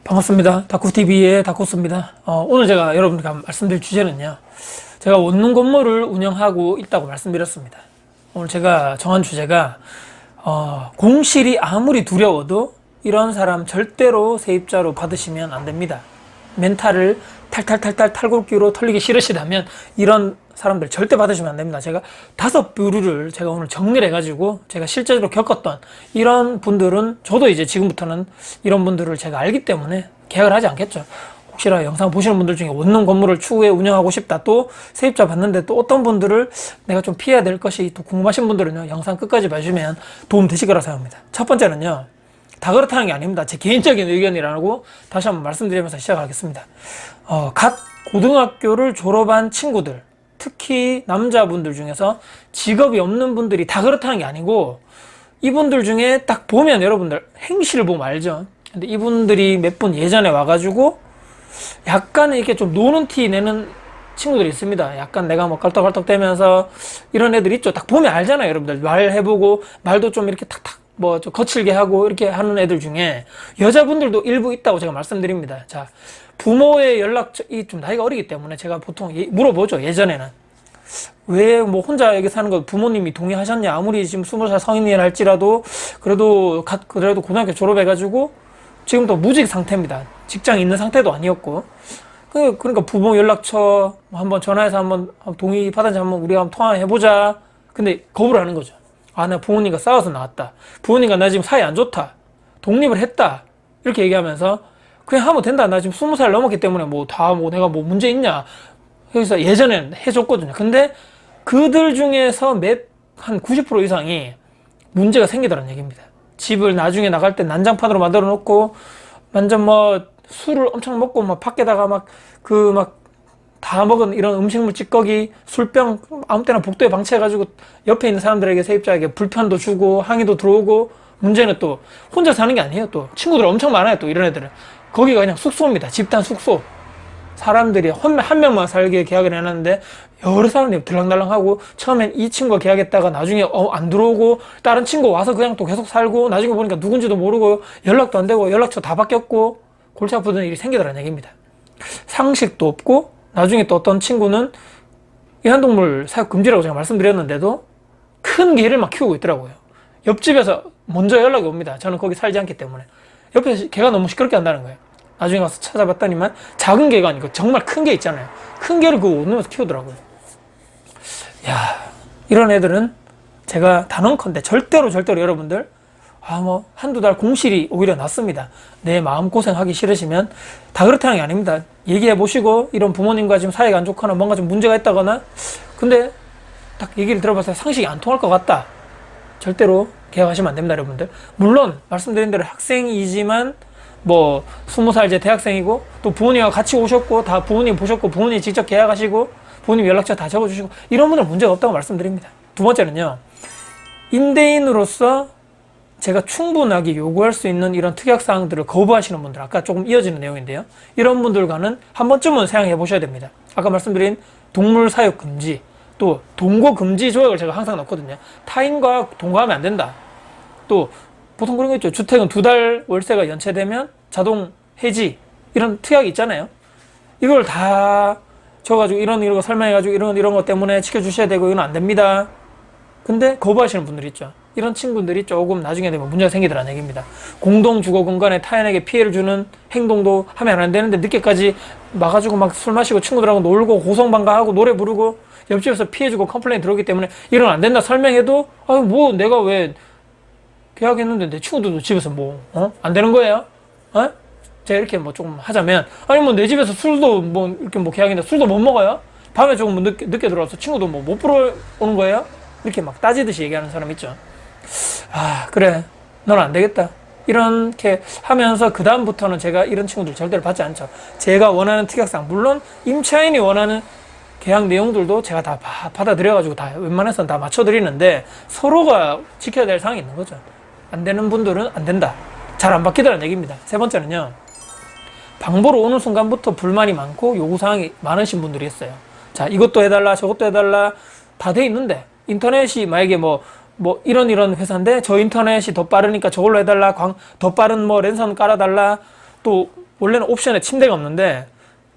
반갑습니다. 다쿠TV의 다쿠스입니다. 오늘 제가 여러분께 말씀드릴 주제는요. 제가 원룸 건물을 운영하고 있다고 말씀드렸습니다. 오늘 제가 정한 주제가 공실이 아무리 두려워도 이런 사람 절대로 세입자로 받으시면 안 됩니다. 멘탈을 탈탈탈탈 탈골기로 털리기 싫으시다면 이런 사람들 절대 받으시면 안 됩니다. 제가 5부류를 제가 오늘 정리를 해가지고 제가 실제로 겪었던 이런 분들은 저도 이제 지금부터는 이런 분들을 제가 알기 때문에 계약을 하지 않겠죠. 혹시나 영상 보시는 분들 중에 원룸 건물을 추후에 운영하고 싶다, 또 세입자 받는데 또 어떤 분들을 내가 좀 피해야 될 것이 또 궁금하신 분들은요, 영상 끝까지 봐주시면 도움 되실 거라 생각합니다. 첫 번째는요, 다 그렇다는 게 아닙니다. 제 개인적인 의견이라고 다시 한번 말씀드리면서 시작하겠습니다. 갓 고등학교를 졸업한 친구들, 특히 남자분들 중에서 직업이 없는 분들이 다 그렇다는 게 아니고, 이분들 중에 딱 보면 여러분들 행실을 보면 알죠. 근데 이분들이 몇 분 예전에 와가지고 약간 이렇게 좀 노는 티 내는 친구들이 있습니다. 약간 내가 뭐 깔떡깔떡 대면서 이런 애들 있죠. 딱 보면 알잖아요, 여러분들. 말해보고 말도 좀 이렇게 탁탁 뭐 좀 거칠게 하고 이렇게 하는 애들 중에 여자분들도 일부 있다고 제가 말씀드립니다. 자, 부모의 연락이 좀 나이가 어리기 때문에 제가 보통 물어보죠. 예전에는 왜 뭐 혼자 여기 사는 거 부모님이 동의하셨냐, 아무리 지금 20살 성인이라 할지라도 그래도 고등학교 졸업해가지고 지금도 무직 상태입니다. 직장에 있는 상태도 아니었고, 그러니까 부모 연락처 한번 전화해서 한번 동의 받은지 한번 우리가 한번 통화해보자. 근데 거부를 하는 거죠. 나 부모님과 싸워서 나왔다, 부모님과 나 지금 사이 안 좋다, 독립을 했다, 이렇게 얘기하면서 그냥 하면 된다, 나 지금 20살 넘었기 때문에 내가 뭐 문제 있냐, 여기서 예전에는 해줬거든요. 근데 그들 중에서 한 90% 이상이 문제가 생기더라는 얘기입니다. 집을 나중에 나갈 때 난장판으로 만들어 놓고 완전 뭐 술을 엄청 먹고 막 밖에다가 다 먹은 이런 음식물 찌꺼기, 술병 아무 때나 복도에 방치해가지고 옆에 있는 사람들에게, 세입자에게 불편도 주고 항의도 들어오고, 문제는 또 혼자 사는 게 아니에요. 또 친구들 엄청 많아요. 또 이런 애들은 거기가 그냥 숙소입니다. 집단 숙소. 사람들이 한 명만 살게 계약을 해놨는데 여러 사람들이 들락날락하고, 처음엔 이 친구가 계약했다가 나중에 안 들어오고 다른 친구 와서 그냥 또 계속 살고, 나중에 보니까 누군지도 모르고 연락도 안 되고 연락처 다 바뀌었고 골치 아프던 일이 생기더라는 얘기입니다. 상식도 없고, 나중에 또 어떤 친구는 애완동물 사육 금지라고 제가 말씀드렸는데도 큰 개를 막 키우고 있더라고요. 옆집에서 먼저 연락이 옵니다. 저는 거기 살지 않기 때문에. 옆에서 개가 너무 시끄럽게 한다는 거예요. 나중에 가서 찾아봤더니만 작은 개가 아니고 정말 큰 개 있잖아요. 큰 개를 그거 오면서 키우더라고요. 야, 이런 애들은 제가 단언컨대 절대로 여러분들 한두 달 공실이 오히려 낫습니다. 내 마음고생하기 싫으시면 다 그렇다는 게 아닙니다. 얘기해 보시고, 이런 부모님과 지금 사이가 안 좋거나 뭔가 좀 문제가 있다거나, 근데 딱 얘기를 들어봤을 때 상식이 안 통할 것 같다, 절대로 계약하시면 안 됩니다, 여러분들. 물론 말씀드린 대로 학생이지만 뭐 20살 이제 대학생이고, 또 부모님과 같이 오셨고, 다 부모님 보셨고, 부모님 직접 계약하시고, 부모님 연락처 다 적어주시고, 이런 분들은 문제가 없다고 말씀드립니다. 두 번째는요, 임대인으로서 제가 충분하게 요구할 수 있는 이런 특약사항들을 거부하시는 분들, 아까 조금 이어지는 내용인데요, 이런 분들과는 한 번쯤은 생각해 보셔야 됩니다. 아까 말씀드린 동물 사육 금지, 또 동거 금지 조약을 제가 항상 넣거든요. 타인과 동거하면 안 된다. 또 보통 그런 거 있죠. 주택은 2달 월세가 연체되면 자동 해지, 이런 특약이 있잖아요. 이걸 다 줘가지고 이런 거 설명해가지고 이런 것 때문에 지켜주셔야 되고, 이건 안 됩니다. 근데 거부하시는 분들이 있죠. 이런 친구들이 조금 나중에 되면 문제가 생기더라는 얘기입니다. 공동 주거 공간에 타인에게 피해를 주는 행동도 하면 안 되는데 늦게까지 와가지고 막 술 마시고 친구들하고 놀고 고성방가하고 노래 부르고 옆집에서 피해주고 컴플레인 들어오기 때문에 이런 안 된다 설명해도, 내가 왜 계약했는데 내 친구들도 집에서 안 되는 거예요? 제가 이렇게 조금 하자면, 내 집에서 술도 이렇게 계약했는데 술도 못 먹어요? 밤에 조금 늦게 들어와서 친구도 못 보러 오는 거예요? 이렇게 막 따지듯이 얘기하는 사람 있죠. 그래, 넌 안 되겠다, 이렇게 하면서 그다음부터는 제가 이런 친구들 절대로 받지 않죠. 제가 원하는 특약사항, 물론 임차인이 원하는 계약 내용들도 제가 다 받아들여가지고 다 웬만해서는 다 맞춰드리는데, 서로가 지켜야 될 사항이 있는 거죠. 안 되는 분들은 안 된다, 잘 안 바뀌더라는 얘기입니다. 세 번째는요, 방보러 오는 순간부터 불만이 많고 요구사항이 많으신 분들이 있어요. 자, 이것도 해달라 저것도 해달라 다 돼 있는데, 인터넷이 만약에 이런 회사인데 저 인터넷이 더 빠르니까 저걸로 해달라, 더 빠른 랜선 깔아달라, 또 원래는 옵션에 침대가 없는데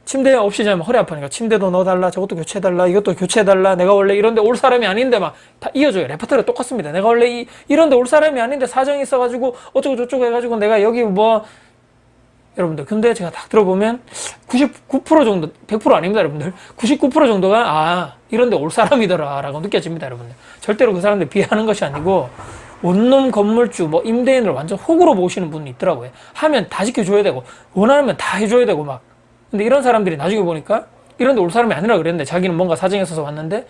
침대 없이 자면 허리 아프니까 침대도 넣어달라, 저것도 교체해달라, 이것도 교체해달라, 내가 원래 이런데 올 사람이 아닌데 막 다 이어져요. 레퍼토리가 똑같습니다. 내가 원래 이런데 올 사람이 아닌데 사정이 있어가지고 어쩌고 저쩌고 해가지고 내가 여기 뭐 여러분들, 근데 제가 딱 들어보면 99% 정도, 100% 아닙니다 여러분들, 99% 정도가 이런데 올 사람이더라 라고 느껴집니다 여러분들. 절대로 그 사람들 비하하는 것이 아니고 원룸 건물주 뭐 임대인을 완전 호구로 모시는 분이 있더라고요. 하면 다 지켜줘야 되고 원하면 다 해줘야 되고 막. 근데 이런 사람들이 나중에 보니까 이런데 올 사람이 아니라 그랬는데 자기는 뭔가 사정이 있어서 왔는데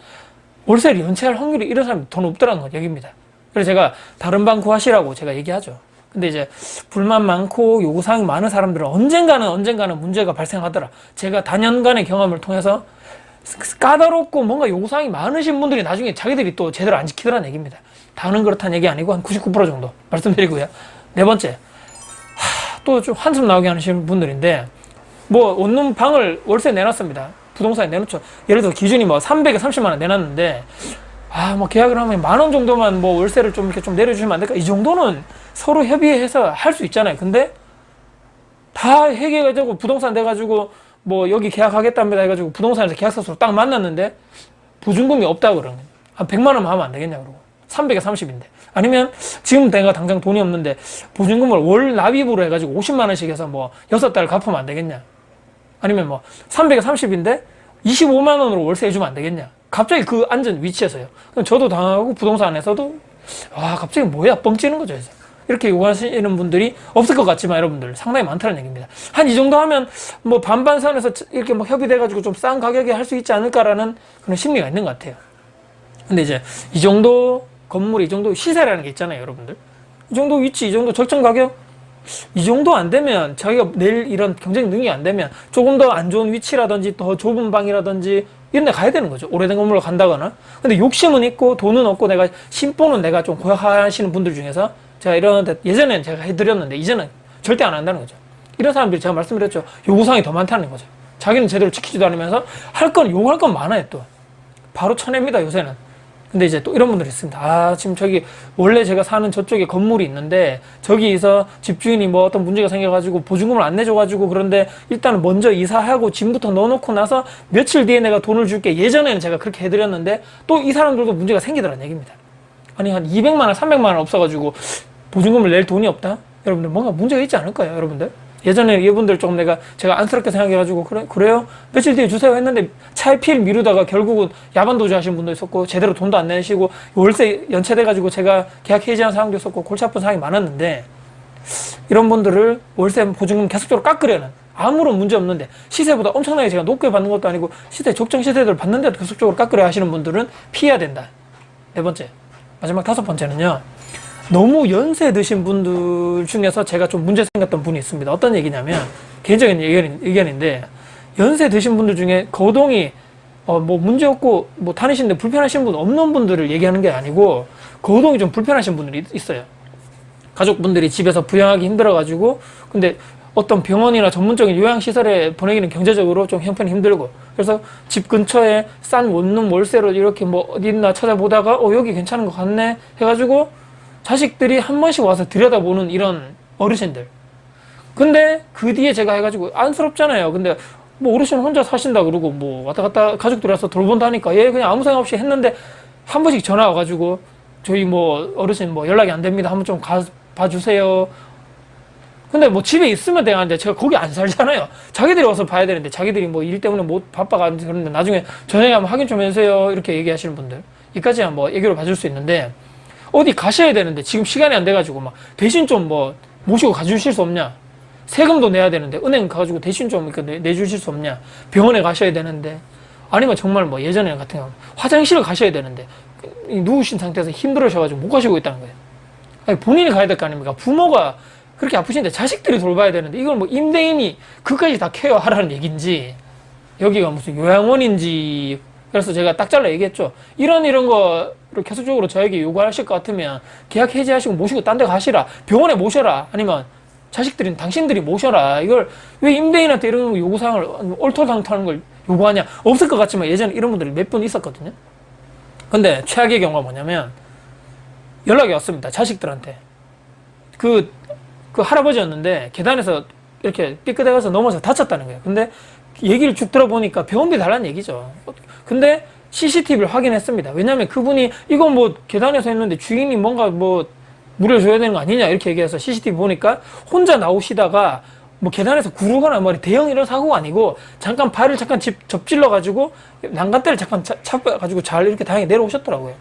월세를 연체할 확률이 이런 사람이 더 높더라는 건 여기입니다. 그래서 제가 다른 방 구하시라고 제가 얘기하죠. 근데 이제 불만 많고 요구사항이 많은 사람들은 언젠가는 문제가 발생하더라. 제가 다년간의 경험을 통해서 까다롭고 뭔가 요구사항이 많으신 분들이 나중에 자기들이 또 제대로 안 지키더라는 얘기입니다. 다는 그렇다는 얘기 아니고 한 99% 정도 말씀드리고요. 네 번째, 또 좀 한숨 나오게 하시는 분들인데, 뭐 원룸 방을 월세 내놨습니다. 부동산에 내놓죠. 예를 들어 기준이 뭐 300에 30만 원 내놨는데 뭐 계약을 하면 10,000원 정도만 뭐 월세를 좀 이렇게 좀 내려주시면 안 될까? 이 정도는 서로 협의해서 할 수 있잖아요. 근데 다 해결해가지고 부동산 돼가지고 뭐 여기 계약하겠답니다 해가지고 부동산에서 계약서로 딱 만났는데 보증금이 없다고 그러는 거예요. 한 100만 원만 하면 안 되겠냐 그러고 300에 30인데, 아니면 지금 내가 당장 돈이 없는데 보증금을 월 납입으로 해가지고 50만 원씩 해서 뭐 6달 갚으면 안 되겠냐, 아니면 뭐 300에 30인데 25만 원으로 월세 해주면 안 되겠냐. 갑자기 그 앉은 위치에서요. 그럼 저도 당하고 부동산에서도 갑자기 뭐야 뻥찌는 거죠. 그래서 이렇게 요구하시는 분들이 없을 것 같지만 여러분들 상당히 많다는 얘기입니다. 한 이 정도 하면 뭐 반반 선에서 이렇게 뭐 협의돼가지고 좀 싼 가격에 할 수 있지 않을까라는 그런 심리가 있는 것 같아요. 근데 이제 이 정도 건물이 이 정도 시세라는 게 있잖아요 여러분들. 이 정도 위치, 이 정도 적정 가격, 이 정도 안 되면 자기가 낼 이런 경쟁 능력이 안 되면 조금 더 안 좋은 위치라든지 더 좁은 방이라든지 이런 데 가야 되는 거죠. 오래된 건물로 간다거나. 근데 욕심은 있고 돈은 없고 내가 심보는 내가 좀 고약하시는 분들 중에서 제가 이런데 예전에는 제가 해드렸는데 이제는 절대 안 한다는 거죠. 이런 사람들이 제가 말씀드렸죠. 요구사항이 더 많다는 거죠. 자기는 제대로 지키지도 않으면서 요구할 건 많아요. 또 바로 쳐냅니다 요새는. 근데 이제 또 이런 분들이 있습니다. 지금 저기 원래 제가 사는 저쪽에 건물이 있는데 저기서 집주인이 뭐 어떤 문제가 생겨가지고 보증금을 안 내줘가지고, 그런데 일단은 먼저 이사하고 짐부터 넣어놓고 나서 며칠 뒤에 내가 돈을 줄게. 예전에는 제가 그렇게 해드렸는데 또 이 사람들도 문제가 생기더라는 얘기입니다. 아니 한 200만 원 300만 원 없어가지고 보증금을 낼 돈이 없다? 여러분들 뭔가 문제가 있지 않을까요 여러분들? 예전에 이분들 조금 제가 안쓰럽게 생각해가지고 그래요? 며칠 뒤에 주세요 했는데 차에 피를 미루다가 결국은 야반도주 하신 분도 있었고 제대로 돈도 안 내시고 월세 연체돼가지고 제가 계약 해지한 상황도 있었고 골치 아픈 상황이 많았는데, 이런 분들을 월세 보증금 계속적으로 깎으려는, 아무런 문제 없는데 시세보다 엄청나게 제가 높게 받는 것도 아니고 시세 적정 시세대로 받는데도 계속적으로 깎으려 하시는 분들은 피해야 된다. 네 번째, 마지막 다섯 번째는요, 너무 연세 드신 분들 중에서 제가 좀 문제 생겼던 분이 있습니다. 어떤 얘기냐면, 개인적인 의견인데, 연세 드신 분들 중에 거동이 뭐 문제 없고 뭐 다니시는데 불편하신 분 없는 분들을 얘기하는 게 아니고, 거동이 좀 불편하신 분들이 있어요. 가족분들이 집에서 부양하기 힘들어가지고, 근데 어떤 병원이나 전문적인 요양시설에 보내기는 경제적으로 좀 형편이 힘들고, 그래서 집 근처에 싼 원룸 월세로 이렇게 뭐 어디 있나 찾아보다가 여기 괜찮은 것 같네 해가지고 자식들이 한 번씩 와서 들여다보는 이런 어르신들. 근데 그 뒤에 제가 해가지고 안쓰럽잖아요. 근데 뭐 어르신 혼자 사신다 그러고 뭐 왔다 갔다 가족들이 와서 돌본다니까 얘 그냥 아무 생각 없이 했는데 한 번씩 전화 와가지고 저희 뭐 어르신 뭐 연락이 안 됩니다. 한번 좀 봐주세요. 근데 뭐 집에 있으면 되는데 제가 거기 안 살잖아요. 자기들이 와서 봐야 되는데 자기들이 뭐 일 때문에 못 바빠가 그런데 나중에 저녁에 한번 확인 좀 해주세요 이렇게 얘기하시는 분들, 이까지야 뭐 얘기를 봐줄 수 있는데, 어디 가셔야 되는데 지금 시간이 안 돼가지고 막 대신 좀 뭐 모시고 가주실 수 없냐, 세금도 내야 되는데 은행 가가지고 대신 좀 이렇게 내주실 수 없냐, 병원에 가셔야 되는데, 아니면 정말 뭐 예전에 같은 경우 화장실을 가셔야 되는데 누우신 상태에서 힘들으셔가지고 못 가시고 있다는 거예요. 아니 본인이 가야 될 거 아닙니까? 부모가 그렇게 아프신데 자식들이 돌봐야 되는데 이걸 뭐 임대인이 그까지 다 케어하라는 얘기인지 여기가 무슨 요양원인지. 그래서 제가 딱 잘라 얘기했죠. 이런 거를 계속적으로 저에게 요구하실 것 같으면 계약 해지하시고 모시고 딴 데 가시라, 병원에 모셔라, 아니면 자식들인 당신들이 모셔라. 이걸 왜 임대인한테 이런 요구사항을 옳토당토하는 걸 요구하냐. 없을 것 같지만 예전에 이런 분들이 몇 분 있었거든요. 근데 최악의 경우가 뭐냐면 연락이 왔습니다. 자식들한테. 그 할아버지였는데 계단에서 이렇게 삐끗해가서 넘어져 다쳤다는 거예요. 근데 얘기를 쭉 들어보니까 병원비 달라는 얘기죠. 근데 CCTV를 확인했습니다. 왜냐면 그분이 이건 뭐 계단에서 했는데 주인이 뭔가 뭐 물어줘야 되는 거 아니냐 이렇게 얘기해서 CCTV 보니까 혼자 나오시다가 뭐 계단에서 구르거나 뭐 대형 이런 사고가 아니고 잠깐 발을 잠깐 접질러 가지고 난간대를 잠깐 잡아가지고 잘 이렇게 다행히 내려오셨더라고요.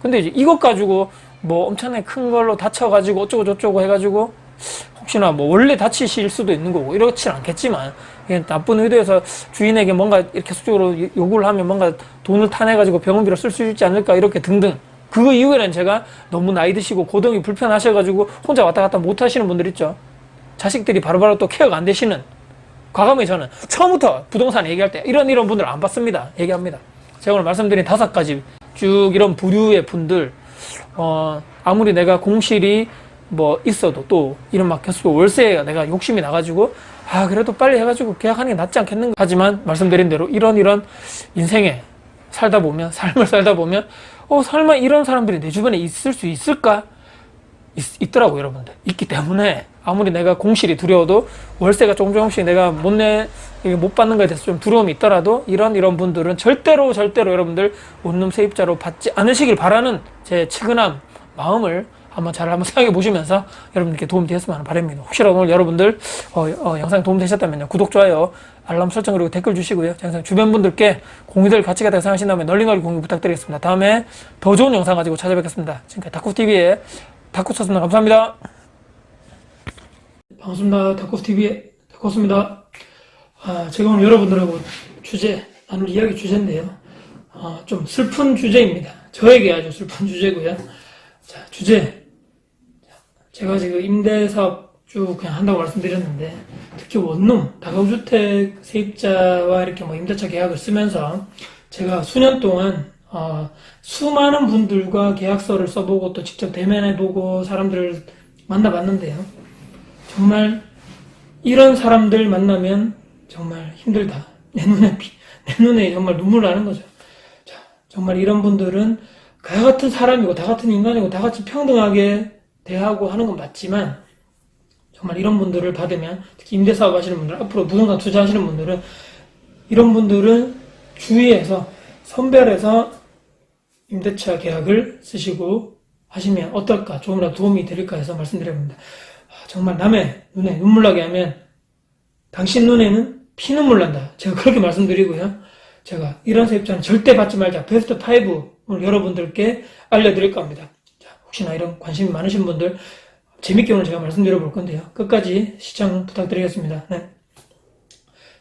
근데 이제 이것 가지고 뭐 엄청나게 큰 걸로 다쳐가지고 어쩌고 저쩌고 해가지고 혹시나 뭐 원래 다치실 수도 있는 거고 이렇진 않겠지만 나쁜 의도에서 주인에게 뭔가 이렇게 계속적으로 요구를 하면 뭔가 돈을 타내가지고 병원비로 쓸 수 있지 않을까 이렇게 등등. 그 이후에는 제가 너무 나이 드시고 고동이 불편하셔가지고 혼자 왔다 갔다 못 하시는 분들 있죠. 자식들이 바로바로 또 케어가 안 되시는, 과감히 저는 처음부터 부동산 얘기할 때 이런 분들 안 받습니다. 얘기합니다. 제가 오늘 말씀드린 5가지 쭉 이런 부류의 분들, 아무리 내가 공실이 뭐 있어도 또 이런 막 계속 월세에 내가 욕심이 나가지고 그래도 빨리 해가지고 계약하는 게 낫지 않겠는가. 하지만 말씀드린 대로 이런 인생에 삶을 살다 보면 설마 이런 사람들이 내 주변에 있을 수 있을까? 있더라고요, 여러분들. 있기 때문에 아무리 내가 공실이 두려워도 월세가 조금씩 내가 못 받는 거에 대해서 좀 두려움이 있더라도 이런 분들은 절대로 여러분들 원룸 세입자로 받지 않으시길 바라는 제 측은한 마음을 한번 생각해 보시면서 여러분들께 도움이 되었으면 하는 바람입니다. 혹시라도 오늘 여러분들 영상 도움 되셨다면요, 구독, 좋아요, 알람 설정 그리고 댓글 주시고요. 영상 주변 분들께 공유될 가치가 있다고 생각하신다면 널리 공유 부탁드리겠습니다. 다음에 더 좋은 영상 가지고 찾아뵙겠습니다. 지금까지 다쿠TV의 다쿠였습니다. 감사합니다. 반갑습니다. 다쿠TV의 다쿠였습니다. 제가 오늘 여러분들하고 나눌 이야기 주제인데요. 좀 슬픈 주제입니다. 저에게 아주 슬픈 주제고요. 자, 주제. 제가 지금 임대사업 쭉 그냥 한다고 말씀드렸는데, 특히 원룸, 다가구주택 세입자와 이렇게 뭐 임대차 계약을 쓰면서 제가 수년 동안 수많은 분들과 계약서를 써보고 또 직접 대면해보고 사람들을 만나봤는데요. 정말 이런 사람들 만나면 정말 힘들다. 내 눈에 정말 눈물 나는 거죠. 자, 정말 이런 분들은 다 같은 사람이고 다 같은 인간이고 다 같이 평등하게 대하고 하는 건 맞지만, 정말 이런 분들을 받으면, 특히 임대사업 하시는 분들, 앞으로 부동산 투자하시는 분들은 이런 분들은 주의해서 선별해서 임대차 계약을 쓰시고 하시면 어떨까, 조금이라도 도움이 될까 해서 말씀드려봅니다. 정말 남의 눈에 눈물 나게 하면 당신 눈에는 피눈물 난다. 제가 그렇게 말씀드리고요. 제가 이런 세입자는 절대 받지 말자. 베스트 5 오늘 여러분들께 알려드릴까 합니다. 자, 혹시나 이런 관심이 많으신 분들 재밌게 오늘 제가 말씀드려 볼 건데요. 끝까지 시청 부탁드리겠습니다. 네.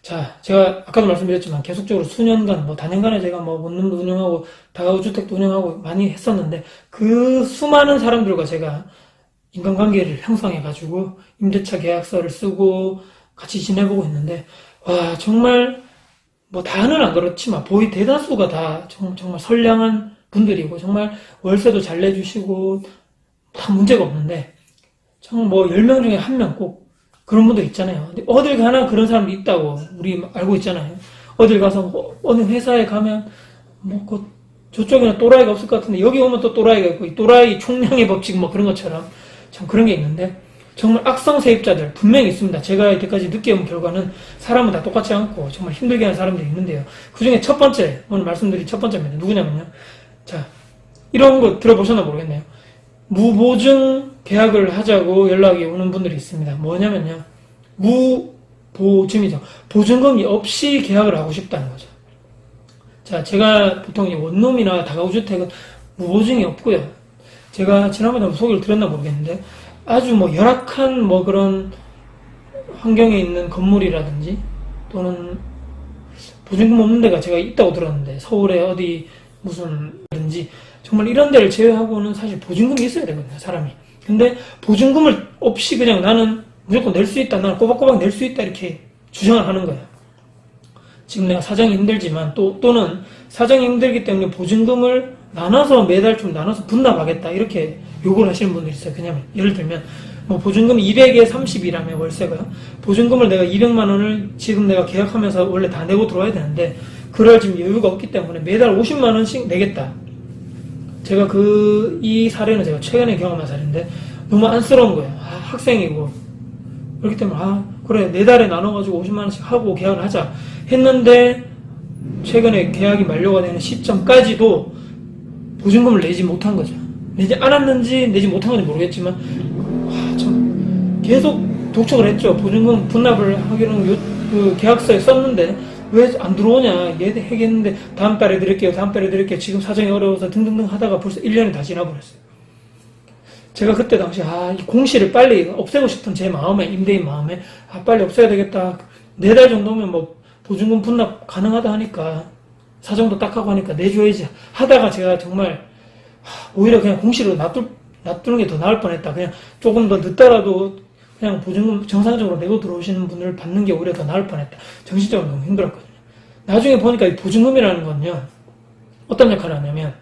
자, 제가 아까도 말씀드렸지만 계속적으로 수년간, 다년간에 제가 원룸도 운영하고 다가구주택도 운영하고 많이 했었는데, 그 수많은 사람들과 제가 인간관계를 형성해가지고 임대차 계약서를 쓰고 같이 지내보고 있는데, 와, 정말 다는 안 그렇지만 대다수가 다 정말 선량한 분들이고 정말 월세도 잘 내주시고 다 문제가 없는데, 정말 10명 중에 1명 꼭 그런 분들 있잖아요. 근데 어딜 가나 그런 사람이 있다고 우리 알고 있잖아요. 어딜 가서 어느 회사에 가면 저쪽에는 또라이가 없을 것 같은데 여기 오면 또 또라이가 있고, 이 또라이 총량의 법칙 그런 것처럼 참 그런 게 있는데, 정말 악성 세입자들 분명히 있습니다. 제가 이때까지 느껴본 결과는 사람은 다 똑같지 않고 정말 힘들게 하는 사람들이 있는데요. 그 중에 첫 번째, 오늘 말씀드린 첫 번째입니다. 누구냐면요. 자, 이런 거 들어보셨나 모르겠네요. 무보증 계약을 하자고 연락이 오는 분들이 있습니다. 뭐냐면요, 무보증이죠. 보증금이 없이 계약을 하고 싶다는 거죠. 자, 제가 보통 원룸이나 다가구주택은 무보증이 없고요. 제가 지난번에 소개를 드렸나 모르겠는데, 아주 열악한 그런 환경에 있는 건물이라든지 또는 보증금 없는 데가 제가 있다고 들었는데, 서울에 어디 무슨든지 정말 이런 데를 제외하고는 사실 보증금이 있어야 되거든요, 사람이. 근데 보증금을 없이 그냥 나는 무조건 낼 수 있다, 나는 꼬박꼬박 낼 수 있다 이렇게 주장을 하는 거예요. 지금 내가 사정이 힘들지만 또는 사정이 힘들기 때문에 보증금을 매달 좀 나눠서 분납하겠다 이렇게 요구를 하시는 분들이 있어요. 그냥 예를 들면 보증금이 200에 30이라면 월세가요. 보증금을 내가 200만 원을 지금 내가 계약하면서 원래 다 내고 들어와야 되는데 그럴 지금 여유가 없기 때문에 매달 50만 원씩 내겠다. 제가 이 사례는 제가 최근에 경험한 사례인데 너무 안쓰러운 거예요. 학생이고 그렇기 때문에 그래 4달에 나눠가지고 50만 원씩 하고 계약을 하자 했는데 최근에 계약이 만료가 되는 시점까지도 보증금을 내지 못한 거죠. 내지 않았는지 내지 못한 건지 모르겠지만 참 계속 독촉을 했죠. 보증금 분납을 하기로는 그 계약서에 썼는데 왜 안 들어오냐 얘기했는데 다음 달에 드릴게요 지금 사정이 어려워서 등등등 하다가 벌써 1년이 다 지나버렸어요. 제가 그때 당시 이 공시를 빨리 없애고 싶은 제 마음에, 임대인 마음에 빨리 없애야 되겠다. 4달 정도면 뭐 보증금 분납 가능하다 하니까 사정도 딱 하고 하니까 내줘야지 하다가 제가 정말 오히려 그냥 공시로 놔두는 게 더 나을 뻔했다. 그냥 조금 더 늦더라도 그냥 보증금 정상적으로 내고 들어오시는 분을 받는 게 오히려 더 나을 뻔했다. 정신적으로 너무 힘들었거든요. 나중에 보니까 이 보증금이라는 건요, 어떤 역할을 하냐면,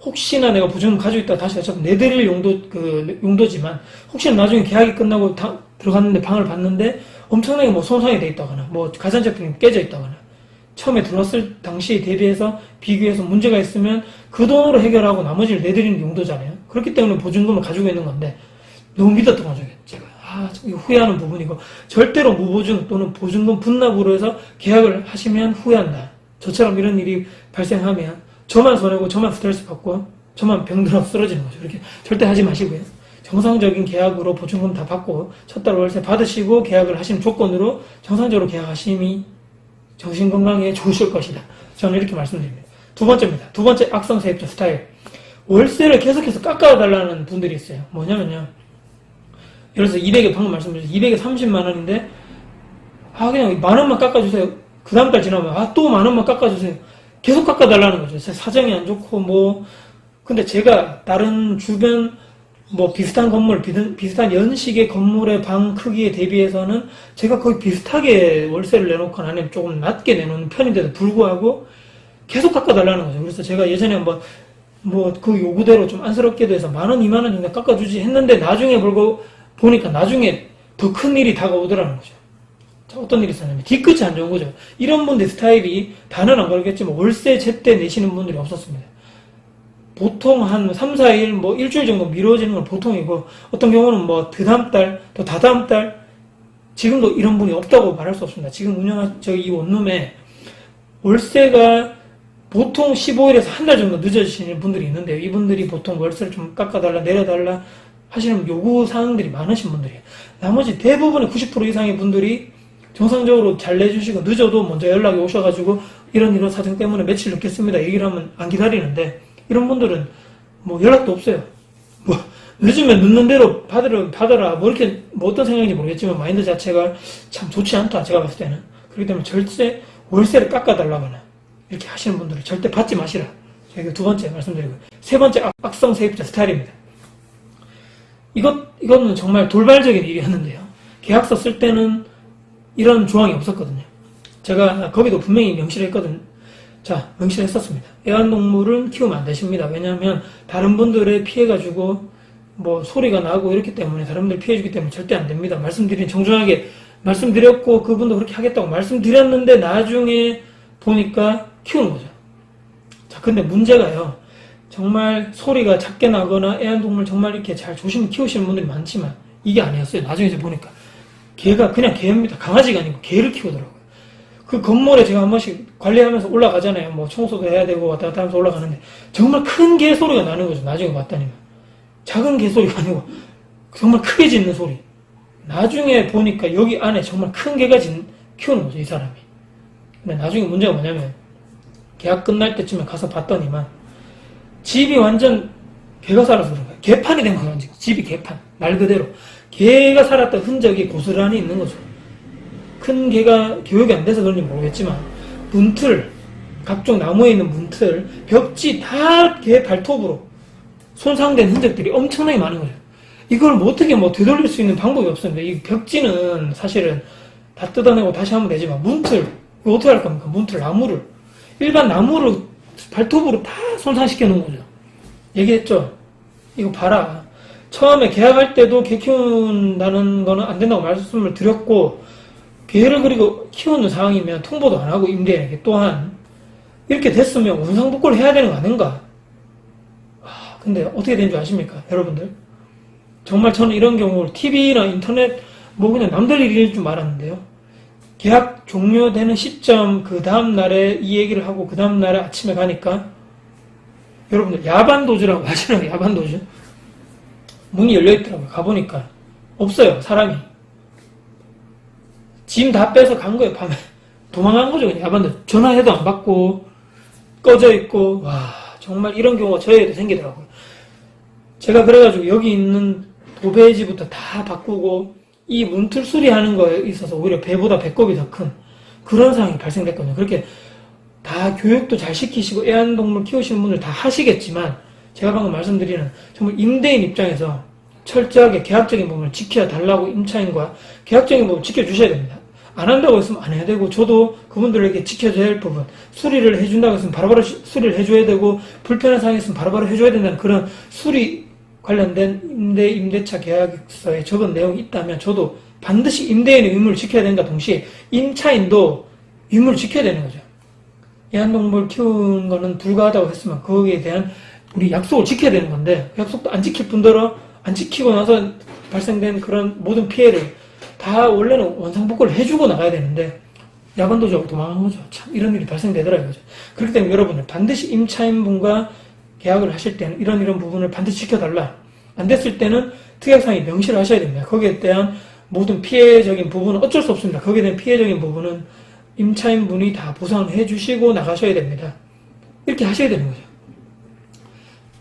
혹시나 내가 보증금 가지고 있다가 다시 어차피 내드릴 용도지만, 혹시나 나중에 계약이 끝나고 들어갔는데 방을 봤는데, 엄청나게 뭐 손상이 돼 있다거나, 뭐 가전제품이 깨져 있다거나, 처음에 들어왔을 당시에 대비해서 비교해서 문제가 있으면 그 돈으로 해결하고 나머지를 내드리는 용도잖아요. 그렇기 때문에 보증금을 가지고 있는 건데, 너무 믿었던 거죠, 제가. 후회하는 부분이고, 절대로 무보증 또는 보증금 분납으로 해서 계약을 하시면 후회한다. 저처럼 이런 일이 발생하면 저만 손해고 저만 스트레스 받고 저만 병들어 쓰러지는 거죠. 이렇게 절대 하지 마시고요. 정상적인 계약으로 보증금 다 받고 첫 달 월세 받으시고 계약을 하시는 조건으로 정상적으로 계약하심이 정신건강에 좋으실 것이다. 저는 이렇게 말씀드립니다. 두 번째입니다. 두 번째 악성 세입자 스타일. 월세를 계속해서 깎아달라는 분들이 있어요. 뭐냐면요. 예를 들어서 200에 방금 말씀드렸죠. 200에 30만 원인데 그냥 만 원만 깎아주세요. 그 다음 달 지나면 또 만 원만 깎아주세요. 계속 깎아달라는 거죠. 제 사정이 안 좋고 근데 제가 다른 주변 비슷한 건물, 비슷한 연식의 건물의 방 크기에 대비해서는 제가 거의 비슷하게 월세를 내놓거나 아니면 조금 낮게 내놓는 편인데도 불구하고 계속 깎아달라는 거죠. 그래서 제가 예전에 그 요구대로 좀 안쓰럽게도 해서 만 원, 2만 원 정도 깎아주지 했는데 나중에 보니까 나중에 더 큰 일이 다가오더라는 거죠. 자, 어떤 일이 있었냐면 뒤끝이 안 좋은 거죠. 이런 분들 스타일이 다는 안 그러겠지만 월세 제때 내시는 분들이 없었습니다. 보통 한 3, 4일, 일주일 정도 미뤄지는 건 보통이고, 어떤 경우는 그 다음 달, 또 다다음 달, 지금도 이런 분이 없다고 말할 수 없습니다. 지금 이 원룸에 월세가 보통 15일에서 한 달 정도 늦어지시는 분들이 있는데요. 이분들이 보통 월세를 좀 깎아달라, 내려달라 하시는 요구 사항들이 많으신 분들이에요. 나머지 대부분의 90% 이상의 분들이 정상적으로 잘 내주시고, 늦어도 먼저 연락이 오셔가지고, 이런 사정 때문에 며칠 늦겠습니다. 얘기를 하면 안 기다리는데, 이런 분들은 연락도 없어요. 늦으면 늦는 대로 받아라. 이렇게 어떤 생각인지 모르겠지만 마인드 자체가 참 좋지 않다. 제가 봤을 때는. 그렇기 때문에 절대 월세를 깎아달라거나 이렇게 하시는 분들은 절대 받지 마시라. 제가 두 번째 말씀드리고, 세 번째 악성 세입자 스타일입니다. 이거는 정말 돌발적인 일이었는데요. 계약서 쓸 때는 이런 조항이 없었거든요. 제가 거기도 분명히 명시를 했거든요. 자, 명시했었습니다. 애완동물은 키우면 안 되십니다. 왜냐하면 다른 분들에 피해가지고 소리가 나고 이렇기 때문에 다른 분들 피해주기 때문에 절대 안 됩니다. 정중하게 말씀드렸고 그분도 그렇게 하겠다고 말씀드렸는데 나중에 보니까 키우는 거죠. 자, 근데 문제가요. 정말 소리가 작게 나거나 애완동물 정말 이렇게 잘 조심히 키우시는 분들이 많지만 이게 아니었어요. 나중에 이제 보니까 개가 그냥 개입니다. 강아지가 아니고 개를 키우더라고요. 그 건물에 제가 한 번씩 관리하면서 올라가잖아요. 청소도 해야 되고 왔다 갔다 하면서 올라가는데 정말 큰 개 소리가 나는 거죠. 나중에 봤더니만. 작은 개 소리가 아니고 정말 크게 짖는 소리. 나중에 보니까 여기 안에 정말 큰 개가 키우는 거죠. 이 사람이. 근데 나중에 문제가 뭐냐면 계약 끝날 때쯤에 가서 봤더니만 집이 완전 개가 살아서 그런 거예요. 개판이 된 거예요. 집이 개판. 말 그대로. 개가 살았던 흔적이 고스란히 있는 거죠. 큰 개가 교육이 안 돼서 그런지 모르겠지만 문틀, 각종 나무에 있는 문틀, 벽지 다 개 발톱으로 손상된 흔적들이 엄청나게 많은 거죠. 이걸 어떻게 되돌릴 수 있는 방법이 없습니다. 이 벽지는 사실은 다 뜯어내고 다시 하면 되지만 문틀, 이거 어떻게 할 겁니까? 문틀, 나무를 일반 나무를 발톱으로 다 손상시켜 놓은 거죠. 얘기했죠. 이거 봐라. 처음에 계약할 때도 개 키운다는 거는 안 된다고 말씀을 드렸고 개를 그리고 키우는 상황이면 통보도 안 하고 임대인에게 또한 이렇게 됐으면 원상복구를 해야 되는 거 아닌가? 근데 어떻게 된 줄 아십니까? 여러분들? 정말 저는 이런 경우를 TV나 인터넷 뭐 그냥 남들 일일 줄 알았는데요. 계약 종료되는 시점 그 다음 날에 이 얘기를 하고 그 다음 날에 아침에 가니까 여러분들 야반도주라고 하시나요? 야반도주? 문이 열려있더라고요. 가보니까 없어요. 사람이. 짐 다 빼서 간 거예요. 밤에. 도망간 거죠. 그냥 야반도주. 전화해도 안 받고 꺼져 있고 와 정말 이런 경우가 저희에도 생기더라고요. 제가 그래가지고 여기 있는 도배지부터 다 바꾸고 이 문틀 수리하는 거에 있어서 오히려 배보다 배꼽이 더 큰 그런 상황이 발생됐거든요. 그렇게 다 교육도 잘 시키시고 애완동물 키우시는 분들 다 하시겠지만 제가 방금 말씀드리는 정말 임대인 입장에서 철저하게 계약적인 부분을 지켜달라고 임차인과 계약적인 부분을 지켜주셔야 됩니다. 안 한다고 했으면 안 해야 되고 저도 그분들에게 지켜줘야 할 부분 수리를 해준다고 했으면 바로바로 수리를 해줘야 되고 불편한 상황이 있으면 바로바로 해줘야 된다는 그런 수리 관련된 임대차 계약서에 적은 내용이 있다면 저도 반드시 임대인의 의무를 지켜야 된다 동시에 임차인도 의무를 지켜야 되는 거죠. 애완동물 키우는 거는 불가하다고 했으면 거기에 대한 우리 약속을 지켜야 되는 건데 그 약속도 안 지킬 뿐더러 안 지키고 나서 발생된 그런 모든 피해를 다 원래는 원상복구를 해주고 나가야 되는데 야반도주하고 도망간 거죠. 참 이런 일이 발생되더라고요. 그렇기 때문에 여러분은 반드시 임차인분과 계약을 하실 때는 이런 부분을 반드시 지켜달라. 안 됐을 때는 특약상의 명시를 하셔야 됩니다. 거기에 대한 모든 피해적인 부분은 어쩔 수 없습니다. 거기에 대한 피해적인 부분은 임차인분이 다 보상을 해주시고 나가셔야 됩니다. 이렇게 하셔야 되는 거죠.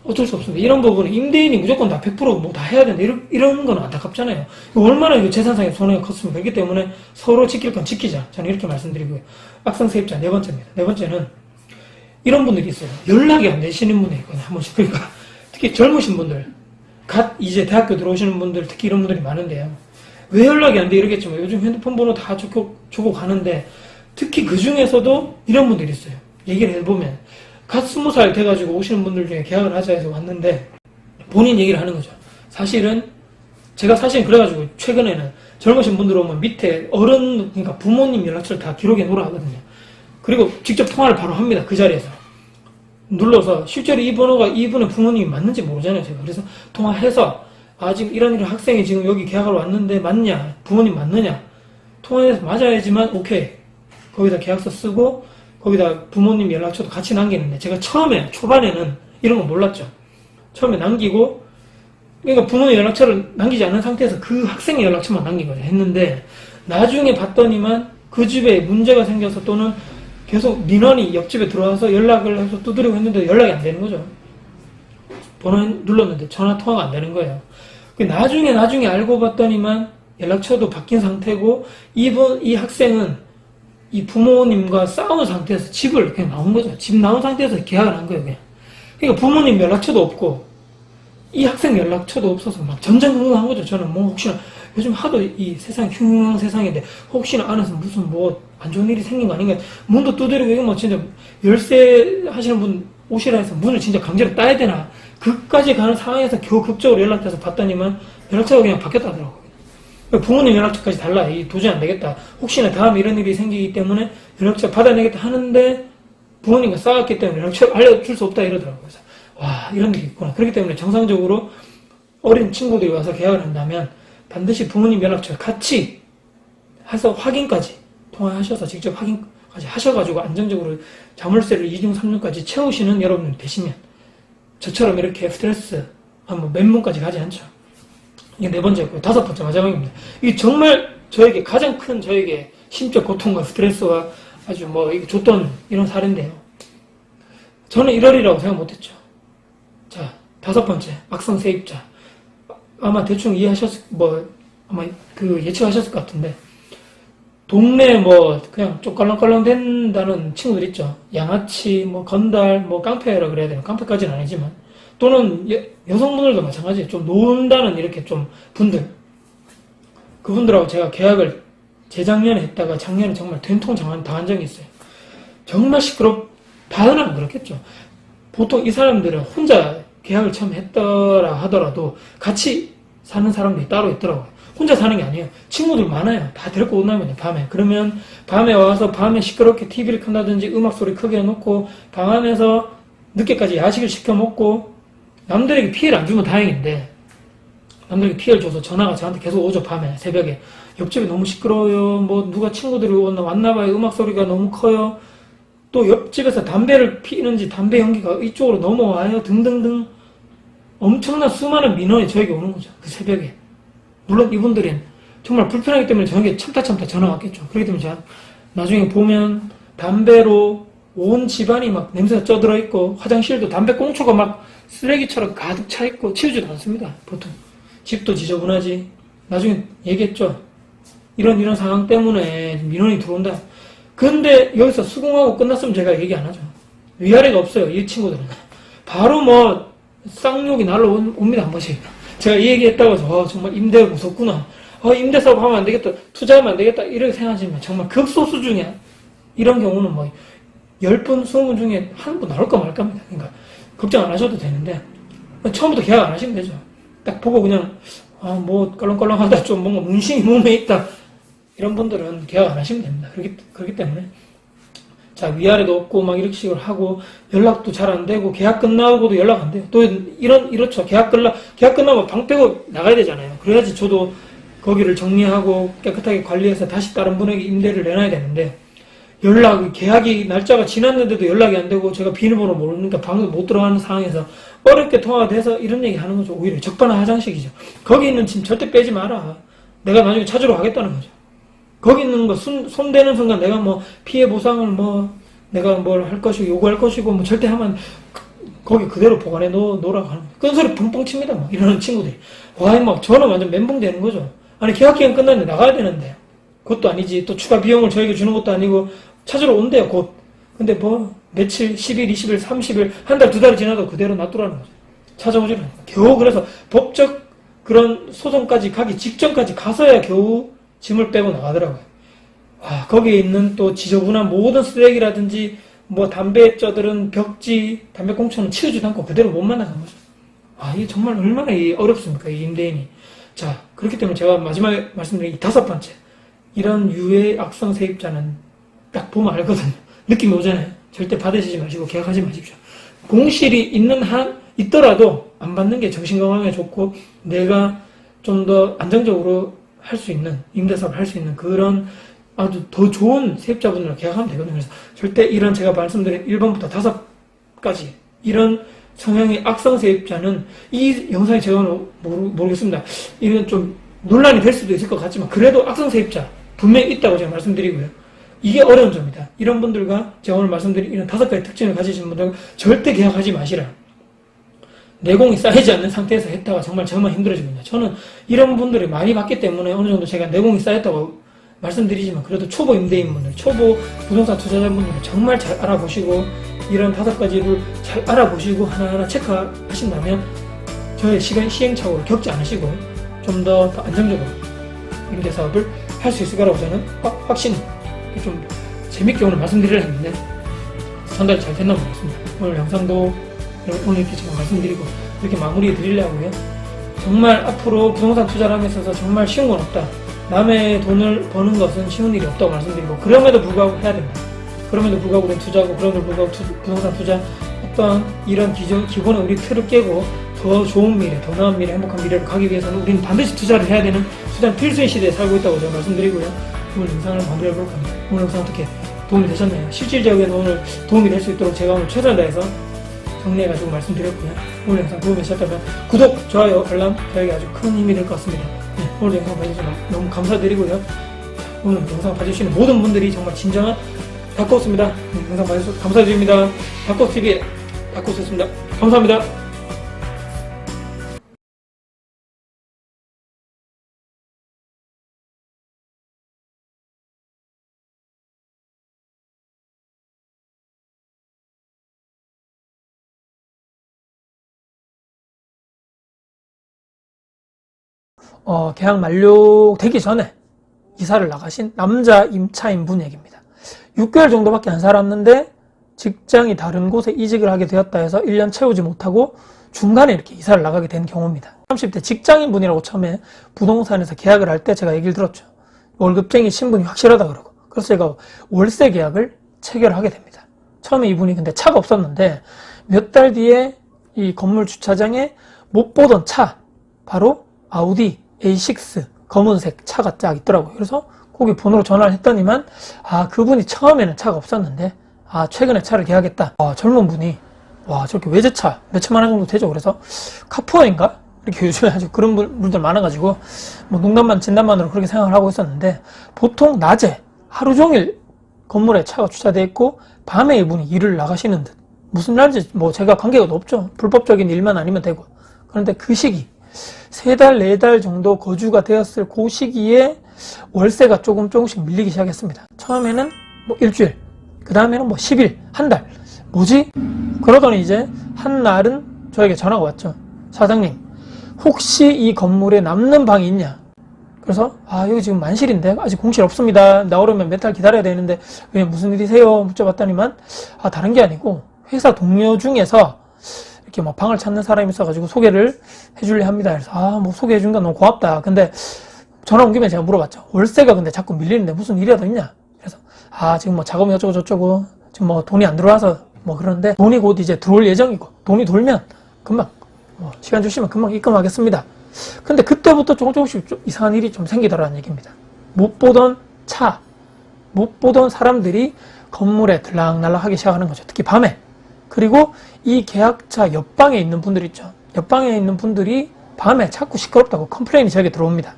어쩔 수 없습니다. 이런 부분은 임대인이 무조건 다 100% 다 해야 된다. 이런 건 안타깝잖아요. 얼마나 이거 재산상의 손해가 컸습니까? 그렇기 때문에 서로 지킬 건 지키자. 저는 이렇게 말씀드리고요. 악성 세입자 네 번째입니다. 네 번째는 이런 분들이 있어요. 연락이 안 되시는 분이 있거든요. 한 번씩. 그러니까 특히 젊으신 분들, 갓 이제 대학교 들어오시는 분들, 특히 이런 분들이 많은데요. 왜 연락이 안 돼? 이러겠지만 요즘 핸드폰 번호 다 주고 가는데 특히 그 중에서도 이런 분들이 있어요. 얘기를 해보면 갓 20살 돼가지고 오시는 분들 중에 계약을 하자 해서 왔는데 본인 얘기를 하는 거죠. 사실은 제가 그래가지고 최근에는 젊으신 분들 오면 밑에 어른, 그러니까 부모님 연락처를 다 기록해 놓으라 하거든요. 그리고 직접 통화를 바로 합니다. 그 자리에서. 눌러서 실제로 이 번호가 이분의 부모님이 맞는지 모르잖아요. 제가. 그래서 통화해서 지금 이런 학생이 지금 여기 계약하러 왔는데 맞냐? 부모님 맞느냐? 통화해서 맞아야지만 오케이. 거기다 계약서 쓰고 거기다 부모님 연락처도 같이 남기는데 제가 초반에는 이런 거 몰랐죠. 처음에 남기고 그러니까 부모님 연락처를 남기지 않은 상태에서 그 학생의 연락처만 남긴 거죠. 했는데 나중에 봤더니만 그 집에 문제가 생겨서 또는 계속 민원이 옆집에 들어와서 연락을 해서 두드리고 했는데 연락이 안 되는 거죠. 번호 눌렀는데 전화 통화가 안 되는 거예요. 나중에 알고 봤더니만 연락처도 바뀐 상태고 이 학생은 이 부모님과 싸운 상태에서 집을 그냥 나온 거죠. 집 나온 상태에서 계약을 한 거예요. 그러니까 부모님 연락처도 없고 이 학생 연락처도 없어서 막 전전긍긍한 거죠. 저는 뭐 혹시나 요즘 하도 이 세상 흉흉한 세상인데 혹시나 안에서 무슨 뭐 안 좋은 일이 생긴 거 아닌가 문도 두드리고 이거 뭐 진짜 열쇠 하시는 분 오시라 해서 문을 진짜 강제로 따야 되나 그까지 가는 상황에서 겨우 극적으로 연락돼서 봤더니만 연락처가 그냥 바뀌었다 하더라고요. 부모님 연락처까지 달라. 도저히 안 되겠다. 혹시나 다음에 이런 일이 생기기 때문에 연락처 받아내겠다 하는데 부모님과 싸웠기 때문에 연락처 알려줄 수 없다 이러더라고요. 그래서 와 이런 일이 있구나. 그렇기 때문에 정상적으로 어린 친구들이 와서 계약을 한다면 반드시 부모님 연락처 같이 해서 확인까지 통화하셔서 직접 확인까지 하셔가지고 안정적으로 자물쇠를 2중 3중까지 채우시는 여러분 되시면 저처럼 이렇게 스트레스 한 몇 문까지 가지 않죠. 이게 네 번째고 다섯 번째 마지막입니다. 이게 정말 저에게 가장 큰 저에게 심적 고통과 스트레스와 아주 뭐 줬던 이런 사례인데요. 저는 이러리라고 생각 못했죠. 자, 다섯 번째 악성 세입자. 아마 대충 아마 예측하셨을 것 같은데 동네 그냥 좀 껄렁껄렁 된다는 친구들 있죠. 양아치, 건달, 깡패라 그래야 되나 깡패까지는 아니지만 또는 여성분들도 마찬가지예요. 좀 논다는 이렇게 좀 분들 그분들하고 제가 계약을 재작년에 했다가 작년에 정말 된통 당한 적이 있어요. 정말 다는 안 그렇겠죠. 보통 이 사람들은 혼자 계약을 처음 했더라 하더라도 같이 사는 사람들이 따로 있더라고요. 혼자 사는 게 아니에요. 친구들 많아요. 다 데리고 온다면요, 밤에. 그러면 밤에 와서 밤에 시끄럽게 TV를 켠다든지 음악 소리 크게 해놓고 방 안에서 늦게까지 야식을 시켜 먹고 남들에게 피해를 안 주면 다행인데 남들에게 피해를 줘서 전화가 저한테 계속 오죠. 밤에 새벽에 옆집이 너무 시끄러워요. 뭐 누가 친구들이 왔나봐요. 음악 소리가 너무 커요. 또 옆집에서 담배를 피는지 담배 연기가 이쪽으로 넘어와요. 등등등. 엄청난 수많은 민원이 저에게 오는 거죠. 그 새벽에. 물론 이분들은 정말 불편하기 때문에 저에게 참다 전화 왔겠죠. 그렇기 때문에 제가 나중에 보면 담배로 온 집안이 막 냄새가 쪄들어 있고 화장실도 담배 꽁초가 막 쓰레기처럼 가득 차 있고 치우지도 않습니다. 보통. 집도 지저분하지. 나중에 얘기했죠. 이런 상황 때문에 민원이 들어온다. 근데 여기서 수긍하고 끝났으면 제가 얘기 안 하죠. 위아래가 없어요. 이 친구들은. 바로 뭐 쌍욕이 날라옵니다. 한 번씩. 제가 이 얘기했다고 해서 정말 임대가 무섭구나. 임대 사업 하면 안 되겠다. 투자하면 안 되겠다. 이렇게 생각하시면 정말 극소수 중에 이런 경우는 뭐 10분, 20분 중에 한 분 나올까 말까입니다. 그러니까 걱정 안 하셔도 되는데 처음부터 계약 안 하시면 되죠. 딱 보고 그냥 뭐 껄렁껄렁하다 좀 뭔가 문신이 몸에 있다. 이런 분들은 계약 안 하시면 됩니다. 그렇기 때문에 자 위아래도 없고 막 이렇게 식으로 하고 연락도 잘 안 되고 계약 끝나고도 연락 안 돼요. 또 이렇죠. 계약 끝나면 방 빼고 나가야 되잖아요. 그래야지 저도 거기를 정리하고 깨끗하게 관리해서 다시 다른 분에게 임대를 내놔야 되는데 계약이 날짜가 지났는데도 연락이 안 되고 제가 비밀번호 모르니까 방에 못 들어가는 상황에서 어렵게 통화가 돼서 이런 얘기 하는 거죠. 오히려 적반하장식이죠. 거기 있는 짐 절대 빼지 마라. 내가 나중에 찾으러 가겠다는 거죠. 거기 있는 거 손대는 순간 내가 뭐 피해 보상을 내가 뭘 할 것이고 요구할 것이고 뭐 절대 하면 거기 그대로 보관해 놓으라고 하는 거예요. 끈소리 펑펑 칩니다. 막 이러는 친구들이. 막 저는 완전 멘붕 되는 거죠. 아니 계약 기간 끝났는데 나가야 되는데 그것도 아니지. 또 추가 비용을 저에게 주는 것도 아니고 찾으러 온대요 곧. 근데 뭐 며칠 10일 20일 30일 한 달 두 달이 지나도 그대로 놔두라는 거죠. 찾아오지는 않고 겨우 그래서 법적 그런 소송까지 가기 직전까지 가서야 겨우 짐을 빼고 나가더라고요. 거기에 있는 또 지저분한 모든 쓰레기라든지 뭐 담배 쪄들은 벽지, 담배 꽁초는 치우지도 않고 그대로 못 만나는 거죠. 이게 정말 얼마나 어렵습니까, 이 임대인이. 자, 그렇기 때문에 제가 마지막에 말씀드린 이 5번째. 이런 유해 악성 세입자는 딱 보면 알거든요. 느낌이 오잖아요. 절대 받으시지 마시고 계약하지 마십시오. 공실이 있더라도 안 받는 게 정신건강에 좋고 내가 좀 더 안정적으로 할 수 있는, 임대사업을 할 수 있는 그런 아주 더 좋은 세입자분들과 계약하면 되거든요. 그래서 절대 이런 제가 말씀드린 1번부터 5까지 이런 성향의 악성 세입자는 이 영상이 제가 모르겠습니다. 이건 좀 논란이 될 수도 있을 것 같지만 그래도 악성 세입자 분명히 있다고 제가 말씀드리고요. 이게 어려운 점이다. 이런 분들과 제가 오늘 말씀드린 이런 5가지 특징을 가지신 분들은 절대 계약하지 마시라. 내공이 쌓이지 않는 상태에서 했다가 정말 힘들어집니다. 저는 이런 분들이 많이 봤기 때문에 어느 정도 제가 내공이 쌓였다고 말씀드리지만 그래도 초보 임대인분들, 초보 부동산 투자자분들은 정말 잘 알아보시고 이런 5가지를 잘 알아보시고 하나하나 체크하신다면 저의 시행착오를 겪지 않으시고 좀 더 안정적으로 임대사업을 할 수 있을 거라고 저는 확신 좀 재밌게 오늘 말씀드리려 했는데 전달이 잘 됐나 모르겠습니다. 오늘 영상도 오늘 이렇게 제가 말씀드리고 이렇게 마무리 드리려고요. 정말 앞으로 부동산 투자를 함에 있어서 정말 쉬운 건 없다. 남의 돈을 버는 것은 쉬운 일이 없다고 말씀드리고 그럼에도 불구하고 해야 됩니다. 그럼에도 불구하고 우리는 투자하고 그럼에도 불구하고 부동산 투자 어떠한 이런 기본의 우리 틀을 깨고 더 좋은 미래, 더 나은 미래, 행복한 미래로 가기 위해서는 우리는 반드시 투자를 해야 되는 투자 필수인 시대에 살고 있다고 제가 말씀드리고요. 오늘 영상을 마무리해볼까 합니다. 오늘 영상 어떻게 도움이 되셨나요? 실질적인 오늘 도움이 될 수 있도록 제가 오늘 최선을 다해서 정리해가지고 말씀드렸고요. 오늘 영상 도움이 되셨다면 구독, 좋아요, 알람 저에게 아주 큰 힘이 될 것 같습니다. 오늘 영상 봐주셔서 너무 감사드리고요. 오늘 영상 봐주시는 모든 분들이 정말 진정한 다코스입니다. 영상 봐주셔서 감사드립니다. 다코스TV의 다코스였습니다. 감사합니다. 계약 만료되기 전에 이사를 나가신 남자 임차인 분 얘기입니다. 6개월 정도밖에 안 살았는데 직장이 다른 곳에 이직을 하게 되었다 해서 1년 채우지 못하고 중간에 이렇게 이사를 나가게 된 경우입니다. 30대 직장인 분이라고 처음에 부동산에서 계약을 할 때 제가 얘기를 들었죠. 월급쟁이 신분이 확실하다 그러고. 그래서 제가 월세 계약을 체결하게 됩니다. 처음에 이분이 근데 차가 없었는데 몇 달 뒤에 이 건물 주차장에 못 보던 차, 바로 아우디 A6 검은색 차가 쫙 있더라고요. 그래서 거기 번호로 전화를 했더니만 그분이 처음에는 차가 없었는데 최근에 차를 계약했다. 젊은 분이 저렇게 외제차 몇 천만 원 정도 되죠. 그래서 카푸어인가? 이렇게 요즘에 아주 그런 분들 많아가지고 뭐 농담만 진담만으로 그렇게 생각을 하고 있었는데, 보통 낮에 하루 종일 건물에 차가 주차되어 있고 밤에 이분이 일을 나가시는 듯. 무슨 날인지 뭐 제가 관계가 없죠. 불법적인 일만 아니면 되고. 그런데 그 시기 3달 4달 정도 거주가 되었을 그 시기에 월세가 조금씩 밀리기 시작했습니다. 처음에는 뭐 일주일, 그 다음에는 뭐 10일, 한 달. 뭐지? 그러더니 이제 한 날은 저에게 전화가 왔죠. 사장님, 혹시 이 건물에 남는 방이 있냐? 그래서 여기 지금 만실인데 아직 공실 없습니다. 나오려면 몇 달 기다려야 되는데 왜 무슨 일이세요? 묻혀봤더니만 다른 게 아니고 회사 동료 중에서 이렇게 뭐 방을 찾는 사람이 있어가지고 소개를 해줄래 합니다. 그래서 뭐 소개해준 건 너무 고맙다. 근데 전화 온 김에 제가 물어봤죠. 월세가 근데 자꾸 밀리는데 무슨 일이라도 있냐? 그래서 지금 뭐 작업이 어쩌고 저쩌고 지금 뭐 돈이 안 들어와서 뭐 그러는데 돈이 곧 이제 들어올 예정이고 돈이 돌면 금방 시간 주시면 금방 입금하겠습니다. 근데 그때부터 조금씩 좀 이상한 일이 좀 생기더라는 얘기입니다. 못 보던 차, 못 보던 사람들이 건물에 들락날락 하기 시작하는 거죠. 특히 밤에. 그리고 이 계약차 옆방에 있는 분들 있죠. 옆방에 있는 분들이 밤에 자꾸 시끄럽다고 컴플레인이 저에게 들어옵니다.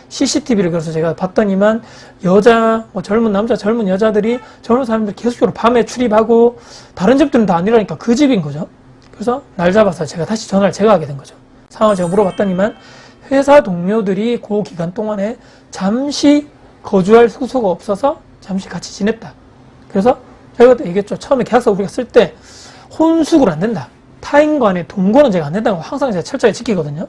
CCTV를 그래서 제가 봤더니만 여자, 젊은 남자, 젊은 여자들이, 젊은 사람들 계속적으로 밤에 출입하고 다른 집들은 다 아니라니까 그 집인 거죠. 그래서 날 잡아서 제가 다시 전화를 제가 하게 된 거죠. 상황을 제가 물어봤더니만 회사 동료들이 그 기간 동안에 잠시 거주할 숙소가 없어서 잠시 같이 지냈다. 그래서 제가 그때 얘기했죠. 처음에 계약서 우리가 쓸 때 혼숙을 안 된다. 타인 간의 동거는 제가 안 된다고 항상 제가 철저히 지키거든요.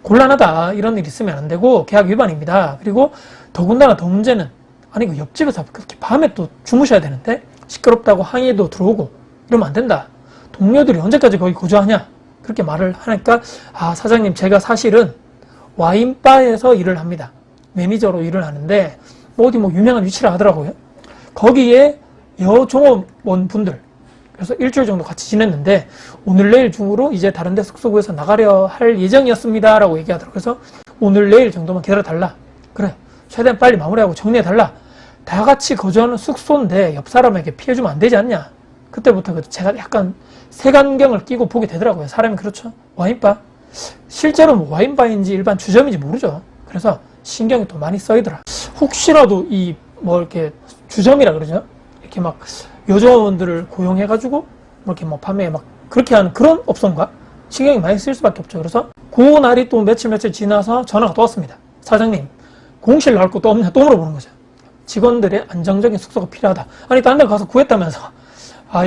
곤란하다. 이런 일 있으면 안 되고 계약 위반입니다. 그리고 더군다나 더 문제는 그 옆집에서 그렇게 밤에 또 주무셔야 되는데 시끄럽다고 항의도 들어오고 이러면 안 된다. 동료들이 언제까지 거기 거주하냐? 그렇게 말을 하니까 사장님, 제가 사실은 와인바에서 일을 합니다. 매니저로 일을 하는데 어디 유명한 위치라 하더라고요. 거기에 여종업원 분들, 그래서 일주일 정도 같이 지냈는데 오늘 내일 중으로 이제 다른 데 숙소 구해서 나가려 할 예정이었습니다 라고 얘기하더라고요. 그래서 오늘 내일 정도만 기다려달라. 그래, 최대한 빨리 마무리하고 정리해달라. 다 같이 거주하는 숙소인데 옆 사람에게 피해주면 안 되지 않냐. 그때부터 제가 약간 색안경을 끼고 보게 되더라고요. 사람이 그렇죠. 와인바. 실제로 와인바인지 일반 주점인지 모르죠. 그래서 신경이 또 많이 써이더라. 혹시라도 이렇게 주점이라 그러죠. 이렇게 여종원들을 고용해가지고 이렇게 밤에 그렇게 하는 그런 업소인가? 신경이 많이 쓸 수밖에 없죠. 그래서 그 날이 또 며칠 지나서 전화가 또 왔습니다. 사장님, 공실 나올 것도 없냐? 또 물어보는 거죠. 직원들의 안정적인 숙소가 필요하다. 딴 데 가서 구했다면서.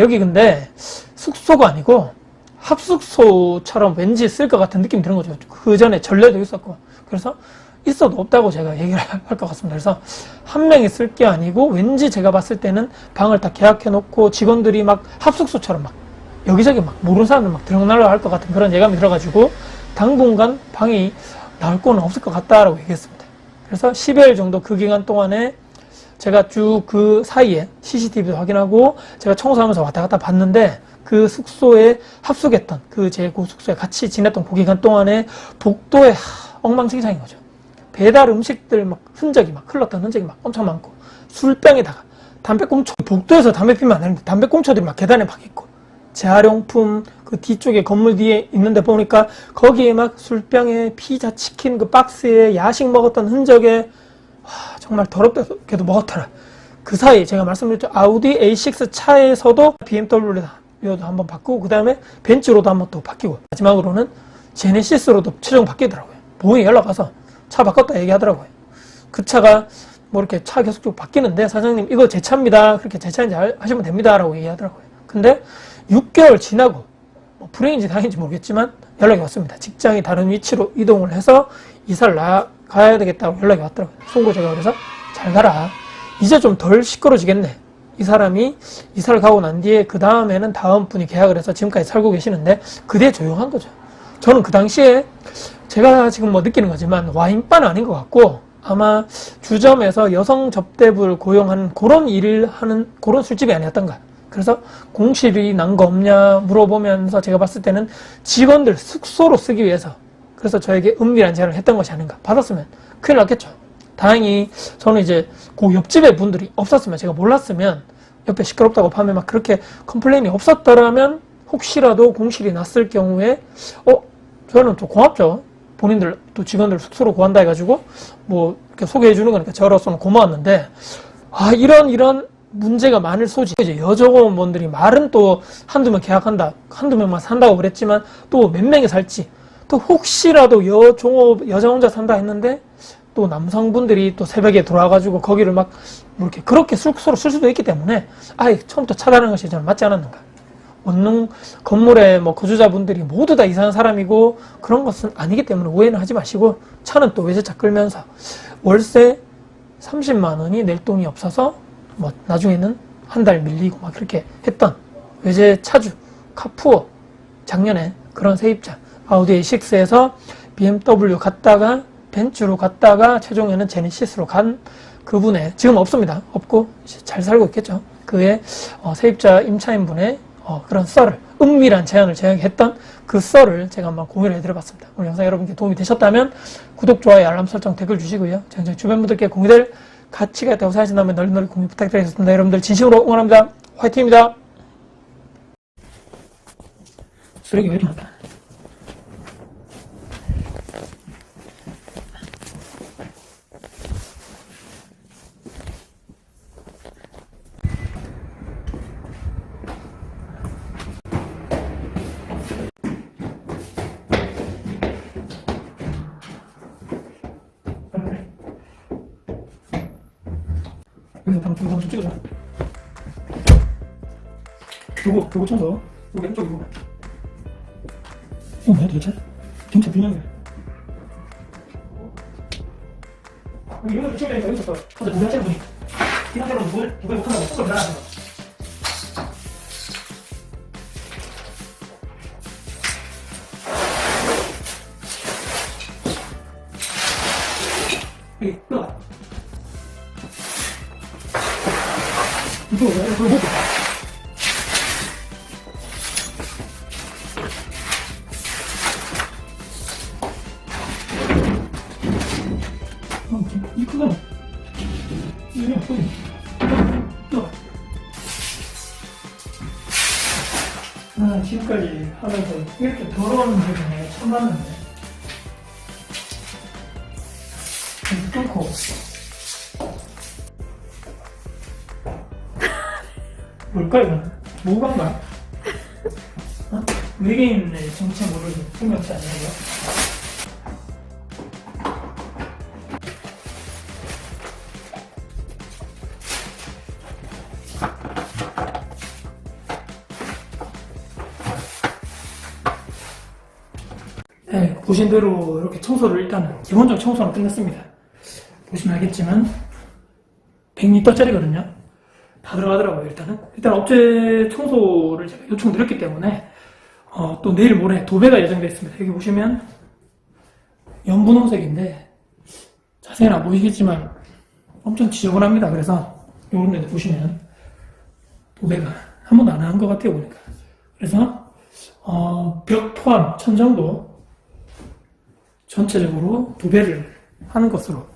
여기 근데 숙소가 아니고 합숙소처럼 왠지 쓸 것 같은 느낌이 드는 거죠. 그 전에 전례도 있었고. 그래서 있어도 없다고 제가 얘기를 할 것 같습니다. 그래서 한 명이 쓸 게 아니고 왠지 제가 봤을 때는 방을 다 계약해 놓고 직원들이 합숙소처럼 여기저기 모르는 사람들 들락날락 할 것 같은 그런 예감이 들어가지고 당분간 방이 나올 거는 없을 것 같다라고 얘기했습니다. 그래서 10일 정도 그 기간 동안에 제가 쭉 그 사이에 CCTV도 확인하고 제가 청소하면서 왔다 갔다 봤는데 그 숙소에 합숙했던 그 숙소에 같이 지냈던 그 기간 동안에 복도에 엉망진창인 거죠. 배달 음식들 흔적이 흘렀던 흔적이 엄청 많고 술병에다가 담배꽁초, 복도에서 담배 피면 안 되는데 담배꽁초들이 계단에 있고 재활용품 그 뒤쪽에 건물 뒤에 있는데 보니까 거기에 술병에 피자, 치킨 그 박스에 야식 먹었던 흔적에 정말 더럽게도 먹었더라. 그 사이 제가 말씀드렸죠. 아우디 A6 차에서도 BMW로 한번 바꾸고 그 다음에 벤츠로도 한번 또 바뀌고 마지막으로는 제네시스로도 최종 바뀌더라고요. 보잉에 연락 와서 차 바꿨다 얘기하더라고요. 그 차가 이렇게 차 계속 바뀌는데 사장님 이거 제 차입니다. 그렇게 제 차인지 하시면 됩니다 라고 얘기하더라고요. 근데 6개월 지나고 불행인지 다행인지 모르겠지만 연락이 왔습니다. 직장이 다른 위치로 이동을 해서 이사를 가야 되겠다고 연락이 왔더라고요. 송구 제가 그래서 잘 가라. 이제 좀 덜 시끄러지겠네. 이 사람이 이사를 가고 난 뒤에 그 다음에는 다음 분이 계약을 해서 지금까지 살고 계시는데 그대 조용한 거죠. 저는 그 당시에 제가 지금 느끼는 거지만 와인바는 아닌 것 같고 아마 주점에서 여성 접대부를 고용하는 그런 일을 하는 그런 술집이 아니었던가. 그래서 공실이 난 거 없냐 물어보면서 제가 봤을 때는 직원들 숙소로 쓰기 위해서 그래서 저에게 은밀한 제안을 했던 것이 아닌가. 받았으면 큰일 났겠죠. 다행히 저는 이제 그 옆집에 분들이 없었으면, 제가 몰랐으면, 옆에 시끄럽다고 밤에 막 그렇게 컴플레인이 없었더라면 혹시라도 공실이 났을 경우에 저는 또 고맙죠. 본인들 또 직원들 숙소로 구한다 해가지고 뭐 이렇게 소개해 주는 거니까 저로서는 고마웠는데, 이런 문제가 많을 소지. 이제 여종업원들이 말은 또 한두 명 계약한다, 한두 명만 산다고 그랬지만 또 몇 명이 살지, 또 혹시라도 여자 혼자 산다 했는데 또 남성분들이 또 새벽에 들어와가지고 거기를 막 이렇게 그렇게 숙소로 쓸 수도 있기 때문에 아예 처음부터 차단하는 것이 저는 맞지 않았는가. 원룸 건물의 뭐 거주자분들이 모두 다 이상한 사람이고 그런 것은 아니기 때문에 오해는 하지 마시고, 차는 또 외제차 끌면서 월세 30만 원이 낼 돈이 없어서 뭐 나중에는 한 달 밀리고 막 그렇게 했던 외제차주 카푸어, 작년에 그런 세입자 아우디 A6에서 BMW 갔다가 벤츠로 갔다가 최종에는 제네시스로 간 그분의, 지금 없습니다. 없고 잘 살고 있겠죠. 그의 세입자 임차인분의 그런 썰을, 은밀한 제안을 제작했던 그 썰을 제가 한번 공유를 해드려봤습니다. 오늘 영상 여러분께 도움이 되셨다면 구독, 좋아요, 알람 설정, 댓글 주시고요. 저희 주변 분들께 공유될 가치가 있다고 생각하신다면 널리 공유 부탁드리겠습니다. 여러분들 진심으로 응원합니다. 화이팅입니다. 쓰레기 왜 이렇게 많다. 여기서 방금 좀 찍어줘. 요거 청소. 요거 왼쪽 이거. 이거 뭐야 도대체? 경찰 비명이야. 이거는 비치되니까 여기서 어제 누가 하시는 분이 이 상태로 누가 못한다고 속을 나가는 거. 여기 끌어가. 이쪽으로 먹고. 이 크다. 이게 없거든. 지금까지 하면서 이렇게 더러운 일을 처음 봤는데. 뚫고. 뭘까, 이거는? 뭐간가? 외계인의 정체 모르는 생명체 아니야, 이거? 네, 보신 대로 이렇게 청소를 일단은 기본적 청소는 끝났습니다. 보시면 알겠지만 100리터짜리거든요. 다 들어가더라고요. 일단 업체 청소를 제가 요청드렸기 때문에 또 내일 모레 도배가 예정되어 있습니다. 여기 보시면 연분홍색인데 자세히는 안 보이겠지만 엄청 지저분합니다. 그래서 이런 데 보시면 도배가 한 번도 안 한 것 같아요, 보니까. 그래서 벽 포함 천정도 전체적으로 도배를 하는 것으로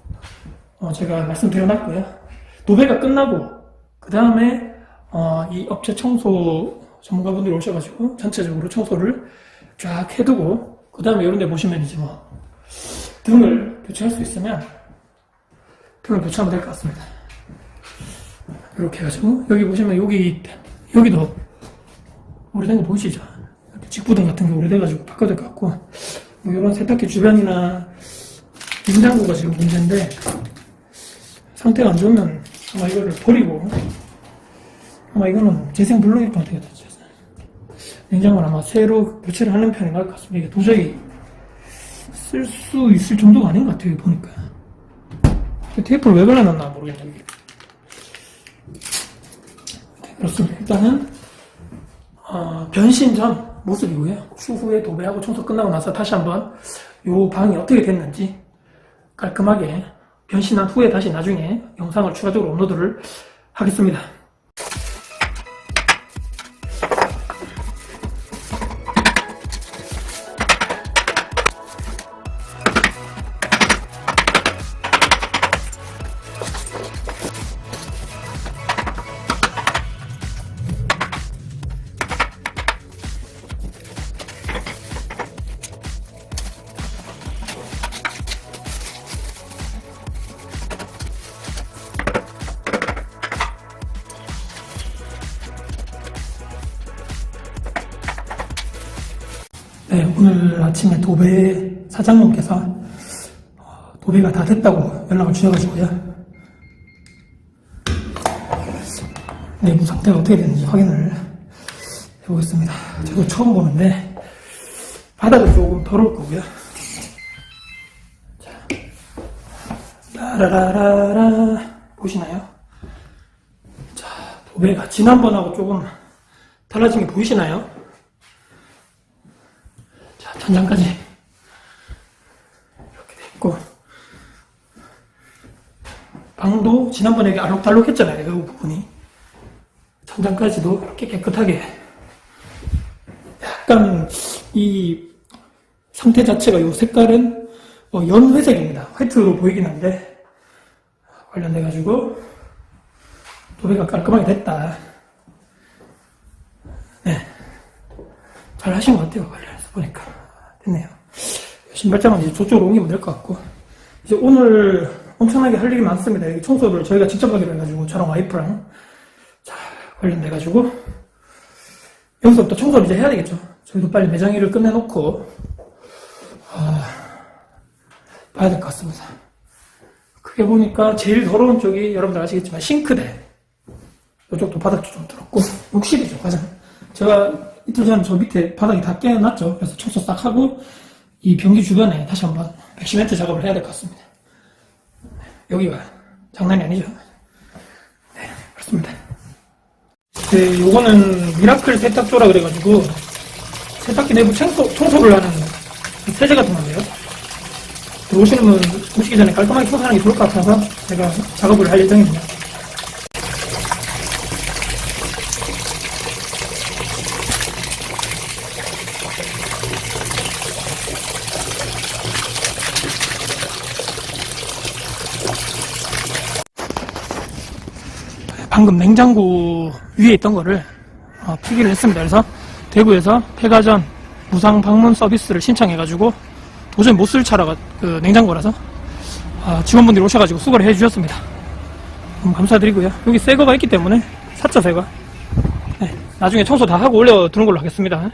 제가 말씀드려놨고요. 도배가 끝나고 그 다음에 이 업체 청소 전문가분들이 오셔가지고 전체적으로 청소를 쫙 해두고 그 다음에 이런 데 보시면 이제 뭐 등을 교체할 수 있으면 등을 교체하면 될 것 같습니다. 이렇게 해가지고 여기 보시면 여기도 오래된 거 보이시죠? 직부등 같은 게 오래돼가지고 바꿔야 될 것 같고, 뭐 이런 세탁기 주변이나 냉장고가 지금 문제인데 상태가 안 좋으면 아마 이거를 버리고, 아마 이거는 재생불능일 것 같아요. 냉장고는 아마 새로 교체를 하는 편인 것 같습니다. 이게 도저히 쓸 수 있을 정도가 아닌 것 같아요, 보니까. 테이프를 왜 발라놨나 모르겠네요. 그렇습니다. 일단은 변신 전 모습이고요. 추후에 도배하고 청소 끝나고 나서 다시 한번 요 방이 어떻게 됐는지 깔끔하게 변신한 후에 다시 나중에 영상을 추가적으로 업로드를 하겠습니다. 네, 오늘 아침에 도배 사장님께서 도배가 다 됐다고 연락을 주셔가지고요. 내부 상태가 어떻게 되는지 확인을 해보겠습니다. 저도 처음 보는데 바닥은 조금 더러울 거고요. 자, 라라라라라 보시나요? 자, 도배가 지난번하고 조금 달라진 게 보이시나요? 자, 천장까지 이렇게 돼 있고, 방도 지난번에 이렇게 알록달록 했잖아요. 그 부분이. 천장까지도 이렇게 깨끗하게. 약간 이 상태 자체가 이 색깔은 연회색입니다. 화이트로 보이긴 한데 관련돼가지고 도배가 깔끔하게 됐다. 네, 잘 하신 것 같아요. 관련해서 보니까 됐네요. 신발장은 이제 저쪽으로 옮기면 될 것 같고, 이제 오늘 엄청나게 할 일이 많습니다. 여기 청소를 저희가 직접 하기로 해가지고 저랑 와이프랑 자, 관련돼가지고 여기서부터 청소를 이제 해야 되겠죠. 저희도 빨리 매장 일을 끝내놓고 봐야 될 것 같습니다. 크게 보니까 제일 더러운 쪽이 여러분들 아시겠지만 싱크대, 이쪽도 바닥도 좀 더럽고 욕실이죠. 가장 제가 이틀 전에 저 밑에 바닥이 다 깨어났죠. 그래서 청소 싹 하고 이 변기 주변에 다시 한번 백시멘트 작업을 해야 될 것 같습니다. 여기가 장난이 아니죠. 네, 그렇습니다. 네, 요거는 미라클 세탁조라 그래가지고 세탁기 내부 청소를 하는 세제 같은 건데요. 들어오시는 분 오시기 전에 깔끔하게 청소하는 게 좋을 것 같아서 제가 작업을 할 예정입니다. 방금 냉장고 위에 있던 거를 폐기를 했습니다. 그래서 대구에서 폐가전 무상 방문 서비스를 신청해가지고 도저히 못 쓸 차라가 그 냉장고라서 직원분들이 오셔가지고 수거를 해주셨습니다. 너무 감사드리고요. 여기 새 거가 있기 때문에 샀죠, 새 거. 네, 나중에 청소 다 하고 올려두는 걸로 하겠습니다.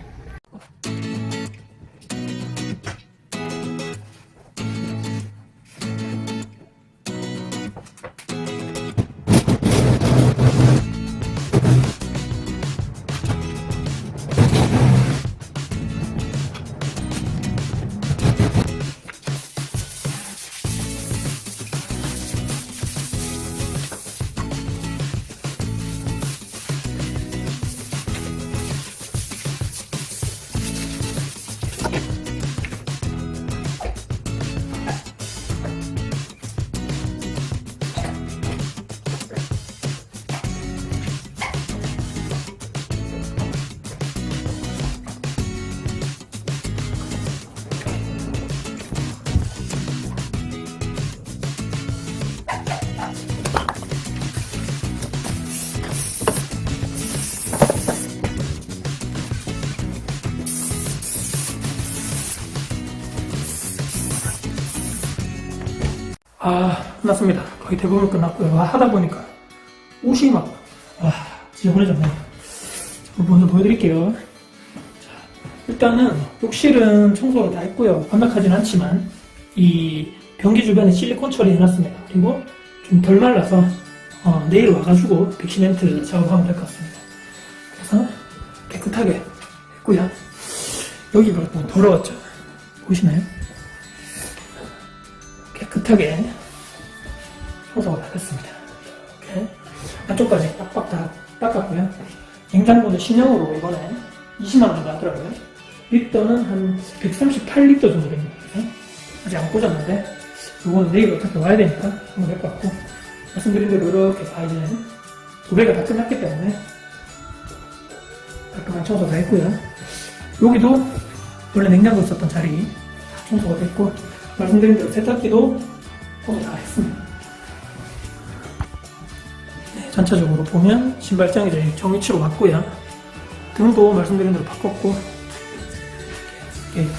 끝났습니다. 거의 대부분 끝났고요. 하다 보니까 옷이 막 지저분해졌네요. 먼저 보여드릴게요. 자, 일단은 욕실은 청소를 다 했고요. 완벽하진 않지만 이 변기 주변에 실리콘 처리해놨습니다. 그리고 좀 덜 말라서 내일 와가지고 백시멘트 작업하면 될 것 같습니다. 그래서 깨끗하게 했고요. 여기가 뭐 더러웠죠. 보이시나요? 깨끗하게 청소가 다 됐습니다. 이렇게 안쪽까지 빡빡 다 닦았고요. 냉장고는 신형으로 이번에 20만원 정도 하더라고요. 리터는 한 138리터 정도 됩니다. 아직 안 꽂았는데 이거는 내일 어차피 와야 되니까 하면 될 것 같고, 말씀드린 대로 이렇게 다 이제 도배가 다 끝났기 때문에 깔끔한 청소 다 했고요. 여기도 원래 냉장고 있었던 자리 다 청소가 됐고, 말씀드린 대로 세탁기도 청소 다 했습니다. 네, 전체적으로 보면 신발장이 이제 정위치로 맞고요. 등도 말씀드린 대로 바꿨고,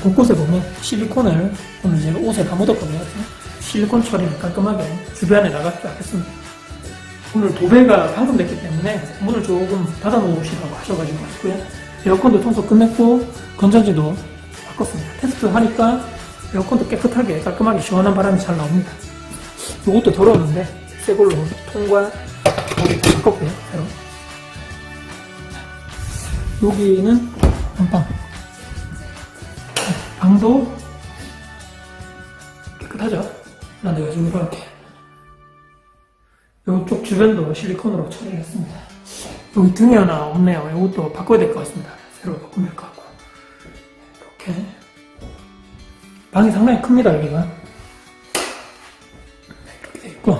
곳곳에 보면 실리콘을 오늘 제가 옷에 다 묻었거든요. 실리콘 처리를 깔끔하게 주변에다가 쫙 했습니다. 오늘 도배가 방금 됐기 때문에 문을 조금 닫아 놓으시라고 하셔가지고 했고요. 에어컨도 청소 끝냈고 건전지도 바꿨습니다. 테스트 하니까 에어컨도 깨끗하게 깔끔하게 시원한 바람이 잘 나옵니다. 이것도 더러웠는데 새 걸로 통과 바꿨고요. 새로. 여기는 안방. 방도 깨끗하죠? 만들어가지고 이렇게 이쪽 주변도 실리콘으로 처리를 했습니다. 여기 등이 하나 없네요. 이것도 바꿔야 될 것 같습니다. 새로 바꾸면 될 것 같고. 이렇게 방이 상당히 큽니다. 여기가 이렇게 돼 있고,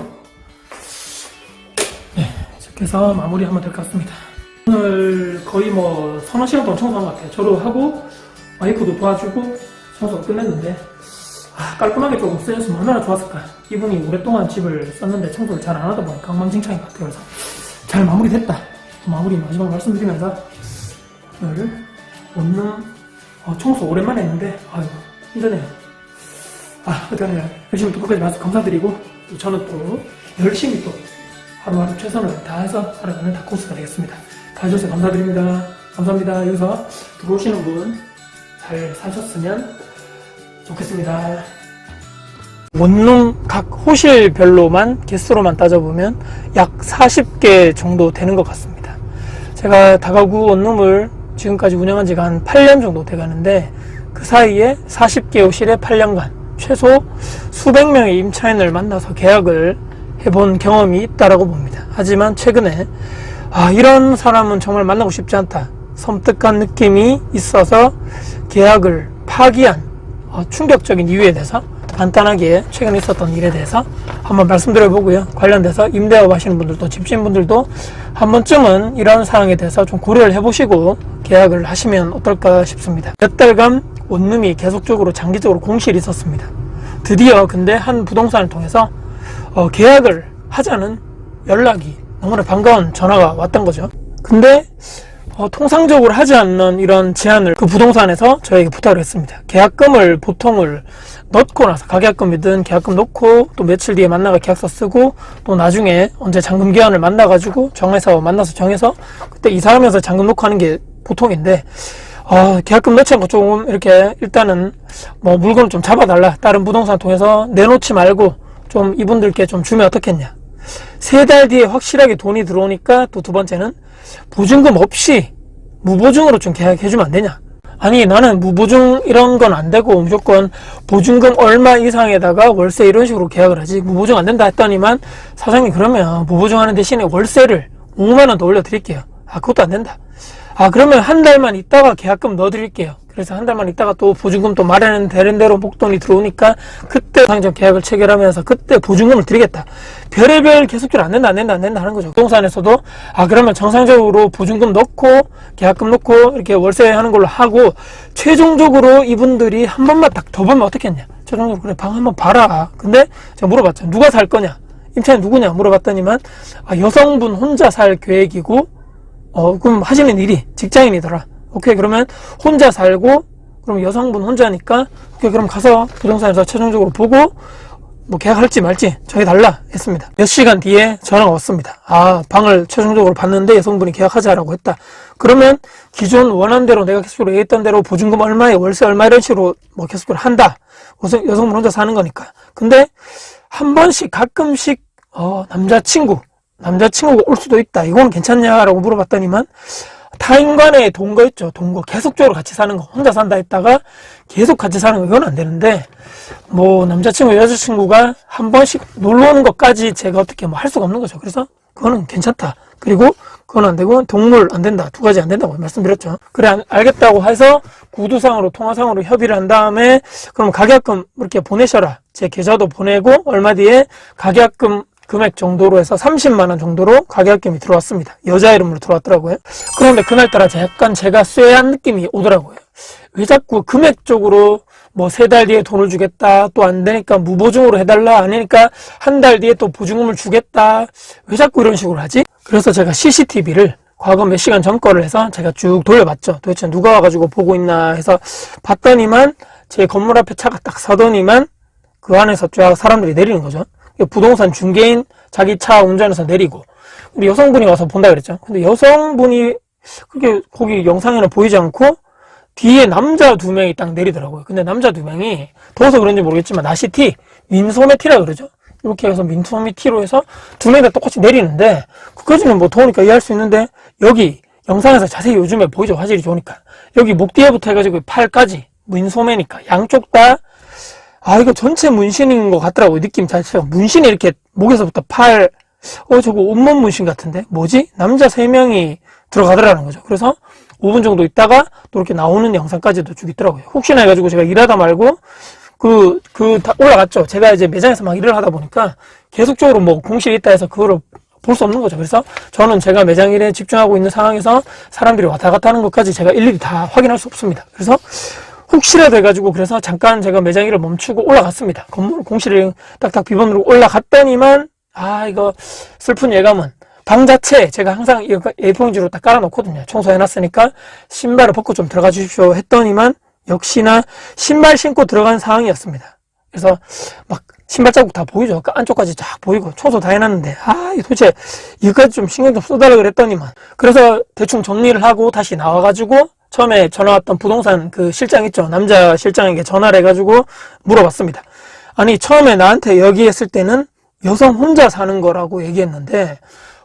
네, 이렇게 해서 마무리하면 될 것 같습니다. 오늘 거의 뭐 서너 시간 동안 청소한 것 같아요. 저도 하고 와이프도 도와주고 청소가 끝냈는데, 깔끔하게 조금 쓰였으면 얼마나 좋았을까. 이분이 오랫동안 집을 썼는데 청소를 잘 안 하다 보니까 엉망진창인 것 같아요. 그래서 잘 마무리됐다. 마무리 마지막 말씀드리면서 오늘 원룸 청소 오랜만에 했는데 아유 힘드네요. 그다음에 열심히 또 끝까지 봐서 감사드리고, 저는 또 열심히 또 하루하루 최선을 다해서 살아가는 다코스가 되겠습니다. 봐주셔서 감사드립니다. 감사합니다. 여기서 들어오시는 분 잘 사셨으면 좋겠습니다. 원룸 각 호실별로만 개수로만 따져보면 약 40개 정도 되는 것 같습니다. 제가 다가구 원룸을 지금까지 운영한 지가 한 8년 정도 돼가는데, 그 사이에 40개 호실에 8년간 최소 수백 명의 임차인을 만나서 계약을 해본 경험이 있다라고 봅니다. 하지만 최근에 이런 사람은 정말 만나고 싶지 않다, 섬뜩한 느낌이 있어서 계약을 파기한 충격적인 이유에 대해서 간단하게 최근에 있었던 일에 대해서 한번 말씀드려보고요. 관련돼서 임대업 하시는 분들도 집주인분들도 한 번쯤은 이런 사항에 대해서 좀 고려를 해보시고 계약을 하시면 어떨까 싶습니다. 몇 달간 원룸이 계속적으로 장기적으로 공실이 있었습니다. 드디어 근데 한 부동산을 통해서 계약을 하자는 연락이, 너무나 반가운 전화가 왔던 거죠. 근데 통상적으로 하지 않는 이런 제안을 그 부동산에서 저에게 부탁을 했습니다. 계약금을 보통을 넣고 나서, 가계약금이든 계약금 넣고 또 며칠 뒤에 만나가 계약서 쓰고 또 나중에 언제 잔금기한을 만나가지고 만나서 정해서 그때 이사하면서 잔금 넣고 하는 게 보통인데, 계약금 넣지 않고 조금 이렇게 일단은 뭐 물건을 좀 잡아달라, 다른 부동산 통해서 내놓지 말고 좀 이분들께 좀 주면 어떻겠냐. 3달 뒤에 확실하게 돈이 들어오니까 또 두 번째는 보증금 없이 무보증으로 좀 계약해주면 안 되냐. 아니, 나는 무보증 이런 건 안 되고 무조건 보증금 얼마 이상에다가 월세 이런 식으로 계약을 하지, 무보증 안 된다 했더니만, 사장님 그러면 무보증하는 대신에 월세를 5만원 더 올려드릴게요. 그것도 안 된다. 그러면 한 달만 있다가 계약금 넣어드릴게요. 그래서 한 달만 있다가 또 보증금 또 마련은 되는 대로 목돈이 들어오니까 그때 상정 계약을 체결하면서 그때 보증금을 드리겠다. 별의별 계속적으로 안 된다 하는 거죠. 부동산에서도 그러면 정상적으로 보증금 넣고 계약금 넣고 이렇게 월세 하는 걸로 하고, 최종적으로 이분들이 한 번만 딱 더 보면 어떻겠냐. 최종적으로 그래 방 한번 봐라. 근데 제가 물어봤죠. 누가 살 거냐, 임차인 누구냐 물어봤더니만 여성분 혼자 살 계획이고, 그럼 하시는 일이 직장인이더라. 오케이, 그러면 혼자 살고, 그럼 여성분 혼자니까, 오케이, 그럼 가서 부동산에서 최종적으로 보고, 뭐 계약할지 말지 정해달라 했습니다. 몇 시간 뒤에 전화가 왔습니다. 방을 최종적으로 봤는데 여성분이 계약하자라고 했다. 그러면 기존 원한대로 내가 계속적으로 얘기했던 대로 보증금 얼마에 월세 얼마 이런 식으로 뭐 계속적으로 한다. 여성분 혼자 사는 거니까. 근데 한 번씩 가끔씩 남자친구가 올 수도 있다. 이거는 괜찮냐라고 물어봤더니만, 타인간의 동거 있죠. 동거. 계속적으로 같이 사는 거. 혼자 산다 했다가 계속 같이 사는 거. 이건 안 되는데, 뭐, 남자친구, 여자친구가 한 번씩 놀러 오는 것까지 제가 어떻게 뭐 할 수가 없는 거죠. 그래서 그거는 괜찮다. 그리고 그건 안 되고, 동물 안 된다. 두 가지 안 된다고 말씀드렸죠. 그래, 알겠다고 해서 구두상으로, 통화상으로 협의를 한 다음에, 그럼 가계약금 이렇게 보내셔라. 제 계좌도 보내고, 얼마 뒤에 가계약금 금액 정도로 해서 30만원 정도로 가계약금이 들어왔습니다. 여자 이름으로 들어왔더라고요. 그런데 그날따라 약간 제가 쎄한 느낌이 오더라고요. 왜 자꾸 금액적으로 뭐 3달 뒤에 돈을 주겠다, 또 안 되니까 무보증으로 해달라, 아니니까 한 달 뒤에 또 보증금을 주겠다, 왜 자꾸 이런 식으로 하지? 그래서 제가 CCTV를 과거 몇 시간 전 거를 해서 제가 쭉 돌려봤죠. 도대체 누가 와가지고 보고 있나 해서 봤더니만, 제 건물 앞에 차가 딱 서더니만 그 안에서 쫙 사람들이 내리는 거죠. 부동산 중개인 자기 차 운전해서 내리고, 근데 여성분이 와서 본다 그랬죠. 근데 여성분이 그게 거기 영상에는 보이지 않고 뒤에 남자 2명이 딱 내리더라고요. 근데 남자 2명이 더워서 그런지 모르겠지만 나시티, 민소매 티라 그러죠. 이렇게 해서 민소매 티로 해서 2명이 다 똑같이 내리는데 그까지는 뭐 더우니까 이해할 수 있는데 여기 영상에서 자세히 요즘에 보이죠. 화질이 좋으니까 여기 목 뒤에부터 해가지고 팔까지 민소매니까 양쪽 다 이거 전체 문신인 것 같더라고요. 느낌 자체가 문신이 이렇게 목에서부터 팔 저거 온몸 문신 같은데 뭐지? 남자 3명이 들어가더라는 거죠. 그래서 5분 정도 있다가 또 이렇게 나오는 영상까지도 쭉 있더라고요. 혹시나 해가지고 제가 일하다 말고 다 올라갔죠. 제가 이제 매장에서 막 일을 하다 보니까 계속적으로 뭐 공실이 있다 해서 그거를 볼 수 없는 거죠. 그래서 저는 제가 매장 일에 집중하고 있는 상황에서 사람들이 왔다 갔다 하는 것까지 제가 일일이 다 확인할 수 없습니다. 그래서 혹시라도 해가지고 그래서 잠깐 제가 매장 일을 멈추고 올라갔습니다. 건물 공실을 딱딱 비번으로 올라갔더니만 이거 슬픈 예감은 방 자체 제가 항상 A4용지로 딱 깔아놓거든요. 청소해놨으니까 신발을 벗고 좀 들어가 주십시오 했더니만 역시나 신발 신고 들어간 상황이었습니다. 그래서 막 신발 자국 다 보이죠. 안쪽까지 쫙 보이고 청소 다 해놨는데 도대체 이거까지 좀 신경 좀 써달라 그랬더니만 그래서 대충 정리를 하고 다시 나와가지고 처음에 전화 왔던 부동산 그 실장 있죠. 남자 실장에게 전화를 해가지고 물어봤습니다. 아니 처음에 나한테 얘기했을 때는 여성 혼자 사는 거라고 얘기했는데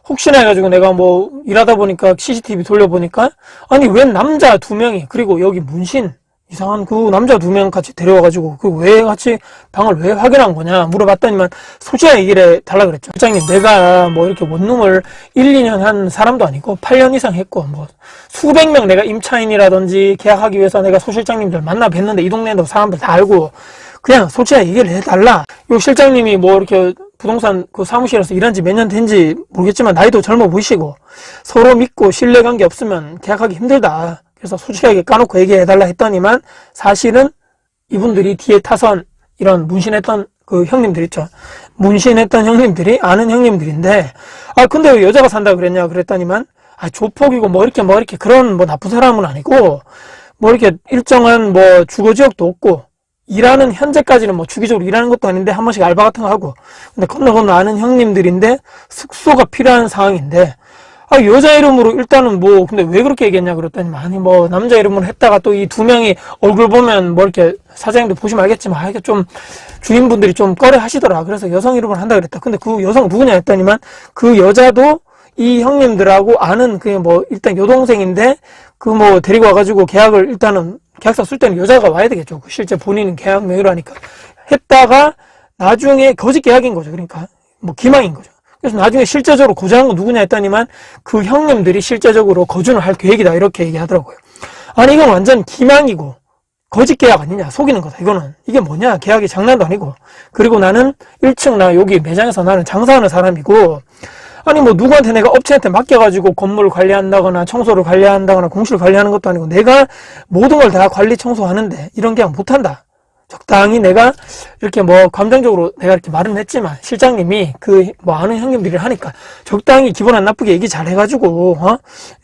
혹시나 해가지고 내가 뭐 일하다 보니까 CCTV 돌려보니까 아니 웬 남자 2명이 그리고 여기 문신 이상한 그 남자 2명 같이 데려와가지고 그 왜 같이 방을 왜 확인한 거냐 물어봤더니만 솔직하게 얘기를 해달라 그랬죠. 실장님 내가 뭐 이렇게 원룸을 1, 2년 한 사람도 아니고 8년 이상 했고 뭐 수백 명 내가 임차인이라든지 계약하기 위해서 내가 소실장님들 만나 뵀는데 이 동네에도 사람들 다 알고 그냥 솔직하게 얘기를 해달라. 요 실장님이 뭐 이렇게 부동산 그 사무실에서 일한 지 몇 년 된지 모르겠지만 나이도 젊어 보이시고 서로 믿고 신뢰관계 없으면 계약하기 힘들다. 그래서 솔직하게 까놓고 얘기해달라 했더니만 사실은 이분들이 뒤에 타선 이런 문신했던 그 형님들 있죠. 문신했던 형님들이 아는 형님들인데 근데 왜 여자가 산다 그랬냐 그랬더니만 조폭이고 뭐 이렇게 그런 뭐 나쁜 사람은 아니고 뭐 이렇게 일정한 뭐 주거지역도 없고 일하는 현재까지는 뭐 주기적으로 일하는 것도 아닌데 한 번씩 알바 같은 거 하고 근데 건너 아는 형님들인데 숙소가 필요한 상황인데 여자 이름으로 일단은 뭐 근데 왜 그렇게 얘기했냐 그랬더니 아니 뭐 남자 이름으로 했다가 또 이 2명이 얼굴 보면 뭐 이렇게 사장님도 보시면 알겠지만 이게 좀 주인분들이 좀 꺼려 하시더라. 그래서 여성 이름으로 한다 그랬다. 근데 그 여성 누구냐 했더니만 그 여자도 이 형님들하고 아는 그게 뭐 일단 여동생인데 그 뭐 데리고 와가지고 계약을 일단은 계약서 쓸 때는 여자가 와야 되겠죠. 실제 본인은 계약 명의로 하니까 했다가 나중에 거짓 계약인 거죠. 그러니까 뭐 기망인 거죠. 그래서 나중에 실제적으로 거주한 건 누구냐 했더니만 그 형님들이 실제적으로 거주를 할 계획이다 이렇게 얘기하더라고요. 아니 이건 완전 기망이고 거짓 계약 아니냐 속이는 거다 이거는. 이게 뭐냐 계약이 장난도 아니고. 그리고 나는 1층 나 여기 매장에서 나는 장사하는 사람이고 아니 뭐 누구한테 내가 업체한테 맡겨가지고 건물을 관리한다거나 청소를 관리한다거나 공실을 관리하는 것도 아니고 내가 모든 걸 다 관리 청소하는데 이런 계약 못한다. 적당히 내가 이렇게 뭐 감정적으로 내가 이렇게 말은 했지만 실장님이 그 뭐 아는 형님들이 하니까 적당히 기분 안 나쁘게 얘기 잘 해가지고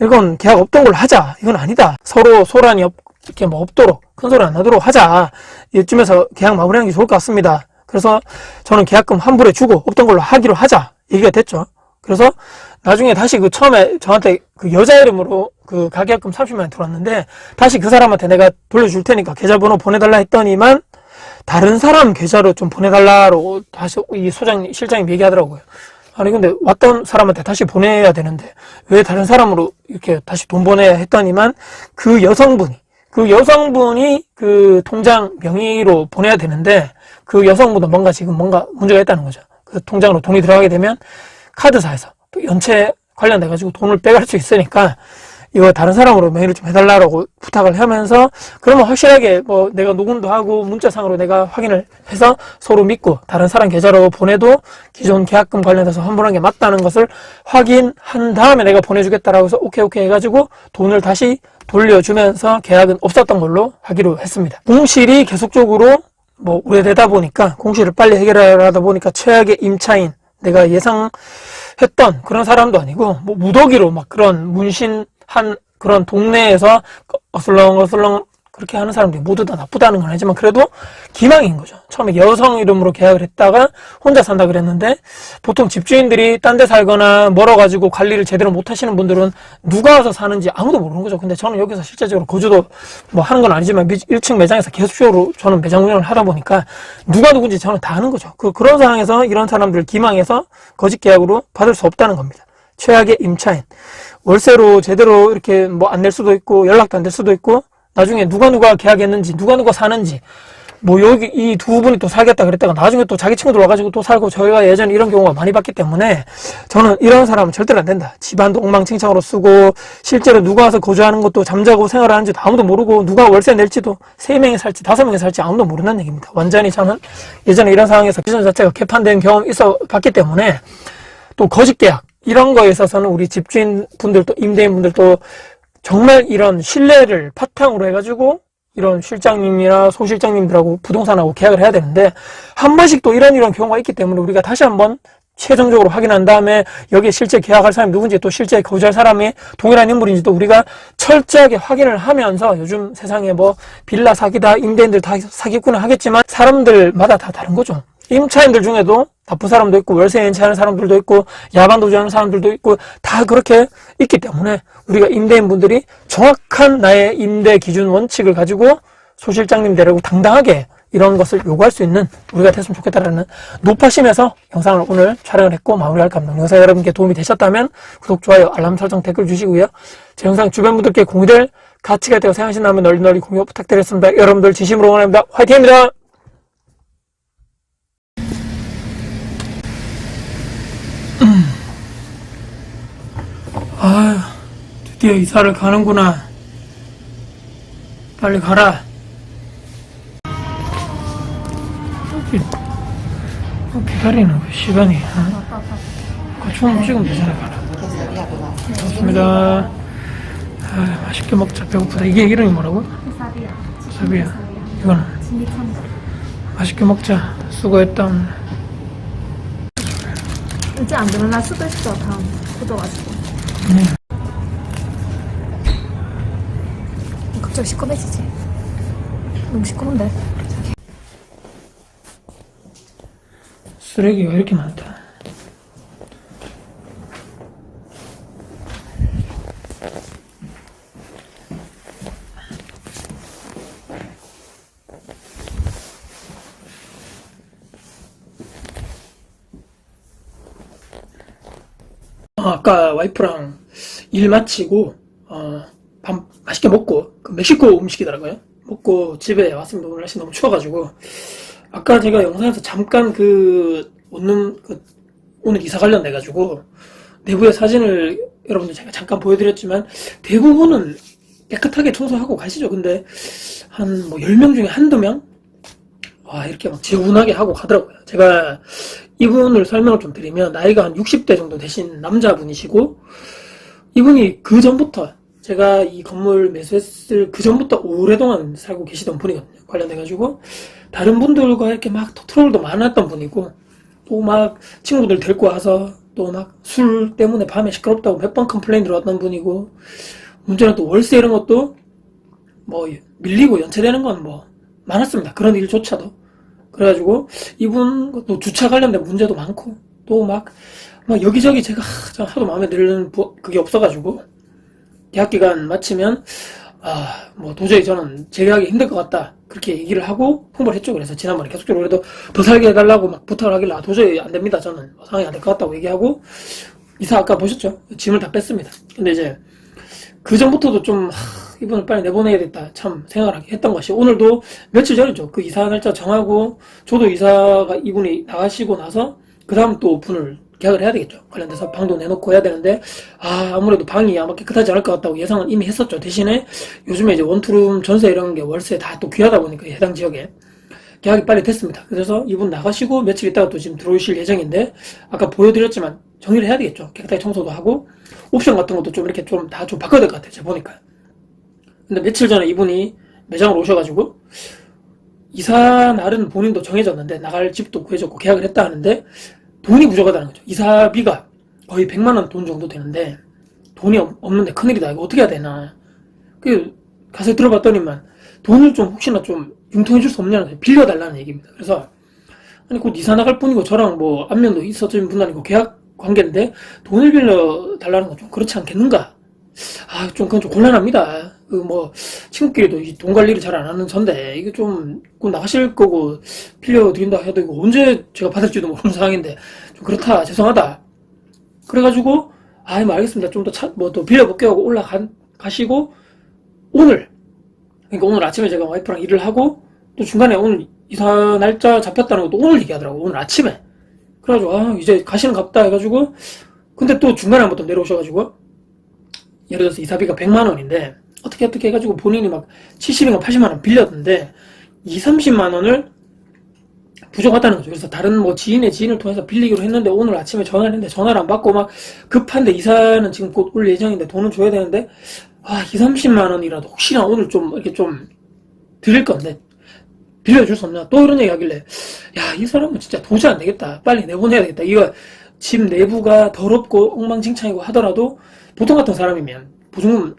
이건 계약 없던 걸로 하자. 이건 아니다. 서로 소란이 이렇게 뭐 없도록 큰 소리 안 나도록 하자. 이쯤에서 계약 마무리하는 게 좋을 것 같습니다. 그래서 저는 계약금 환불해 주고 없던 걸로 하기로 하자. 얘기가 됐죠. 그래서 나중에 다시 그 처음에 저한테 그 여자 이름으로 그 가계약금 30만 원 들어왔는데 다시 그 사람한테 내가 돌려줄 테니까 계좌번호 보내달라 했더니만 다른 사람 계좌로 좀 보내달라고 다시 이 실장님 얘기하더라고요. 아니 근데 왔던 사람한테 다시 보내야 되는데 왜 다른 사람으로 이렇게 다시 돈 보내야 했더니만 그 여성분이 그 통장 명의로 보내야 되는데 그 여성분도 뭔가 문제가 있다는 거죠. 그 통장으로 돈이 들어가게 되면 카드사에서 또 연체 관련돼가지고 돈을 빼갈 수 있으니까 이거 다른 사람으로 메일을 좀 해달라고 부탁을 하면서 그러면 확실하게 뭐 내가 녹음도 하고 문자상으로 내가 확인을 해서 서로 믿고 다른 사람 계좌로 보내도 기존 계약금 관련해서 환불한 게 맞다는 것을 확인한 다음에 내가 보내주겠다라고 해서 오케이 해가지고 돈을 다시 돌려주면서 계약은 없었던 걸로 하기로 했습니다. 공실이 계속적으로 뭐 오래되다 보니까 공실을 빨리 해결하다 보니까 최악의 임차인 내가 예상했던 그런 사람도 아니고 뭐 무더기로 막 그런 문신한 그런 동네에서 어슬렁 그렇게 하는 사람들이 모두 다 나쁘다는 건 아니지만 그래도 기망인 거죠. 처음에 여성 이름으로 계약을 했다가 혼자 산다 그랬는데 보통 집주인들이 딴 데 살거나 멀어가지고 관리를 제대로 못 하시는 분들은 누가 와서 사는지 아무도 모르는 거죠. 근데 저는 여기서 실제적으로 거주도 뭐 하는 건 아니지만 1층 매장에서 계속적으로 저는 매장 운영을 하다 보니까 누가 누군지 저는 다 아는 거죠. 그런 상황에서 이런 사람들을 기망해서 거짓 계약으로 받을 수 없다는 겁니다. 최악의 임차인. 월세로 제대로 이렇게 뭐 안 낼 수도 있고 연락도 안 될 수도 있고 나중에 누가 계약했는지 누가 사는지 뭐 여기 이 두 분이 또 살겠다 그랬다가 나중에 또 자기 친구들 와가지고 또 살고 저희가 예전에 이런 경우가 많이 봤기 때문에 저는 이런 사람은 절대로 안 된다. 집안도 엉망진창으로 쓰고 실제로 누가 와서 거주하는 것도 잠자고 생활하는지도 아무도 모르고 누가 월세 낼지도 3명이 살지 5명이 살지 아무도 모르는 얘기입니다. 완전히 저는 예전에 이런 상황에서 비전 자체가 개판된 경험이 있어 봤기 때문에 또 거짓 계약 이런 거에 있어서는 우리 집주인분들도 임대인분들도 정말 이런 신뢰를 바탕으로 해가지고 이런 실장님이나 소실장님들하고 부동산하고 계약을 해야 되는데 한 번씩 또 이런 경우가 있기 때문에 우리가 다시 한번 최종적으로 확인한 다음에 여기에 실제 계약할 사람이 누군지 또 실제 거주할 사람이 동일한 인물인지도 우리가 철저하게 확인을 하면서 요즘 세상에 뭐 빌라 사기다 임대인들 다 사기꾼을 하겠지만 사람들마다 다 다른 거죠. 임차인들 중에도 나쁜 사람도 있고 월세 연체하는 사람들도 있고 야반 도주하는 사람들도 있고 다 그렇게 있기 때문에 우리가 임대인분들이 정확한 나의 임대 기준 원칙을 가지고 소실장님 데리고 당당하게 이런 것을 요구할 수 있는 우리가 됐으면 좋겠다라는 높아심에서 영상을 오늘 촬영을 했고 마무리할까 합니다. 영상 여러분께 도움이 되셨다면 구독, 좋아요, 알람 설정, 댓글 주시고요. 제 영상 주변 분들께 공유될 가치가 되어 생각하신다면 널리 공유 부탁드리겠습니다. 여러분들 진심으로 응원합니다. 화이팅입니다. 아휴, 드디어 이사를 가는구나. 빨리 가라. 기다리는 거야, 시간이. 총 찍으면 되잖아, 가라. 좋습니다. 맛있게 먹자, 배고프다. 이게 이름이 뭐라고? 사비야. 이거는? 맛있게 먹자. 수고했다. 이제 안 일어날 수도 있어. 다음 굳어가지고. 갑자기 시커매지지. 너무 시커먼데. 쓰레기가 이렇게 많다. 아까 와이프랑 일 마치고 밥 맛있게 먹고 그 멕시코 음식이더라고요. 먹고 집에 왔습니다. 오늘 날씨 너무 추워가지고 아까 제가 영상에서 잠깐 오늘 이사 관련돼가지고 내부의 사진을 여러분들 제가 잠깐 보여드렸지만 대부분은 깨끗하게 청소하고 가시죠. 근데 한 뭐 10명 중에 한두 명? 와, 이렇게 막 지저분하게 하고 가더라고요. 제가 이분을 설명을 좀 드리면 나이가 한 60대 정도 되신 남자분이시고 이분이 그 전부터 제가 이 건물 매수했을 그 전부터 오랫동안 살고 계시던 분이거든요. 관련돼가지고 다른 분들과 이렇게 막 트러블도 많았던 분이고 또 막 친구들 데리고 와서 또 막 술 때문에 밤에 시끄럽다고 몇 번 컴플레인 들어왔던 분이고 문제는 또 월세 이런 것도 뭐 밀리고 연체되는 건 뭐 많았습니다. 그런 일조차도. 그래가지고 이분 또 주차 관련된 문제도 많고 또 막 여기저기 제가 하도 마음에 드는 그게 없어가지고 계약기간 마치면 뭐 도저히 저는 재계약이 힘들 것 같다 그렇게 얘기를 하고 홍보를 했죠. 그래서 지난번에 계속적으로 그래도 더 살게 해달라고 막 부탁을 하길래 도저히 안 됩니다. 저는 상황이 안 될 것 같다고 얘기하고 이사 아까 보셨죠? 짐을 다 뺐습니다. 근데 이제 그 전부터도 좀 이분을 빨리 내보내야겠다 참 생각을 했던 것이 오늘도 며칠 전이죠. 그 이사 날짜 정하고 저도 이사가 이분이 나가시고 나서 그 다음 또 분을 계약을 해야 되겠죠. 관련돼서 방도 내놓고 해야 되는데 아무래도 방이 아마 깨끗하지 않을 것 같다고 예상은 이미 했었죠. 대신에 요즘에 이제 원투룸 전세 이런 게 월세 다 또 귀하다 보니까 해당 지역에 계약이 빨리 됐습니다. 그래서 이분 나가시고 며칠 있다가 또 지금 들어오실 예정인데 아까 보여드렸지만 정리를 해야 되겠죠. 깨끗하게 청소도 하고 옵션 같은 것도 좀 이렇게 좀 다 좀 바꿔야 될 것 같아요. 제가 보니까. 근데 며칠 전에 이분이 매장으로 오셔가지고 이사 날은 본인도 정해졌는데 나갈 집도 구해졌고 계약을 했다 하는데 돈이 부족하다는 거죠. 이사비가 거의 100만 원 돈 정도 되는데 돈이 없는데 큰일이다. 이거 어떻게 해야 되나. 가서 들어봤더니만 돈을 좀 혹시나 좀 융통해 줄 수 없냐는 빌려달라는 얘기입니다. 그래서 아니 곧 이사 나갈 뿐이고 저랑 뭐 안면도 있었던 분 아니고 계약 관계인데 돈을 빌려달라는 건 좀 그렇지 않겠는가? 좀 그건 좀 곤란합니다. 그 뭐 친구끼리도 이 돈 관리를 잘 안 하는 전데 이게 좀 곧 나가실 거고 빌려드린다 해도 이거 언제 제가 받을지도 모르는 상황인데 좀 그렇다 죄송하다. 그래가지고 뭐 알겠습니다. 좀 더 뭐 또 빌려볼게요 하고 올라가시고 오늘 그러니까 오늘 아침에 제가 와이프랑 일을 하고 또 중간에 오늘 이사 날짜 잡혔다는 것도 오늘 얘기하더라고. 오늘 아침에. 그래가지고 이제 가시는 갑다 해가지고 근데 또 중간에 한번 또 내려오셔가지고 예를 들어서 이사비가 100만 원인데 어떻게 해가지고 본인이 막 70인가 80만 원 빌렸는데 30만 원을 부족하다는 거죠. 그래서 다른 뭐 지인을 통해서 빌리기로 했는데 오늘 아침에 전화를 했는데 전화를 안 받고 막 급한데 이사는 지금 곧 올 예정인데 돈은 줘야 되는데 30만 원이라도 혹시나 오늘 좀 이렇게 좀 드릴 건데 빌려줄 수 없냐 또 이런 얘기 하길래 이 사람은 진짜 도저히 안 되겠다. 빨리 내보내야 되겠다. 이거 집 내부가 더럽고 엉망진창이고 하더라도 보통 같은 사람이면 보증금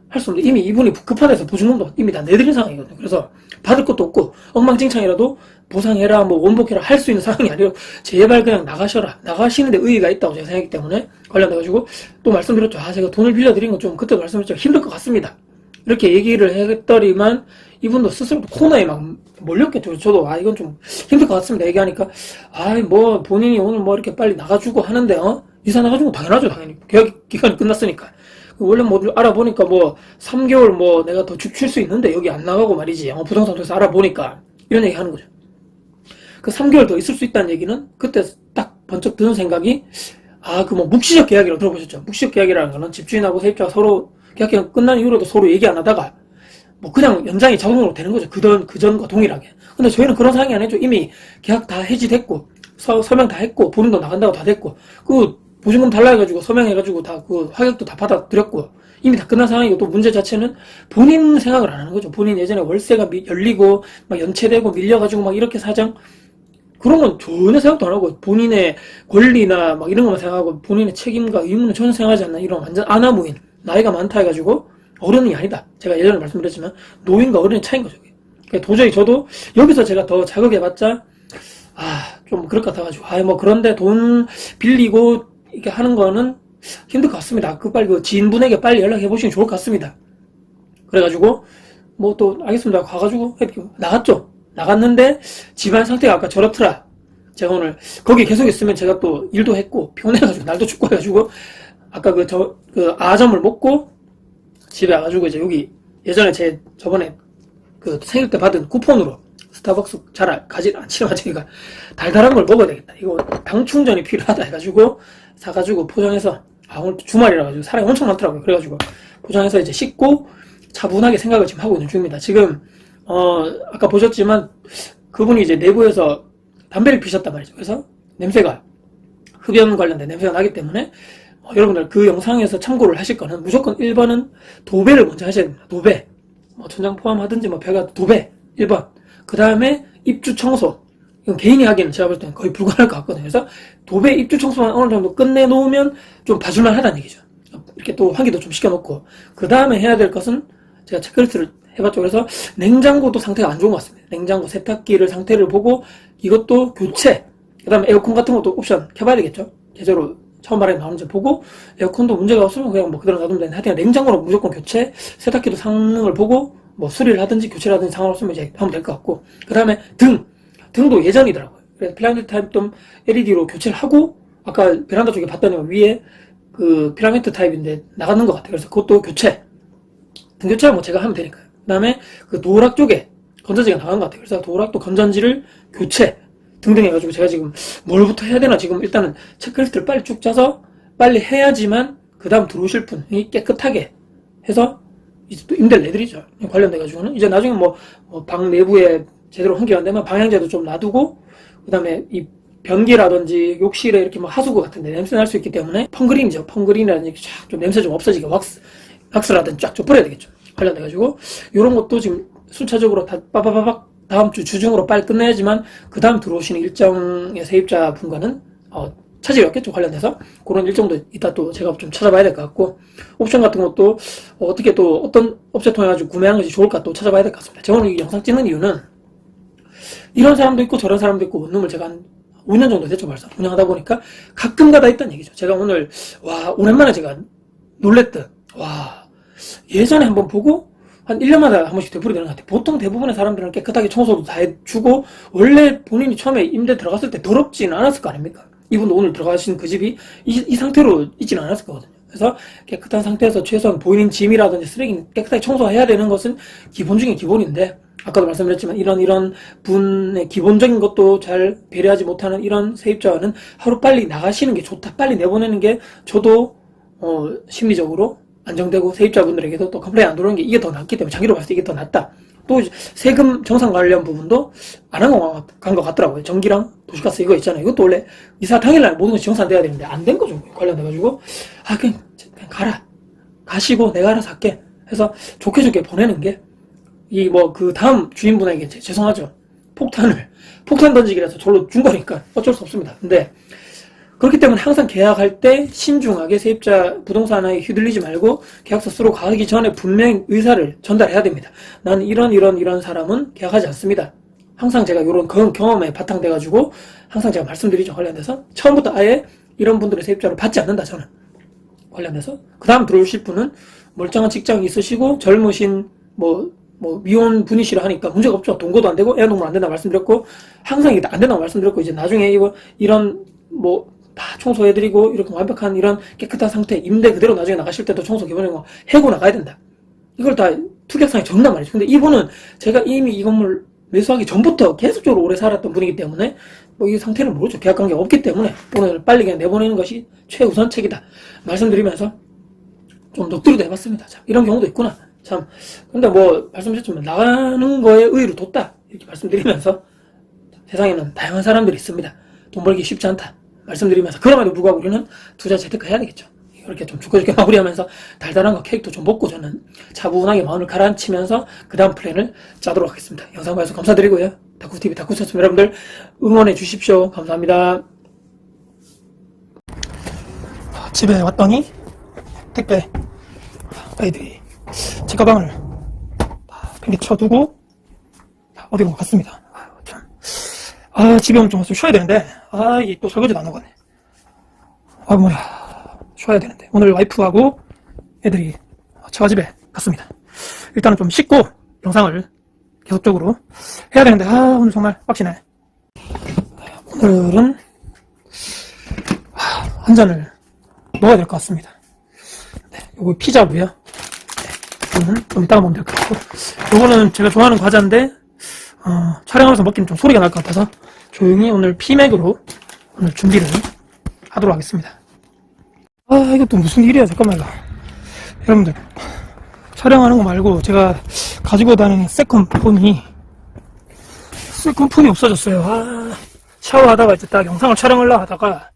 할 수 없는데 이미 이분이 급하다해서 보증금도 이미 다 내드린 상황이거든요. 그래서 받을 것도 없고 엉망진창이라도 보상해라 뭐 원복해라 할 수 있는 상황이 아니라 제발 그냥 나가셔라. 나가시는데 의의가 있다고 제가 생각하기 때문에 관련돼가지고 또 말씀드렸죠. 제가 돈을 빌려드린 건 좀 그때 말씀드렸죠. 힘들 것 같습니다. 이렇게 얘기를 했더니만 이분도 스스로 코너에 막 몰렸겠죠. 저도 이건 좀 힘들 것 같습니다. 얘기하니까 뭐 본인이 오늘 뭐 이렇게 빨리 나가주고 하는데 이사 나가주고 당연하죠. 당연히 계약 기간이 끝났으니까. 원래 뭐 알아보니까 뭐 3개월 뭐 내가 더 줄 수 있는데 여기 안 나가고 말이지. 부동산 통해서 알아보니까 이런 얘기 하는 거죠. 그 3개월 더 있을 수 있다는 얘기는 그때 딱 번쩍 드는 생각이 그 뭐 묵시적 계약이라고 들어보셨죠? 묵시적 계약이라는 거는 집주인하고 세입자가 서로 계약기간 끝난 이후로도 서로 얘기 안 하다가 뭐 그냥 연장이 자동으로 되는 거죠. 그전과 동일하게. 근데 저희는 그런 상황이 아니죠. 이미 계약 다 해지됐고 서명 다 했고 본인도 나간다고 다 됐고 그 보증금 달라 해가지고 서명해가지고 다 그 화격도 다 받아들였고 이미 다 끝난 상황이고 또 문제 자체는 본인 생각을 안 하는 거죠. 본인 예전에 월세가 열리고 막 연체되고 밀려가지고 막 이렇게 사정 그런 건 전혀 생각도 안 하고 본인의 권리나 막 이런 것만 생각하고 본인의 책임과 의무는 전혀 생각하지 않는 이런 완전 아나무인 나이가 많다 해가지고 어른이 아니다. 제가 예전에 말씀드렸지만 노인과 어른의 차이인 거죠. 그러니까 도저히 저도 여기서 제가 더 자극해봤자 좀 그럴 것 같아가지고 뭐 그런데 돈 빌리고 이렇게 하는 거는 힘들 것 같습니다. 빨리 그 지인분에게 빨리 연락해 보시면 좋을 것 같습니다. 그래가지고 뭐 또 알겠습니다. 가가지고 이렇게 나갔죠. 나갔는데 집안 상태가 아까 저렇더라. 제가 오늘 거기 계속 있으면 제가 또 일도 했고 피곤해가지고 날도 춥고 해가지고 아까 그 아점을 먹고 집에 와가지고 이제 여기 예전에 저번에 그 생일 때 받은 쿠폰으로 스타벅스 잘 가지 않지만 제가 달달한 걸 먹어야 되겠다. 이거 당 충전이 필요하다 해가지고 사가지고 포장해서 오늘 주말이라 가지고 사람이 엄청 많더라고요. 그래가지고 포장해서 이제 씻고 차분하게 생각을 지금 하고 있는 중입니다. 지금 아까 보셨지만 그분이 이제 내부에서 담배를 피셨단 말이죠. 그래서 냄새가 흡연 관련된 냄새가 나기 때문에 여러분들 그 영상에서 참고를 하실 거는 무조건 1번은 도배를 먼저 하셔야 됩니다. 도배. 천장 포함하든지 벽에 도배 1번. 그 다음에 입주 청소. 이건 개인이 하기는 제가 볼 때는 거의 불가능할 것 같거든요. 그래서 도배 입주 청소만 어느 정도 끝내놓으면 좀 봐줄만 하다는 얘기죠. 이렇게 또 환기도 좀 시켜놓고. 그 다음에 해야 될 것은 제가 체크리스트를 해봤죠. 그래서 냉장고도 상태가 안 좋은 것 같습니다. 냉장고, 세탁기를 상태를 보고 이것도 교체. 그 다음에 에어컨 같은 것도 옵션 켜봐야 되겠죠. 제대로 처음 말에 나오는지 보고 에어컨도 문제가 없으면 그냥 그대로 놔두면 되는데 하여튼 냉장고는 무조건 교체, 세탁기도 상능을 보고 수리를 하든지 교체를 하든지 상관없으면 이제 하면 될 것 같고 그 다음에 등도 예전이더라고요. 그래서 피라미드 타입 좀 LED로 교체를 하고 아까 베란다 쪽에 봤더니 위에 그 피라미드 타입인데 나가는 것 같아요. 그래서 그것도 교체. 등 교체는 제가 하면 되니까요. 그 다음에 그 도락 쪽에 건전지가 나간 것 같아요. 그래서 도락도 건전지를 교체 등등 해가지고 제가 지금 뭘부터 해야 되나 지금 일단은 체크리스트를 빨리 쭉 짜서 빨리 해야지만 그 다음 들어오실 분이 깨끗하게 해서 이제 또 임대를 내드리죠. 관련돼가지고는 이제 나중에 방 내부에 제대로 환기가 안 되면 방향제도 좀 놔두고 그 다음에 이 변기라든지 욕실에 이렇게 하수구 같은데 냄새 날 수 있기 때문에 펑그린이죠. 펑그린이라든지 쫙 좀 냄새 좀 없어지게 왁스라든지 쫙 좀 뿌려야 되겠죠. 관련돼가지고 요런 것도 지금 순차적으로 다 빠바바박 다음 주 주중으로 빨리 끝내야지만 그 다음 들어오시는 일정의 세입자 분과는 차질이 없겠죠, 관련돼서. 그런 일정도 이따 또 제가 좀 찾아봐야 될 것 같고, 옵션 같은 것도 어떻게 또 어떤 업체 통해 가지고 구매하는 것이 좋을까 또 찾아봐야 될 것 같습니다. 제가 오늘 이 영상 찍는 이유는 이런 사람도 있고 저런 사람도 있고 원룸을 제가 한 5년 정도 됐죠, 벌써 운영하다 보니까 가끔가다 있단 얘기죠. 제가 오늘 오랜만에 제가 놀랬던, 예전에 한번 보고 한 1년마다 한 번씩 되풀이 되는 것 같아요. 보통 대부분의 사람들은 깨끗하게 청소도 다 해주고, 원래 본인이 처음에 임대 들어갔을 때 더럽지는 않았을 거 아닙니까? 이분도 오늘 들어가신 그 집이 이 상태로 있지는 않았을 거거든요. 그래서 깨끗한 상태에서 최소한 보이는 짐이라든지 쓰레기는 깨끗하게 청소해야 되는 것은 기본 중에 기본인데, 아까도 말씀드렸지만 이런 분의 기본적인 것도 잘 배려하지 못하는 이런 세입자와는 하루 빨리 나가시는 게 좋다, 빨리 내보내는 게 저도 심리적으로 안정되고 세입자분들에게도 또 컴플레인 안 들어오는 게 이게 더 낫기 때문에, 장기로 봤을 때 이게 더 낫다. 또 세금 정산 관련 부분도 안 한 것 같더라고요. 전기랑 도시가스 이거 있잖아요. 이것도 원래 이사 당일날 모든 것이 정산돼야 되는데 안 된 거죠, 관련돼가지고. 그냥 가라, 가시고 내가 알아서 할게 해서 좋게 보내는 게, 그 다음 주인분에게 죄송하죠. 폭탄 던지기라서 절로 준 거니까 어쩔 수 없습니다. 근데 그렇기 때문에 항상 계약할 때 신중하게 세입자 부동산에 휘둘리지 말고 계약서 쓰러 가기 전에 분명히 의사를 전달해야 됩니다. 난 이런 사람은 계약하지 않습니다. 항상 제가 이런 경험에 바탕돼가지고 항상 제가 말씀드리죠, 관련돼서. 처음부터 아예 이런 분들의 세입자를 받지 않는다, 저는. 관련돼서. 그 다음 들어오실 분은 멀쩡한 직장이 있으시고 젊으신 미혼 분이시라 하니까 문제가 없죠. 동거도 안 되고 애완동물 안 된다 말씀드렸고, 항상 이게 안 된다고 말씀드렸고, 이제 나중에 이런 다 청소해드리고 이렇게 완벽한 이런 깨끗한 상태, 임대 그대로 나중에 나가실 때도 청소 기본적으로 해고 나가야 된다. 이걸 다 투격상에 적는단 말이죠. 근데 이분은 제가 이미 이 건물 매수하기 전부터 계속적으로 오래 살았던 분이기 때문에 이 상태를 모르죠. 계약 관계가 없기 때문에 오늘 빨리 그냥 내보내는 것이 최우선책이다 말씀드리면서 좀 녹두리도 해봤습니다. 참, 이런 경우도 있구나. 참. 근데 말씀하셨지만 나가는 거에 의의를 뒀다 이렇게 말씀드리면서, 세상에는 다양한 사람들이 있습니다. 돈 벌기 쉽지 않다 말씀드리면서, 그럼에도 불구하고 우리는 투자 재테크 해야 되겠죠. 이렇게 좀 좋게 마무리하면서 달달한 거 케이크도 좀 먹고 저는 차분하게 마음을 가라앉히면서 그 다음 플랜을 짜도록 하겠습니다. 영상 봐주셔서 감사드리고요. 다쿠TV 다쿠스였습니다. 여러분들 응원해 주십시오. 감사합니다. 집에 왔더니 택배 아이들이 제 가방을 팽개쳐두고 어디로 갔습니다. 집에 오면 좀 쉬어야 되는데, 이게 또 설거지도 안 하고 가네. 쉬어야 되는데. 오늘 와이프하고 애들이 처가집에 갔습니다. 일단은 좀 씻고 영상을 계속적으로 해야 되는데, 오늘 정말 빡치네. 오늘은 한 잔을 먹어야 될 것 같습니다. 네, 요거 피자고요. 네, 이거는 좀 이따가 먹으면 될 것 같고, 요거는 제가 좋아하는 과자인데 촬영하면서 먹기는 좀 소리가 날 것 같아서 조용히 오늘 피맥으로 오늘 준비를 하도록 하겠습니다. 이것도 무슨 일이야, 잠깐만요. 여러분들, 촬영하는 거 말고 제가 가지고 다니는 세컨폰이 없어졌어요. 샤워하다가 이제 딱 영상을 촬영하려고 하다가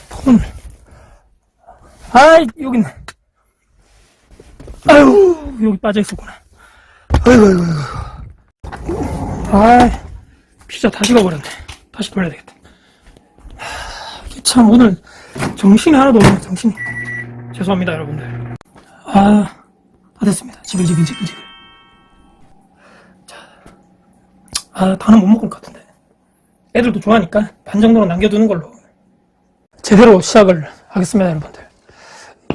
폰 여기 있네. 여기 빠져있었구나. 피자 다 식어버렸네. 다시 돌려야 되겠다. 참, 오늘 정신이 하나도 없네, 정신이. 죄송합니다, 여러분들. 다 됐습니다. 지글지글. 자. 다는 못 먹을 것 같은데. 애들도 좋아하니까 반 정도는 남겨두는 걸로. 제대로 시작을 하겠습니다, 여러분들.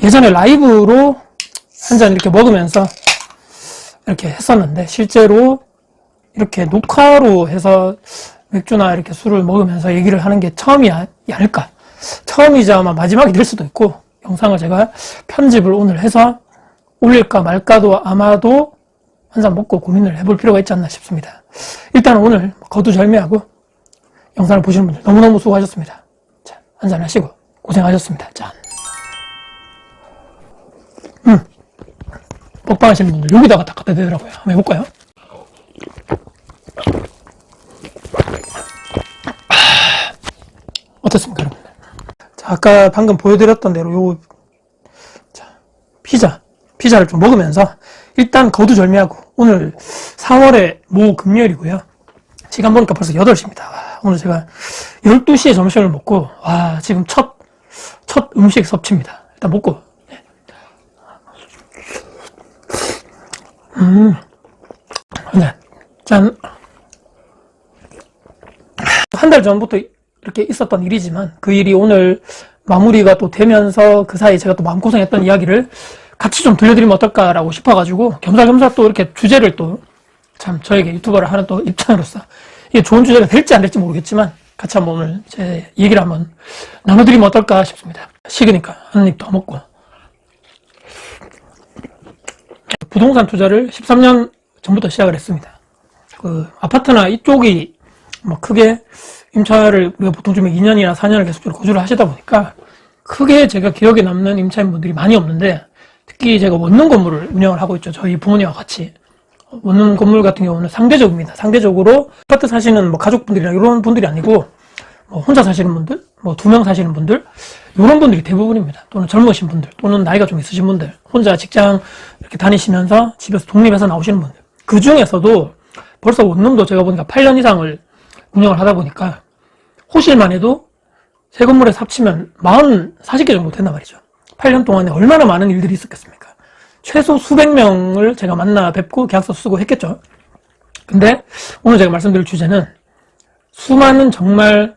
예전에 라이브로 한 잔 이렇게 먹으면서 이렇게 했었는데, 실제로 이렇게 녹화로 해서 맥주나 이렇게 술을 먹으면서 얘기를 하는 게 처음이 아닐까. 처음이자 아마 마지막이 될 수도 있고, 영상을 제가 편집을 오늘 해서 올릴까 말까도 아마도 한 잔 먹고 고민을 해볼 필요가 있지 않나 싶습니다. 일단 오늘 거두절미하고 영상을 보시는 분들 너무너무 수고하셨습니다. 자, 한잔 하시고 고생하셨습니다. 짠. 먹방 하시는 분들 여기다가 다 갖다 대더라고요. 한번 해볼까요? 어떻습니까, 여러분들? 자, 아까 방금 보여드렸던 대로 피자를 좀 먹으면서 일단 거두절미하고, 오늘 4월의 모 금요일이고요. 시간 보니까 벌써 8시입니다. 오늘 제가 12시에 점심을 먹고, 와, 지금 첫 음식 섭취입니다. 일단 먹고. 네. 짠. 한 달 전부터 이렇게 있었던 일이지만 그 일이 오늘 마무리가 또 되면서 그 사이에 제가 또 마음고생했던 이야기를 같이 좀 들려드리면 어떨까라고 싶어가지고 겸사겸사 또 이렇게 주제를 또 참 저에게 유튜버를 하는 또 입장으로서 이게 좋은 주제가 될지 안 될지 모르겠지만 같이 한번 오늘 제 얘기를 한번 나눠드리면 어떨까 싶습니다. 식으니까 한 입 더 먹고. 부동산 투자를 13년 전부터 시작을 했습니다. 그 아파트나 이쪽이 뭐 크게 임차를 우리가 보통 좀 2년이나 4년을 계속적으로 거주를 하시다 보니까 크게 제가 기억에 남는 임차인분들이 많이 없는데, 특히 제가 원룸 건물을 운영을 하고 있죠. 저희 부모님과 같이. 원룸 건물 같은 경우는 상대적입니다. 상대적으로 아파트 사시는 뭐 가족분들이나 이런 분들이 아니고 뭐 혼자 사시는 분들, 뭐 2명 사시는 분들, 이런 분들이 대부분입니다. 또는 젊으신 분들, 또는 나이가 좀 있으신 분들, 혼자 직장 이렇게 다니시면서 집에서 독립해서 나오시는 분들. 그 중에서도 벌써 원룸도 제가 보니까 8년 이상을 운영을 하다 보니까 호실만 해도 새 건물에 합치면 40개 정도 된단 말이죠. 8년 동안에 얼마나 많은 일들이 있었겠습니까? 최소 수백 명을 제가 만나 뵙고 계약서 쓰고 했겠죠. 근데 오늘 제가 말씀드릴 주제는 수많은 정말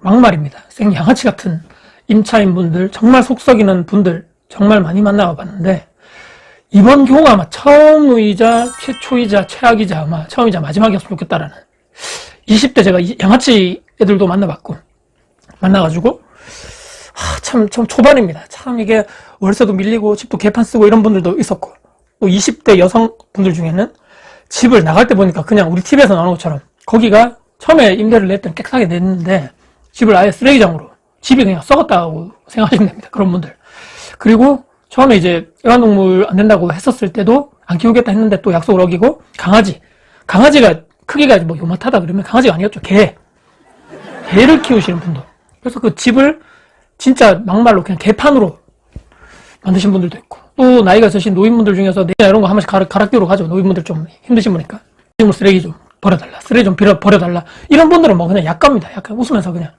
막말입니다. 양아치 같은 임차인분들, 정말 속 썩이는 분들 정말 많이 만나봤는데, 이번 경우가 아마 처음이자 최초이자 최악이자 아마 처음이자 마지막이었으면 좋겠다라는, 20대 제가 양아치 애들도 만나가지고 참 초반입니다. 참 이게 월세도 밀리고 집도 개판 쓰고 이런 분들도 있었고, 또 20대 여성분들 중에는 집을 나갈 때 보니까 그냥 우리 TV에서 나오는 것처럼 거기가 처음에 임대를 낼 때는 깨끗하게 냈는데 집을 아예 쓰레기장으로, 집이 그냥 썩었다고 생각하시면 됩니다. 그런 분들. 그리고 처음에 이제 애완동물 안 된다고 했었을 때도 안 키우겠다 했는데 또 약속을 어기고, 강아지가 크기가 뭐 요만하다 그러면 강아지가 아니었죠. 개를 키우시는 분도. 그래서 그 집을 진짜 막말로 그냥 개판으로 만드신 분들도 있고, 또 나이가 있으신 노인분들 중에서 내가 이런 거 한 번씩 갈아 끼우러 가죠. 노인분들 좀 힘드신 분이니까. 쓰레기 좀 버려달라. 쓰레기 좀 버려달라. 이런 분들은 뭐 그냥 약갑니다. 약간 웃으면서 그냥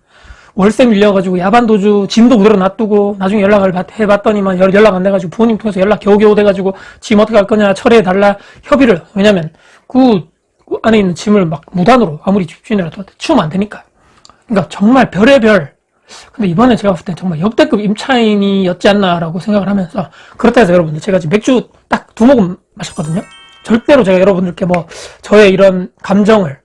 월세 밀려가지고 야반도주 짐도 그대로 놔두고, 나중에 연락을 해봤더니만 연락 안 돼가지고 부모님 통해서 연락 겨우겨우 돼가지고 짐 어떻게 할 거냐 철회해달라 협의를. 왜냐면 그 안에 있는 짐을 막 무단으로 아무리 집주인이라도 치우면 안 되니까. 그러니까 정말 별의별. 근데 이번에 제가 봤을 때 정말 역대급 임차인이었지 않나라고 생각을 하면서, 그렇다 해서 여러분들 제가 지금 맥주 딱 2모금 마셨거든요. 절대로 제가 여러분들께 뭐 저의 이런 악감정을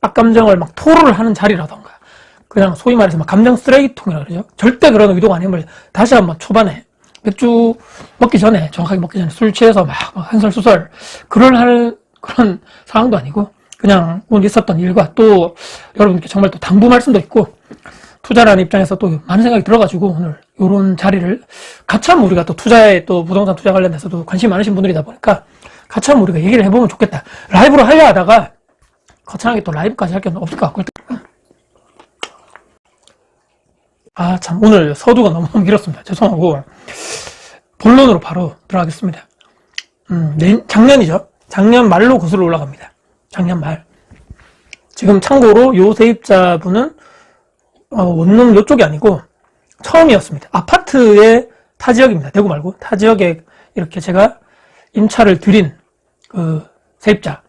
막 토로를 하는 자리라던가, 그냥 소위 말해서 막 감정 쓰레기통이라 그러죠. 절대 그런 의도가 아님을 다시 한번 초반에 맥주 정확하게 먹기 전에 술 취해서 막 한설수설 그런 상황도 아니고, 그냥 오늘 있었던 일과 또 여러분께 정말 또 당부 말씀도 있고, 투자라는 입장에서 또 많은 생각이 들어가지고 오늘 요런 자리를 같이 한번 우리가 또 또 부동산 투자 관련해서도 관심이 많으신 분들이다 보니까 같이 한번 우리가 얘기를 해보면 좋겠다. 라이브로 하려 하다가 거창하게 또 라이브까지 할 게 없을 것 같고, 참 오늘 서두가 너무 길었습니다. 죄송하고 본론으로 바로 들어가겠습니다. 작년이죠. 작년 말로 거슬러 올라갑니다. 작년 말. 지금 참고로 요 세입자분은 원룸 요쪽이 아니고 처음이었습니다. 아파트의 타지역입니다. 대구 말고 타지역에 이렇게 제가 임차를 드린 그 세입자,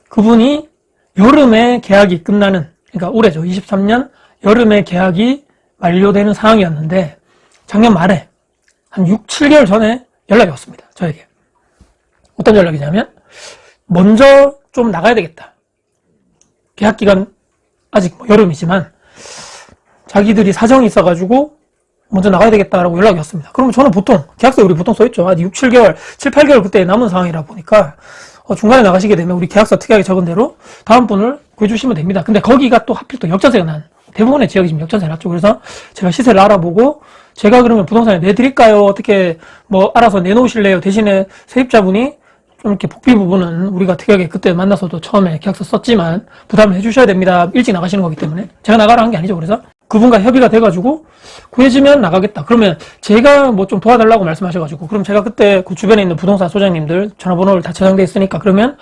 그분이 여름에 계약이 끝나는, 그러니까 올해죠. 23년 여름에 계약이 만료되는 상황이었는데 작년 말에 한 6, 7개월 전에 연락이 왔습니다. 저에게. 어떤 연락이냐면, 먼저 좀 나가야 되겠다. 계약 기간 아직 뭐 여름이지만 자기들이 사정이 있어가지고 먼저 나가야 되겠다라고 연락이 왔습니다. 그러면 저는 보통 계약서에 우리 보통 써있죠. 6, 7개월, 7, 8개월 그때 남은 상황이라 보니까 중간에 나가시게 되면 우리 계약서 특이하게 적은 대로 다음 분을 구해주시면 됩니다. 근데 거기가 또 하필 또 역전세가 난, 대부분의 지역이 지금 역전세 났죠. 그래서 제가 시세를 알아보고, 제가 그러면 부동산에 내드릴까요? 어떻게 뭐 알아서 내놓으실래요? 대신에 세입자분이 좀 이렇게 복비 부분은 우리가 특이하게 그때 만나서도 처음에 계약서 썼지만 부담을 해주셔야 됩니다. 일찍 나가시는 거기 때문에. 제가 나가라 한 게 아니죠. 그래서 그분과 협의가 돼가지고 구해지면 나가겠다. 그러면 제가 뭐 좀 도와달라고 말씀하셔가지고, 그럼 제가 그때 그 주변에 있는 부동산 소장님들 전화번호를 다 저장돼 있으니까, 그러면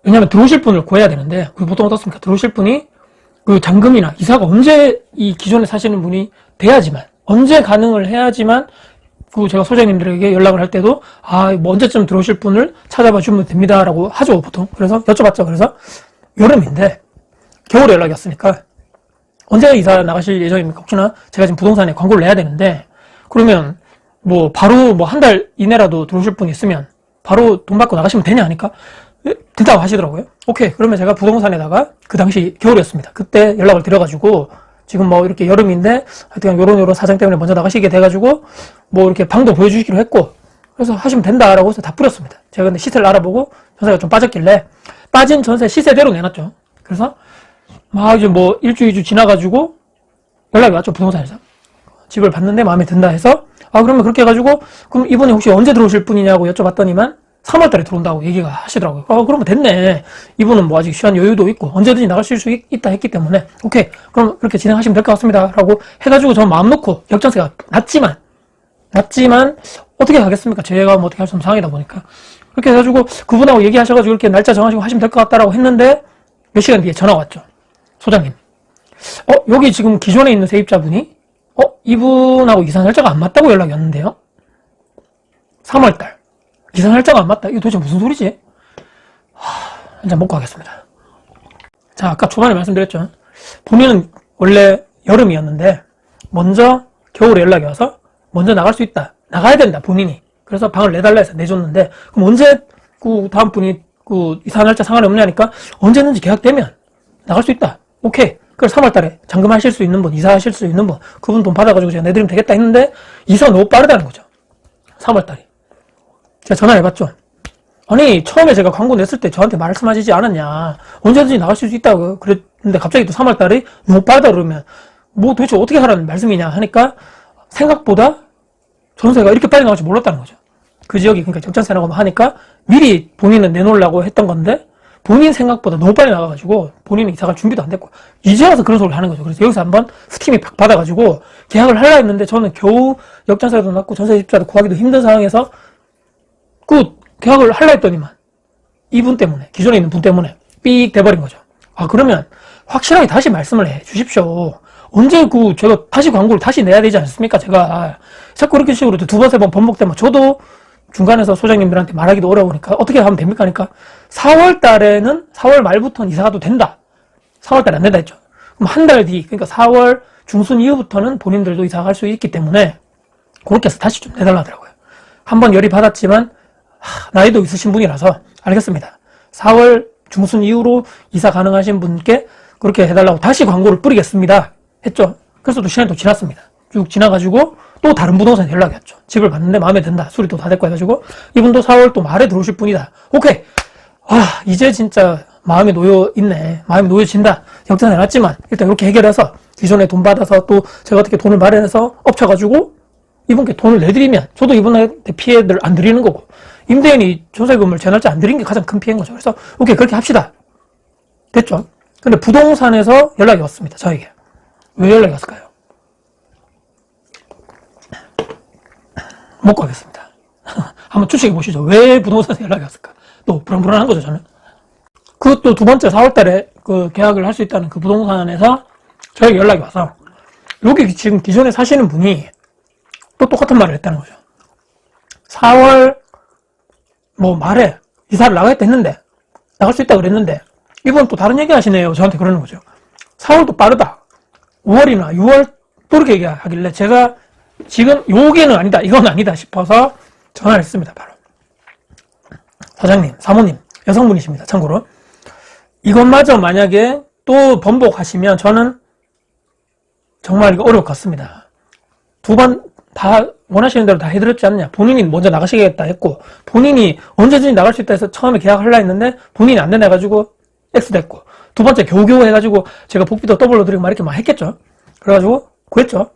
왜냐면 들어오실 분을 구해야 되는데, 우리 보통 어떻습니까? 들어오실 분이 그 잔금이나 이사가 언제 이 기존에 사시는 분이 돼야지만, 언제 가능을 해야지만, 그 제가 소장님들에게 연락을 할 때도, 뭐 언제쯤 들어오실 분을 찾아봐 주면 됩니다라고 하죠, 보통. 그래서 여쭤봤죠. 그래서 여름인데, 겨울에 연락이 왔으니까, 언제 이사 나가실 예정입니까? 혹시나 제가 지금 부동산에 광고를 내야 되는데, 그러면 뭐 바로 뭐 한 달 이내라도 들어오실 분이 있으면 바로 돈 받고 나가시면 되냐 하니까 된다고 하시더라고요. 오케이. 그러면 제가 부동산에다가 그 당시 겨울이었습니다. 그때 연락을 드려가지고 지금 뭐 이렇게 여름인데 하여튼 요런 사정 때문에 먼저 나가시게 돼가지고 뭐 이렇게 방도 보여주시기로 했고 그래서 하시면 된다라고 해서 다 뿌렸습니다. 제가 근데 시세를 알아보고 전세가 좀 빠졌길래 빠진 전세 시세대로 내놨죠. 그래서 막 이제 뭐 일주, 2주 지나가지고 연락이 왔죠. 부동산에서. 집을 봤는데 마음에 든다 해서 그러면 그렇게 해가지고 그럼 이분이 혹시 언제 들어오실 분이냐고 여쭤봤더니만 3월달에 들어온다고 얘기가 하시더라고요. 그러면 됐네. 이분은 뭐 아직 시간 여유도 있고 언제든지 나가실 수 있다 했기 때문에 오케이 그럼 그렇게 진행하시면 될 것 같습니다 라고 해가지고 저 마음 놓고 역전세가 낮지만 어떻게 하겠습니까? 제가 뭐 어떻게 할 수 없는 상황이다 보니까 그렇게 해가지고 그분하고 얘기하셔가지고 이렇게 날짜 정하시고 하시면 될 것 같다라고 했는데 몇 시간 뒤에 전화가 왔죠. 소장님 여기 지금 기존에 있는 세입자분이 이분하고 이사 날짜가 안 맞다고 연락이 왔는데요. 3월달. 이사 날짜가 안 맞다. 이거 도대체 무슨 소리지? 한잔 먹고 하겠습니다. 자, 아까 초반에 말씀드렸죠. 본인은 원래 여름이었는데, 먼저 겨울에 연락이 와서, 먼저 나갈 수 있다. 나가야 된다, 본인이. 그래서 방을 내달라 해서 내줬는데, 그럼 언제, 다음 분이, 이사 날짜 상관이 없냐니까, 언제든지 계약되면 나갈 수 있다. 오케이. 그래서 3월달에 잔금하실 수 있는 분, 이사하실 수 있는 분, 그분 돈 받아가지고 제가 내드리면 되겠다 했는데, 이사가 너무 빠르다는 거죠. 3월달이. 제가 전화를 해봤죠. 아니, 처음에 제가 광고 냈을 때 저한테 말씀하시지 않았냐. 언제든지 나가실 수 있다고 그랬는데, 갑자기 또 3월달이 너무 빠르다 그러면, 뭐 도대체 어떻게 하라는 말씀이냐 하니까, 생각보다 전세가 이렇게 빨리 나올 줄 몰랐다는 거죠. 그 지역이 그러니까 적전세라고 하니까, 미리 본인은 내놓으려고 했던 건데, 본인 생각보다 너무 빨리 나가가지고 본인은 이사갈 준비도 안 됐고 이제 와서 그런 소리를 하는 거죠. 그래서 여기서 한번 스팀이 팍 받아가지고 계약을 하려 했는데 저는 겨우 역전세도 났고 전세입자도 구하기도 힘든 상황에서 계약을 하려 했더니만 이분 때문에 기존에 있는 분 때문에 삑 돼버린 거죠. 그러면 확실하게 다시 말씀을 해 주십시오. 언제 제가 다시 광고를 다시 내야 되지 않습니까? 제가 자꾸 이렇게 식으로 두 번, 세 번 번복되면 저도 중간에서 소장님들한테 말하기도 어려우니까 어떻게 하면 됩니까? 그러니까 4월 달에는 4월 말부터는 이사가도 된다. 4월 달에 안 된다 했죠. 그럼 한 달 뒤, 그러니까 4월 중순 이후부터는 본인들도 이사갈 수 있기 때문에 그렇게 해서 다시 좀 내달라 하더라고요. 한번 열이 받았지만 나이도 있으신 분이라서 알겠습니다. 4월 중순 이후로 이사 가능하신 분께 그렇게 해달라고 다시 광고를 뿌리겠습니다. 했죠. 그래서 또 시간이 또 지났습니다. 쭉 지나가지고 또 다른 부동산에 연락이 왔죠. 집을 봤는데 마음에 든다. 수리도 다 됐고 해가지고 이분도 4월 또 말에 들어오실 분이다. 오케이. 이제 진짜 마음이 놓여있네. 마음이 놓여진다. 역전해 놨지만 일단 이렇게 해결해서 기존에 돈 받아서 또 제가 어떻게 돈을 마련해서 엎쳐가지고 이분께 돈을 내드리면 저도 이분한테 피해를 안 드리는 거고 임대인이 전세금을 제 날짜 안 드린 게 가장 큰 피해인 거죠. 그래서 오케이 그렇게 합시다. 됐죠. 근데 부동산에서 연락이 왔습니다. 저에게. 왜 연락이 왔을까요? 먹고 하겠습니다. 한번 추측해 보시죠. 왜 부동산에서 연락이 왔을까? 또 불안불안한 거죠, 저는. 또 두 번째 4월달에 계약을 할 수 있다는 그 부동산에서 저에게 연락이 와서 여기 지금 기존에 사시는 분이 또 똑같은 말을 했다는 거죠. 4월 말에 이사를 나가겠다 했는데 나갈 수 있다 그랬는데 이분 또 다른 얘기 하시네요. 저한테 그러는 거죠. 4월도 빠르다. 5월이나 6월 또 이렇게 얘기하길래 제가 지금 여기는 아니다. 이건 아니다 싶어서 전화를 했습니다. 바로. 사장님, 사모님, 여성분이십니다. 참고로. 이것마저 만약에 또 번복하시면 저는 정말 이거 어려울 것 같습니다. 두 번 다 원하시는 대로 다 해드렸지 않느냐. 본인이 먼저 나가시겠다 했고 본인이 언제든지 나갈 수 있다 해서 처음에 계약하려 했는데 본인이 안 된다 해가지고 X 됐고 두 번째 겨우겨우 해가지고 제가 복비도 더블로 드리고 막 이렇게 막 했겠죠. 그래가지고 구했죠.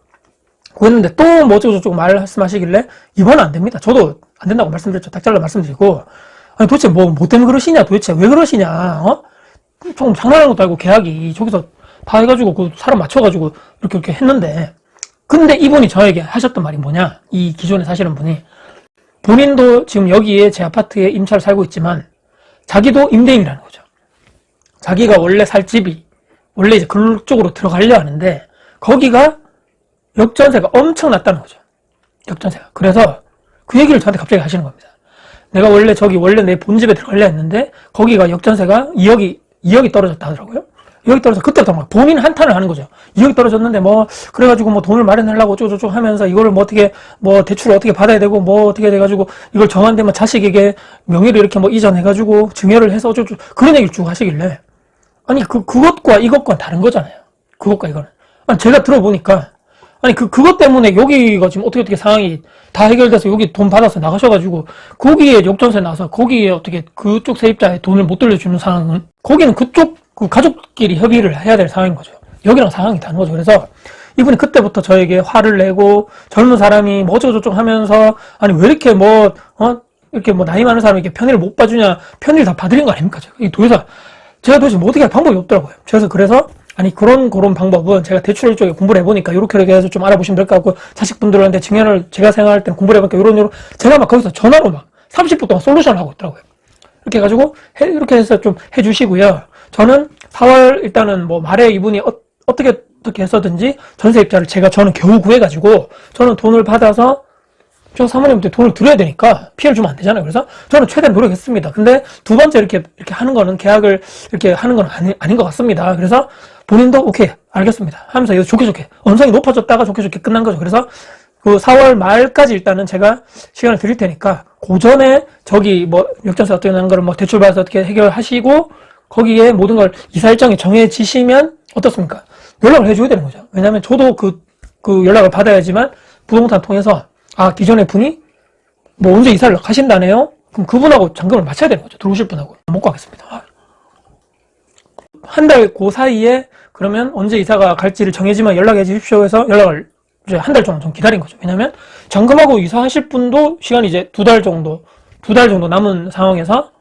구했는데 또 뭐 어쩌고저쩌고 말씀하시길래 이번은 안 됩니다. 저도 안 된다고 말씀드렸죠. 딱 잘라 말씀드리고 아니 도대체 뭐 때문에 그러시냐 도대체 왜 그러시냐 좀 장난하는 것도 아니고 계약이 저기서 다 해가지고 그 사람 맞춰가지고 이렇게 했는데 근데 이분이 저에게 하셨던 말이 뭐냐 이 기존에 사시는 분이 본인도 지금 여기에 제 아파트에 임차를 살고 있지만 자기도 임대인이라는 거죠. 자기가 원래 살 집이 원래 이제 그쪽으로 들어가려 하는데 거기가 역전세가 엄청 낮다는 거죠. 역전세가. 그래서 그 얘기를 저한테 갑자기 하시는 겁니다. 내가 원래 내 본집에 들어가려 했는데 거기가 역전세가 2억이 떨어졌다 하더라고요. 2억이 떨어져 그때부터 막 본인 한탄을 하는 거죠. 2억이 떨어졌는데 뭐 그래가지고 뭐 돈을 마련하려고 어쩌고저쩌고 하면서 이거를 뭐 어떻게 뭐 대출을 어떻게 받아야 되고 뭐 어떻게 돼가지고 이걸 정한되면 자식에게 명의를 이렇게 뭐 이전해가지고 증여를 해서 어쩌고저쩌고 그런 얘기를 쭉 하시길래 아니 그것과 이것과 다른 거잖아요. 그것과 이거는. 아니 제가 들어보니까 아니 그것 때문에 여기가 지금 어떻게 상황이 다 해결돼서 여기 돈 받아서 나가셔가지고 거기에 역전세 나서 거기에 어떻게 그쪽 세입자의 돈을 못 돌려주는 상황은 거기는 그쪽 그 가족끼리 협의를 해야 될 상황인 거죠. 여기랑 상황이 다른 거죠. 그래서 이분이 그때부터 저에게 화를 내고 젊은 사람이 뭐 어쩌고저쩌고 하면서 아니 왜 이렇게 이렇게 뭐 나이 많은 사람이 이렇게 편의를 못 봐주냐 편의를 다 봐드린 거 아닙니까? 이 도에서 제가 도대체 뭐 어떻게 할 방법이 없더라고요. 그래서 아니 그런 방법은 제가 대출 쪽에 공부를 해보니까 이렇게 해서 좀 알아보시면 될 것 같고 자식분들한테 증여를 제가 생각할 때는 공부를 해보니까 이런 제가 막 거기서 전화로 막 30분 동안 솔루션을 하고 있더라고요. 이렇게 해가지고 이렇게 해서 좀 해주시고요. 저는 4월 일단은 뭐 말에 이분이 어떻게 해서든지 전세입자를 저는 겨우 구해가지고 저는 돈을 받아서 저 사모님한테 돈을 드려야 되니까 피해를 주면 안 되잖아요. 그래서 저는 최대한 노력했습니다. 근데 두 번째 이렇게 하는 거는 계약을 이렇게 하는 건 아닌 것 같습니다. 그래서 본인도 오케이 알겠습니다 하면서 이거 좋게 언성이 높아졌다가 좋게 끝난 거죠. 그래서 그 4월 말까지 일단은 제가 시간을 드릴 테니까 그 전에 저기 뭐 역전세 어떻게 하는 거를 뭐 대출 받아서 어떻게 해결하시고 거기에 모든 걸 이사 일정이 정해지시면 어떻습니까? 연락을 해줘야 되는 거죠. 왜냐면 저도 그 연락을 받아야지만 부동산 통해서 기존의 분이 뭐 언제 이사를 가신다네요? 그럼 그분하고 잔금을 맞춰야 되는 거죠. 들어오실 분하고. 못 가겠습니다. 한 달 그 사이에 그러면 언제 이사가 갈지를 정해지면 연락해 주십시오 해서 연락을 이제 한 달 정도 좀 기다린 거죠. 왜냐면 잔금하고 이사하실 분도 시간이 이제 두 달 정도 남은 상황에서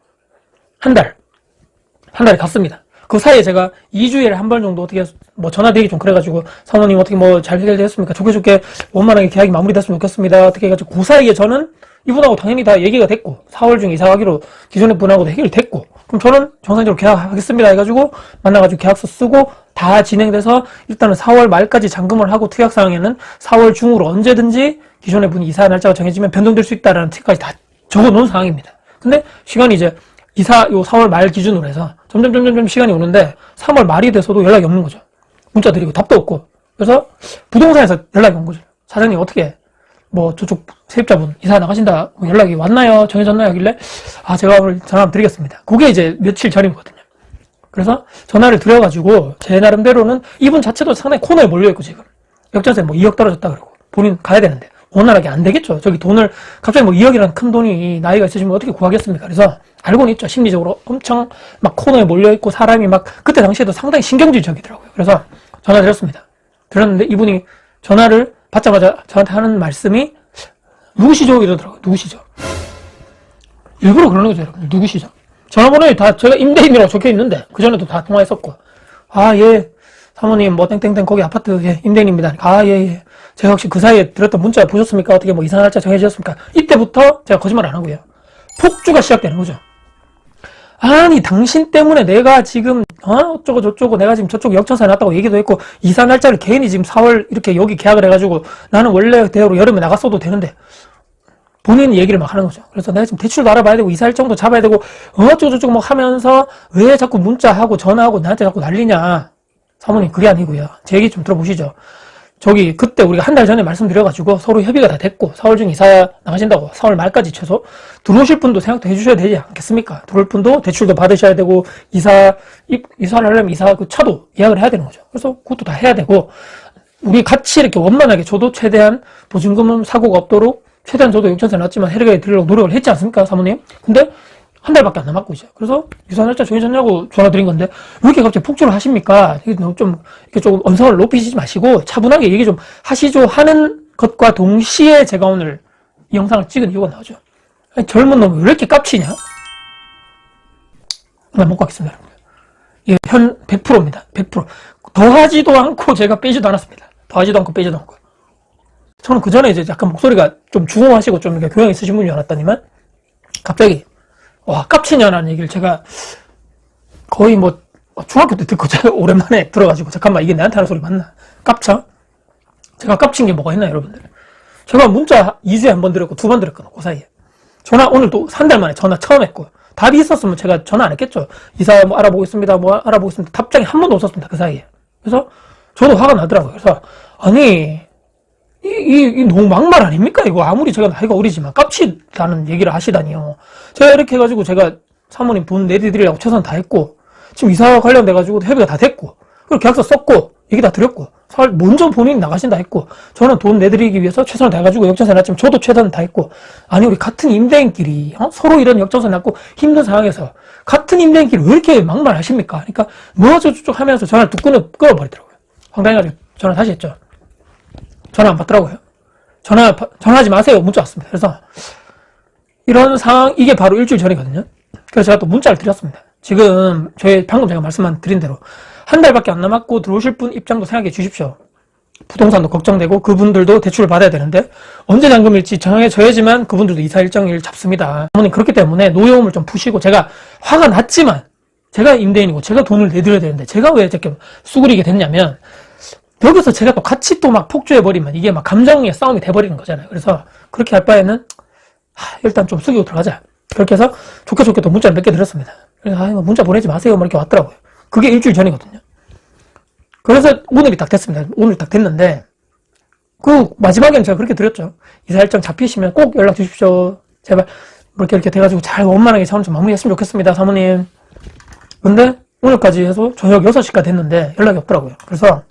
한 달이 갔습니다. 그 사이에 제가 2주일에 한 번 정도 어떻게 뭐 전화되기 좀 그래가지고 사모님 어떻게 뭐 잘 해결됐습니까? 좋게 원만하게 계약이 마무리됐으면 좋겠습니다. 어떻게 해가지고 그 사이에 저는 이분하고 당연히 다 얘기가 됐고 4월 중에 이사가기로 기존의 분하고도 해결이 됐고 그럼 저는 정상적으로 계약하겠습니다 해가지고 만나가지고 계약서 쓰고 다 진행돼서 일단은 4월 말까지 잔금을 하고 특약 사항에는 4월 중으로 언제든지 기존의 분이 이사 날짜가 정해지면 변동될 수 있다라는 특까지 다 적어놓은 상황입니다. 근데 시간이 이제 요 4월 말 기준으로 해서 점점 시간이 오는데 3월 말이 돼서도 연락이 없는 거죠. 문자 드리고 답도 없고. 그래서 부동산에서 연락이 온 거죠. 사장님 어떻게 뭐 저쪽 세입자분 이사 나가신다 연락이 왔나요? 정해졌나요? 하길래 제가 오늘 전화 한번 드리겠습니다. 그게 이제 며칠 전이거든요. 그래서 전화를 드려가지고 제 나름대로는 이분 자체도 상당히 코너에 몰려있고 지금 역전세 뭐 2억 떨어졌다 그러고 본인 가야 되는데 원활하게 안 되겠죠. 저기 돈을 갑자기 뭐 2억이라는 큰 돈이 나이가 있으시면 어떻게 구하겠습니까? 그래서 알고는 있죠. 심리적으로 엄청 막 코너에 몰려있고 사람이 막 그때 당시에도 상당히 신경질적이더라고요. 그래서 전화 드렸습니다. 드렸는데 이분이 전화를 받자마자 저한테 하는 말씀이 누구시죠? 이러더라고요. 누구시죠? 일부러 그러는 거죠, 여러분. 누구시죠? 전화번호에 다 제가 임대인이라고 적혀 있는데 그전에도 다 통화했었고 예 사모님 뭐 땡땡땡 거기 아파트 임대인입니다. 예. 제가 혹시 그 사이에 드렸던 문자 보셨습니까? 어떻게 뭐 이사 날짜 정해지셨습니까? 이때부터 제가 거짓말 안 하고요. 폭주가 시작되는 거죠. 아니 당신 때문에 내가 지금 어쩌고 저쩌고 내가 지금 저쪽 역전세 났다고 얘기도 했고 이사 날짜를 괜히 지금 4월 이렇게 여기 계약을 해가지고 나는 원래대로 여름에 나갔어도 되는데 본인 얘기를 막 하는 거죠. 그래서 내가 지금 대출도 알아봐야 되고 이사 일정도 잡아야 되고 어쩌고 저쩌고 막 하면서 왜 자꾸 문자하고 전화하고 나한테 자꾸 난리냐. 사모님 그게 아니고요. 제 얘기 좀 들어보시죠. 저기 그때 우리가 한 달 전에 말씀드려가지고 서로 협의가 다 됐고 4월 중에 이사 나가신다고 4월 말까지 최소 들어오실 분도 생각도 해주셔야 되지 않겠습니까? 들어올 분도 대출도 받으셔야 되고 이사를 하려면 이사 그 차도 예약을 해야 되는 거죠. 그래서 그것도 다 해야 되고 우리 같이 이렇게 원만하게 저도 최대한 보증금은 사고가 없도록 최대한 저도 역전세 났지만 해결해 드리려고 노력을 했지 않습니까 사모님? 근데 한 달밖에 안 남았고 이제 그래서 이사 날짜 정해졌냐고 전화 드린 건데 왜 이렇게 갑자기 폭주를 하십니까? 좀 이렇게 조금 언성을 높이시지 마시고 차분하게 얘기 좀 하시죠 하는 것과 동시에 제가 오늘 이 영상을 찍은 이유가 나오죠. 아니, 젊은 놈이 왜 이렇게 깝치냐? 못 가겠습니다. 이게 100%입니다. 100%. 더하지도 않고 제가 빼지도 않았습니다. 더하지도 않고 빼지도 않고. 저는 그 전에 이제 약간 목소리가 좀 중후하시고 좀 이렇게 교양 있으신 분이 알았더니만 갑자기 깝치냐라는 얘기를 제가 거의 뭐 중학교 때 듣고 제가 오랜만에 들어가지고 잠깐만 이게 내한테 하는 소리 맞나? 깝쳐? 제가 깝친 게 뭐가 있나요, 여러분들? 제가 문자 2주에 한 번 드렸고 2번 드렸거든요, 그 사이에. 전화 오늘 또 3달 만에 전화 처음 했고, 답이 있었으면 제가 전화 안 했겠죠. 이사 뭐 알아보고 있습니다, 뭐 알아보고 있습니다. 답장이 한 번도 없었습니다, 그 사이에. 그래서 저도 화가 나더라고요. 그래서 아니 이 너무 막말 아닙니까? 이거 아무리 제가 나이가 어리지만 깝치다는 얘기를 하시다니요. 제가 이렇게 해가지고 제가 사모님 돈 내드리려고 최선 다했고, 지금 이사 관련돼가지고 협의가 다 됐고, 그리고 계약서 썼고, 얘기 다 드렸고, 먼저 본인이 나가신다 했고, 저는 돈 내드리기 위해서 최선을 다해가지고 역전세 났지만 저도 최선을 다했고, 아니 우리 같은 임대인끼리 서로 이런 역전세 났고 힘든 상황에서 같은 임대인끼리 왜 이렇게 막말 하십니까? 그러니까 뭐 저쪽 하면서 전화를 뚝 끊어버리더라고요. 황당해가지고 전화 다시 했죠. 전화 안 받더라고요. 전화하지 마세요. 문자 왔습니다. 그래서 이런 상황, 이게 바로 일주일 전이거든요. 그래서 제가 또 문자를 드렸습니다. 지금 방금 제가 말씀만 드린 대로 한 달밖에 안 남았고 들어오실 분 입장도 생각해 주십시오. 부동산도 걱정되고 그분들도 대출을 받아야 되는데 언제 잔금일지 정해져야지만 그분들도 이사 일정일 잡습니다. 어머니 그렇기 때문에 노여움을 좀 푸시고, 제가 화가 났지만 제가 임대인이고 제가 돈을 내드려야 되는데 제가 왜 이렇게 수그리게 됐냐면, 여기서 제가 또 같이 또 막 폭주해버리면 이게 막 감정의 싸움이 돼버리는 거잖아요. 그래서 그렇게 할 바에는 일단 좀 숙이고 들어가자. 그렇게 해서 좋게 또 문자를 몇 개 드렸습니다. 그래서 문자 보내지 마세요. 뭐 이렇게 왔더라고요. 그게 일주일 전이거든요. 그래서 오늘이 딱 됐습니다. 오늘 딱 됐는데, 그 마지막에는 제가 그렇게 드렸죠. 이사 일정 잡히시면 꼭 연락 주십시오. 제발 뭐 이렇게 돼가지고 잘 원만하게 참 좀 마무리했으면 좋겠습니다, 사모님. 근데 오늘까지 해서 저녁 6시까지 됐는데 연락이 없더라고요. 그래서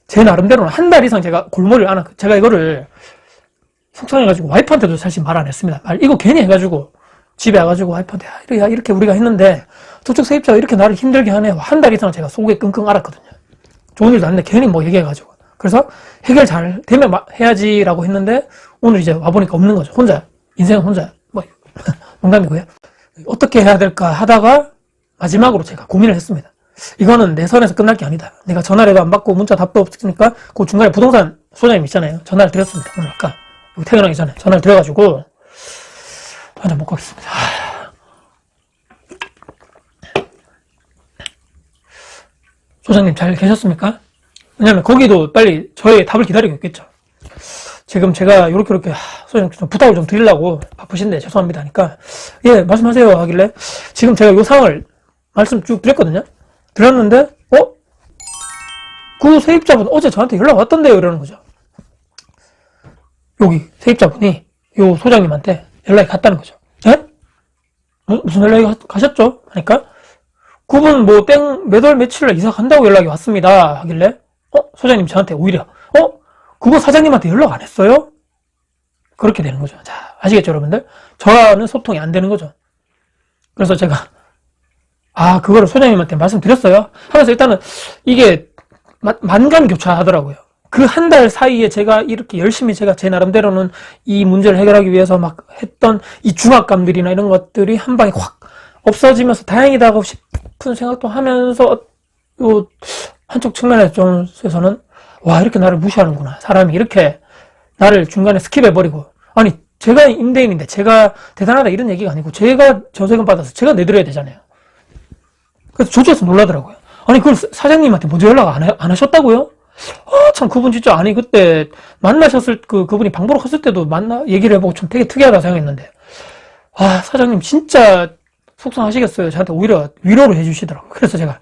제 나름대로는 한 달 이상 제가 골머리를 안 하고, 제가 이거를 속상해가지고 와이프한테도 사실 말 안 했습니다. 이거 괜히 해가지고 집에 와가지고 와이프한테 이렇게 우리가 했는데 저쪽 세입자가 이렇게 나를 힘들게 하네. 한 달 이상 제가 속에 끙끙 앓았거든요. 좋은 일도 아닌데 괜히 뭐 얘기해가지고. 그래서 해결 잘 되면 해야지라고 했는데 오늘 이제 와보니까 없는 거죠. 혼자, 인생은 혼자, 뭐 농담이고요. 어떻게 해야 될까 하다가 마지막으로 제가 고민을 했습니다. 이거는 내 선에서 끝날 게 아니다. 내가 전화를 해도 안 받고 문자 답도 없으니까 그 중간에 부동산 소장님 있잖아요. 전화를 드렸습니다. 오늘 아까 퇴근하기 전에 전화를 드려가지고 한잔 먹고 가겠습니다. 소장님 잘 계셨습니까? 왜냐면 거기도 빨리 저의 답을 기다리고 있겠죠. 지금 제가 요렇게 소장님 좀 부탁을 좀 드리려고 바쁘신데 죄송합니다 하니까, 예 말씀하세요 하길래, 지금 제가 요 상황을 말씀 쭉 드렸거든요. 드렸는데 그 세입자분 어제 저한테 연락 왔던데요 이러는 거죠. 여기 세입자분이 요 소장님한테 연락이 갔다는 거죠. 예? 무슨 연락이 가셨죠? 하니까 그분 뭐 몇 월 며칠날 이사 간다고 연락이 왔습니다 하길래, 소장님 저한테 오히려 그거 사장님한테 연락 안 했어요? 그렇게 되는 거죠. 자, 아시겠죠 여러분들? 저와는 소통이 안 되는 거죠. 그래서 제가 그거를 소장님한테 말씀드렸어요 하면서 일단은 이게 만감교차하더라고요. 그 한 달 사이에 제가 이렇게 열심히 제가 제 나름대로는 이 문제를 해결하기 위해서 막 했던 이 중압감들이나 이런 것들이 한 방에 확 없어지면서 다행이다 하고 싶은 생각도 하면서, 요 한쪽 측면에서는 와 이렇게 나를 무시하는구나, 사람이 이렇게 나를 중간에 스킵해버리고. 아니 제가 임대인인데 제가 대단하다 이런 얘기가 아니고 제가 저세금 받아서 제가 내드려야 되잖아요. 그래서 저쪽에서 놀라더라고요. 아니 그걸 사장님한테 먼저 연락 안 하셨다고요? 참 그분 진짜, 아니 그때 만나셨을 그분이 방보러 갔을 때도 얘기를 해보고 좀 되게 특이하다 생각했는데, 사장님 진짜 속상하시겠어요. 저한테 오히려 위로를 해주시더라고요. 그래서 제가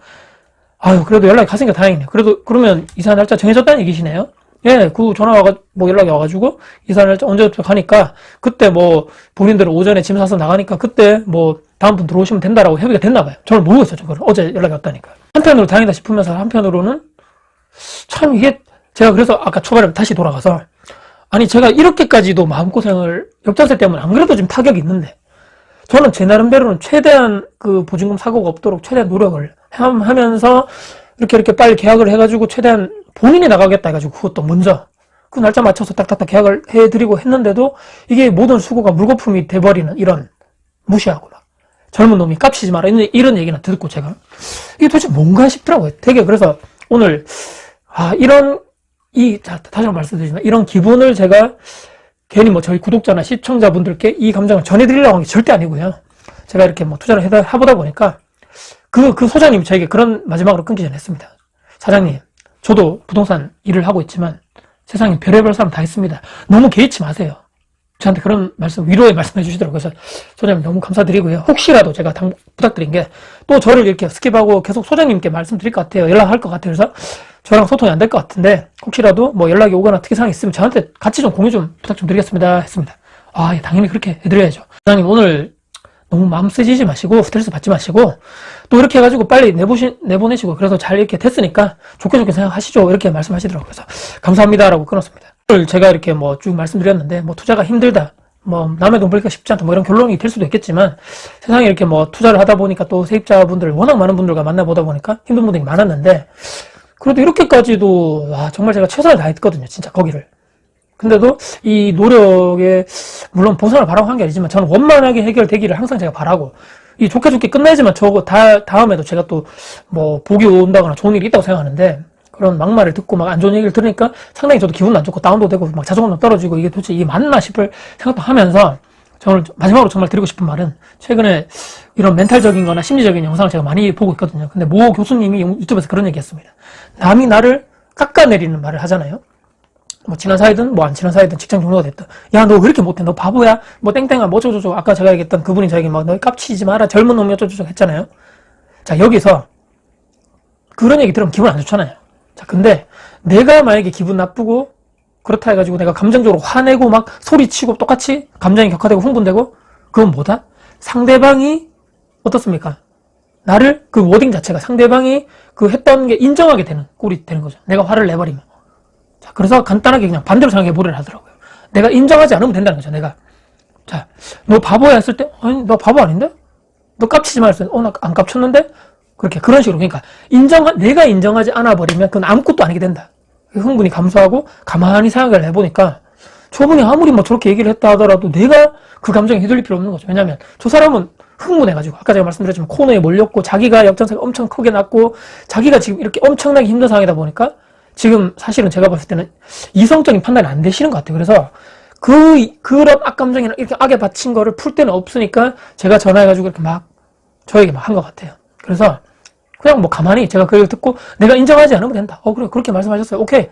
그래도 연락이 갔으니까 다행이네요. 그래도 그러면 이사 날짜 정해졌다는 얘기시네요. 예, 그 전화 연락이 와가지고 이사 날짜 언제부터 가니까 그때 뭐 본인들은 오전에 짐 싸서 나가니까 그때 뭐 다음 분 들어오시면 된다라고 협의가 됐나봐요. 저는 모르고 있었죠. 그걸 어제 연락이 왔다니까. 한편으로 다행이다 싶으면서 한편으로는 참 이게, 제가 그래서 아까 초반에 다시 돌아가서, 아니 제가 이렇게까지도 마음고생을, 역전세 때문에 안 그래도 좀 타격이 있는데 저는 제 나름대로는 최대한 그 보증금 사고가 없도록 최대한 노력을 하면서 이렇게 빨리 계약을 해가지고 최대한 본인이 나가겠다 해가지고 그것도 먼저 그 날짜 맞춰서 딱딱딱 계약을 해드리고 했는데도 이게 모든 수고가 물거품이 돼버리는, 이런 무시하고 막 젊은 놈이 깝치지 마라 이런 얘기나 듣고 제가 이게 도대체 뭔가 싶더라고요. 되게. 그래서 오늘 다시 한번 말씀드리지만 이런 기분을 제가 괜히 뭐 저희 구독자나 시청자분들께 이 감정을 전해드리려고 한 게 절대 아니고요. 제가 이렇게 뭐 투자를 해보다 보니까 그 소장님이 저에게 그런 마지막으로 끊기 전에 했습니다. 사장님, 저도 부동산 일을 하고 있지만 세상에 별의별 사람 다 있습니다. 너무 개의치 마세요. 저한테 그런 말씀, 위로의 말씀 해주시더라고요. 그래서 소장님 너무 감사드리고요. 혹시라도 제가 부탁드린 게 또 저를 이렇게 스킵하고 계속 소장님께 말씀드릴 것 같아요. 연락할 것 같아요. 그래서 저랑 소통이 안 될 것 같은데 혹시라도 뭐 연락이 오거나 특이사항이 있으면 저한테 같이 좀 공유 좀 부탁 좀 드리겠습니다. 했습니다. 아, 예, 당연히 그렇게 해드려야죠. 사장님 오늘 너무 마음 쓰시지 마시고 스트레스 받지 마시고 또 이렇게 해가지고 빨리 내보내시고 그래서 잘 이렇게 됐으니까 좋게 생각하시죠. 이렇게 말씀하시더라고요. 그래서 감사합니다라고 끊었습니다. 오늘 제가 이렇게 뭐 쭉 말씀드렸는데 뭐 투자가 힘들다. 뭐 남의 돈 벌기가 쉽지 않다 뭐 이런 결론이 될 수도 있겠지만 세상에 이렇게 뭐 투자를 하다 보니까 또 세입자분들 워낙 많은 분들과 만나보다 보니까 힘든 분들이 많았는데 그래도 이렇게까지도 와 정말 제가 최선을 다했거든요. 진짜 거기를. 근데도 이 노력에 물론 보상을 바라고 한 게 아니지만 저는 원만하게 해결되기를 항상 제가 바라고 이 좋게 끝나야지만 저거 다음에도 제가 또 뭐 복이 온다거나 좋은 일이 있다고 생각하는데 그런 막말을 듣고 막 안 좋은 얘기를 들으니까 상당히 저도 기분도 안 좋고 다운도 되고 막 자존감도 떨어지고 이게 도대체 이게 맞나 싶을 생각도 하면서 저는 마지막으로 정말 드리고 싶은 말은 최근에 이런 멘탈적인 거나 심리적인 영상을 제가 많이 보고 있거든요. 근데 모 교수님이 유튜브에서 그런 얘기 했습니다. 남이 나를 깎아내리는 말을 하잖아요. 뭐 친한 사이든 뭐 안 친한 사이든 직장 동료가 됐든 야 너 왜 이렇게 못해 너 바보야 뭐 땡땡아 뭐 어쩌고저쩌고 아까 제가 얘기했던 그분이 저에게 막 너 깝치지 마라 젊은 놈이 어쩌고저쩌고 했잖아요. 자 여기서 그런 얘기 들으면 기분 안 좋잖아요. 자 근데 내가 만약에 기분 나쁘고 그렇다 해가지고 내가 감정적으로 화내고 막 소리치고 똑같이 감정이 격화되고 흥분되고 그건 뭐다? 상대방이 어떻습니까? 나를 그 워딩 자체가 상대방이 그 했던 게 인정하게 되는 꼴이 되는 거죠. 내가 화를 내버리면. 자, 그래서 간단하게 그냥 반대로 생각해 보려고 하더라고요. 내가 인정하지 않으면 된다는 거죠, 내가. 자, 너 바보야 했을 때, 아니, 너 바보 아닌데? 너 깝치지 마 했을 때, 나 안 깝쳤는데? 그런 식으로. 그러니까, 내가 인정하지 않아 버리면 그건 아무것도 아니게 된다. 흥분이 감소하고, 가만히 생각을 해보니까, 저분이 아무리 뭐 저렇게 얘기를 했다 하더라도 내가 그 감정에 휘둘릴 필요 없는 거죠. 왜냐면, 저 사람은 흥분해가지고, 아까 제가 말씀드렸지만, 코너에 몰렸고, 자기가 역전세가 엄청 크게 났고, 자기가 지금 이렇게 엄청나게 힘든 상황이다 보니까, 지금 사실은 제가 봤을 때는 이성적인 판단이 안 되시는 것 같아요. 그래서 그런 악감정이나 이렇게 악에 받친 거를 풀 데는 없으니까 제가 전화해가지고 이렇게 막 저에게 막 한 것 같아요. 그래서 그냥 뭐 가만히 제가 그 얘기를 듣고 내가 인정하지 않으면 된다. 그래 그렇게 말씀하셨어요. 오케이.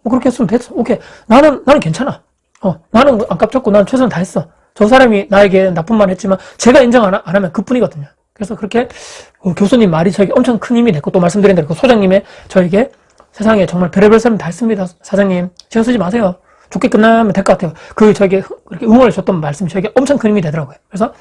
뭐 그렇게 했으면 됐어. 오케이. 나는 괜찮아. 나는 안 깝쳤고 나는 최선을 다했어. 저 사람이 나에게 나쁜 말 했지만 제가 인정 안 하면 그뿐이거든요. 그래서 그렇게 교수님 말이 저에게 엄청 큰 힘이 됐고 또 말씀드린 대로 그 소장님의 저에게 세상에 정말 별의별 사람 다 있습니다. 사장님, 신경 쓰지 마세요. 좋게 끝나면 될 것 같아요. 저에게 그렇게 응원을 줬던 말씀이 저에게 엄청 큰 힘이 되더라고요. 그래서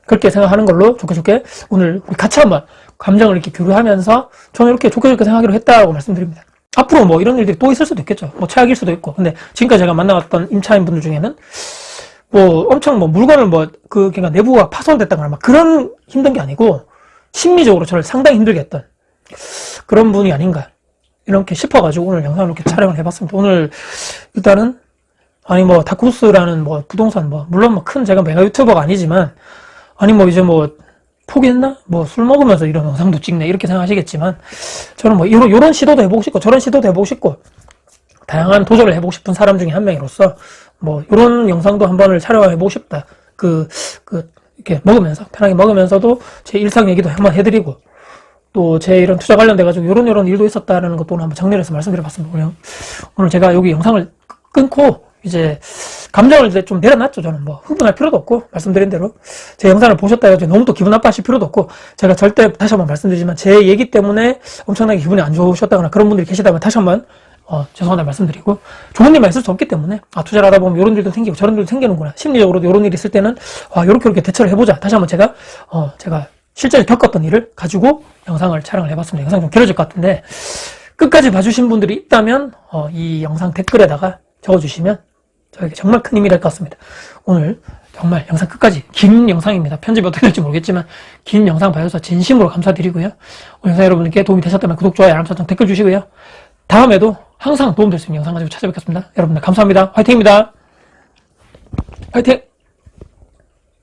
그렇게 생각하는 걸로 좋게 오늘 우리 같이 한번 감정을 이렇게 교류하면서 저는 이렇게 좋게 생각하기로 했다고 말씀드립니다. 앞으로 뭐 이런 일들이 또 있을 수도 있겠죠. 뭐 최악일 수도 있고. 근데 지금까지 제가 만나왔던 임차인 분들 중에는 뭐 엄청 뭐 물건을 그러니까 내부가 파손됐다거나 막 그런 힘든 게 아니고 심리적으로 저를 상당히 힘들게 했던 그런 분이 아닌가. 이렇게 싶어가지고 오늘 영상을 이렇게 촬영을 해봤습니다. 오늘 일단은 아니 뭐 다쿠스라는 뭐 부동산 물론 뭐 큰 제가 메가 유튜버가 아니지만 아니 뭐 이제 뭐 포기했나? 뭐 술 먹으면서 이런 영상도 찍네 이렇게 생각하시겠지만 저는 뭐 이런 시도도 해보고 싶고 저런 시도도 해보고 싶고 다양한 도전을 해보고 싶은 사람 중에 한 명으로서 뭐 이런 영상도 한 번을 촬영해보고 싶다. 이렇게 편하게 먹으면서도 제 일상 얘기도 한번 해드리고 또 제 이런 투자 관련돼가지고 이런 일도 있었다는 것도 오늘 한번 정리를 해서 말씀드려봤습니다. 오늘 제가 여기 영상을 끊고 이제 감정을 이제 좀 내려놨죠. 저는 뭐 흥분할 필요도 없고 말씀드린 대로 제 영상을 보셨다 해서 너무 또 기분 나빠하실 필요도 없고 제가 절대 다시 한번 말씀드리지만 제 얘기 때문에 엄청나게 기분이 안 좋으셨다거나 그런 분들이 계시다면 다시 한번 죄송하다는 말씀드리고 좋은 일만 있을 수 없기 때문에 투자를 하다 보면 이런 일도 생기고 저런 일도 생기는구나. 심리적으로도 이런 일이 있을 때는 이렇게 대처를 해보자. 다시 한번 제가 실제로 겪었던 일을 가지고 영상을 촬영을 해봤습니다. 영상 좀 길어질 것 같은데 끝까지 봐주신 분들이 있다면 이 영상 댓글에다가 적어주시면 저에게 정말 큰 힘이 될 것 같습니다. 오늘 정말 영상 끝까지 긴 영상입니다. 편집이 어떻게 될지 모르겠지만 긴 영상 봐주셔서 진심으로 감사드리고요. 오늘 영상 여러분께 도움이 되셨다면 구독, 좋아요, 알람 설정, 댓글 주시고요. 다음에도 항상 도움될 수 있는 영상 가지고 찾아뵙겠습니다. 여러분들 감사합니다. 화이팅입니다. 화이팅!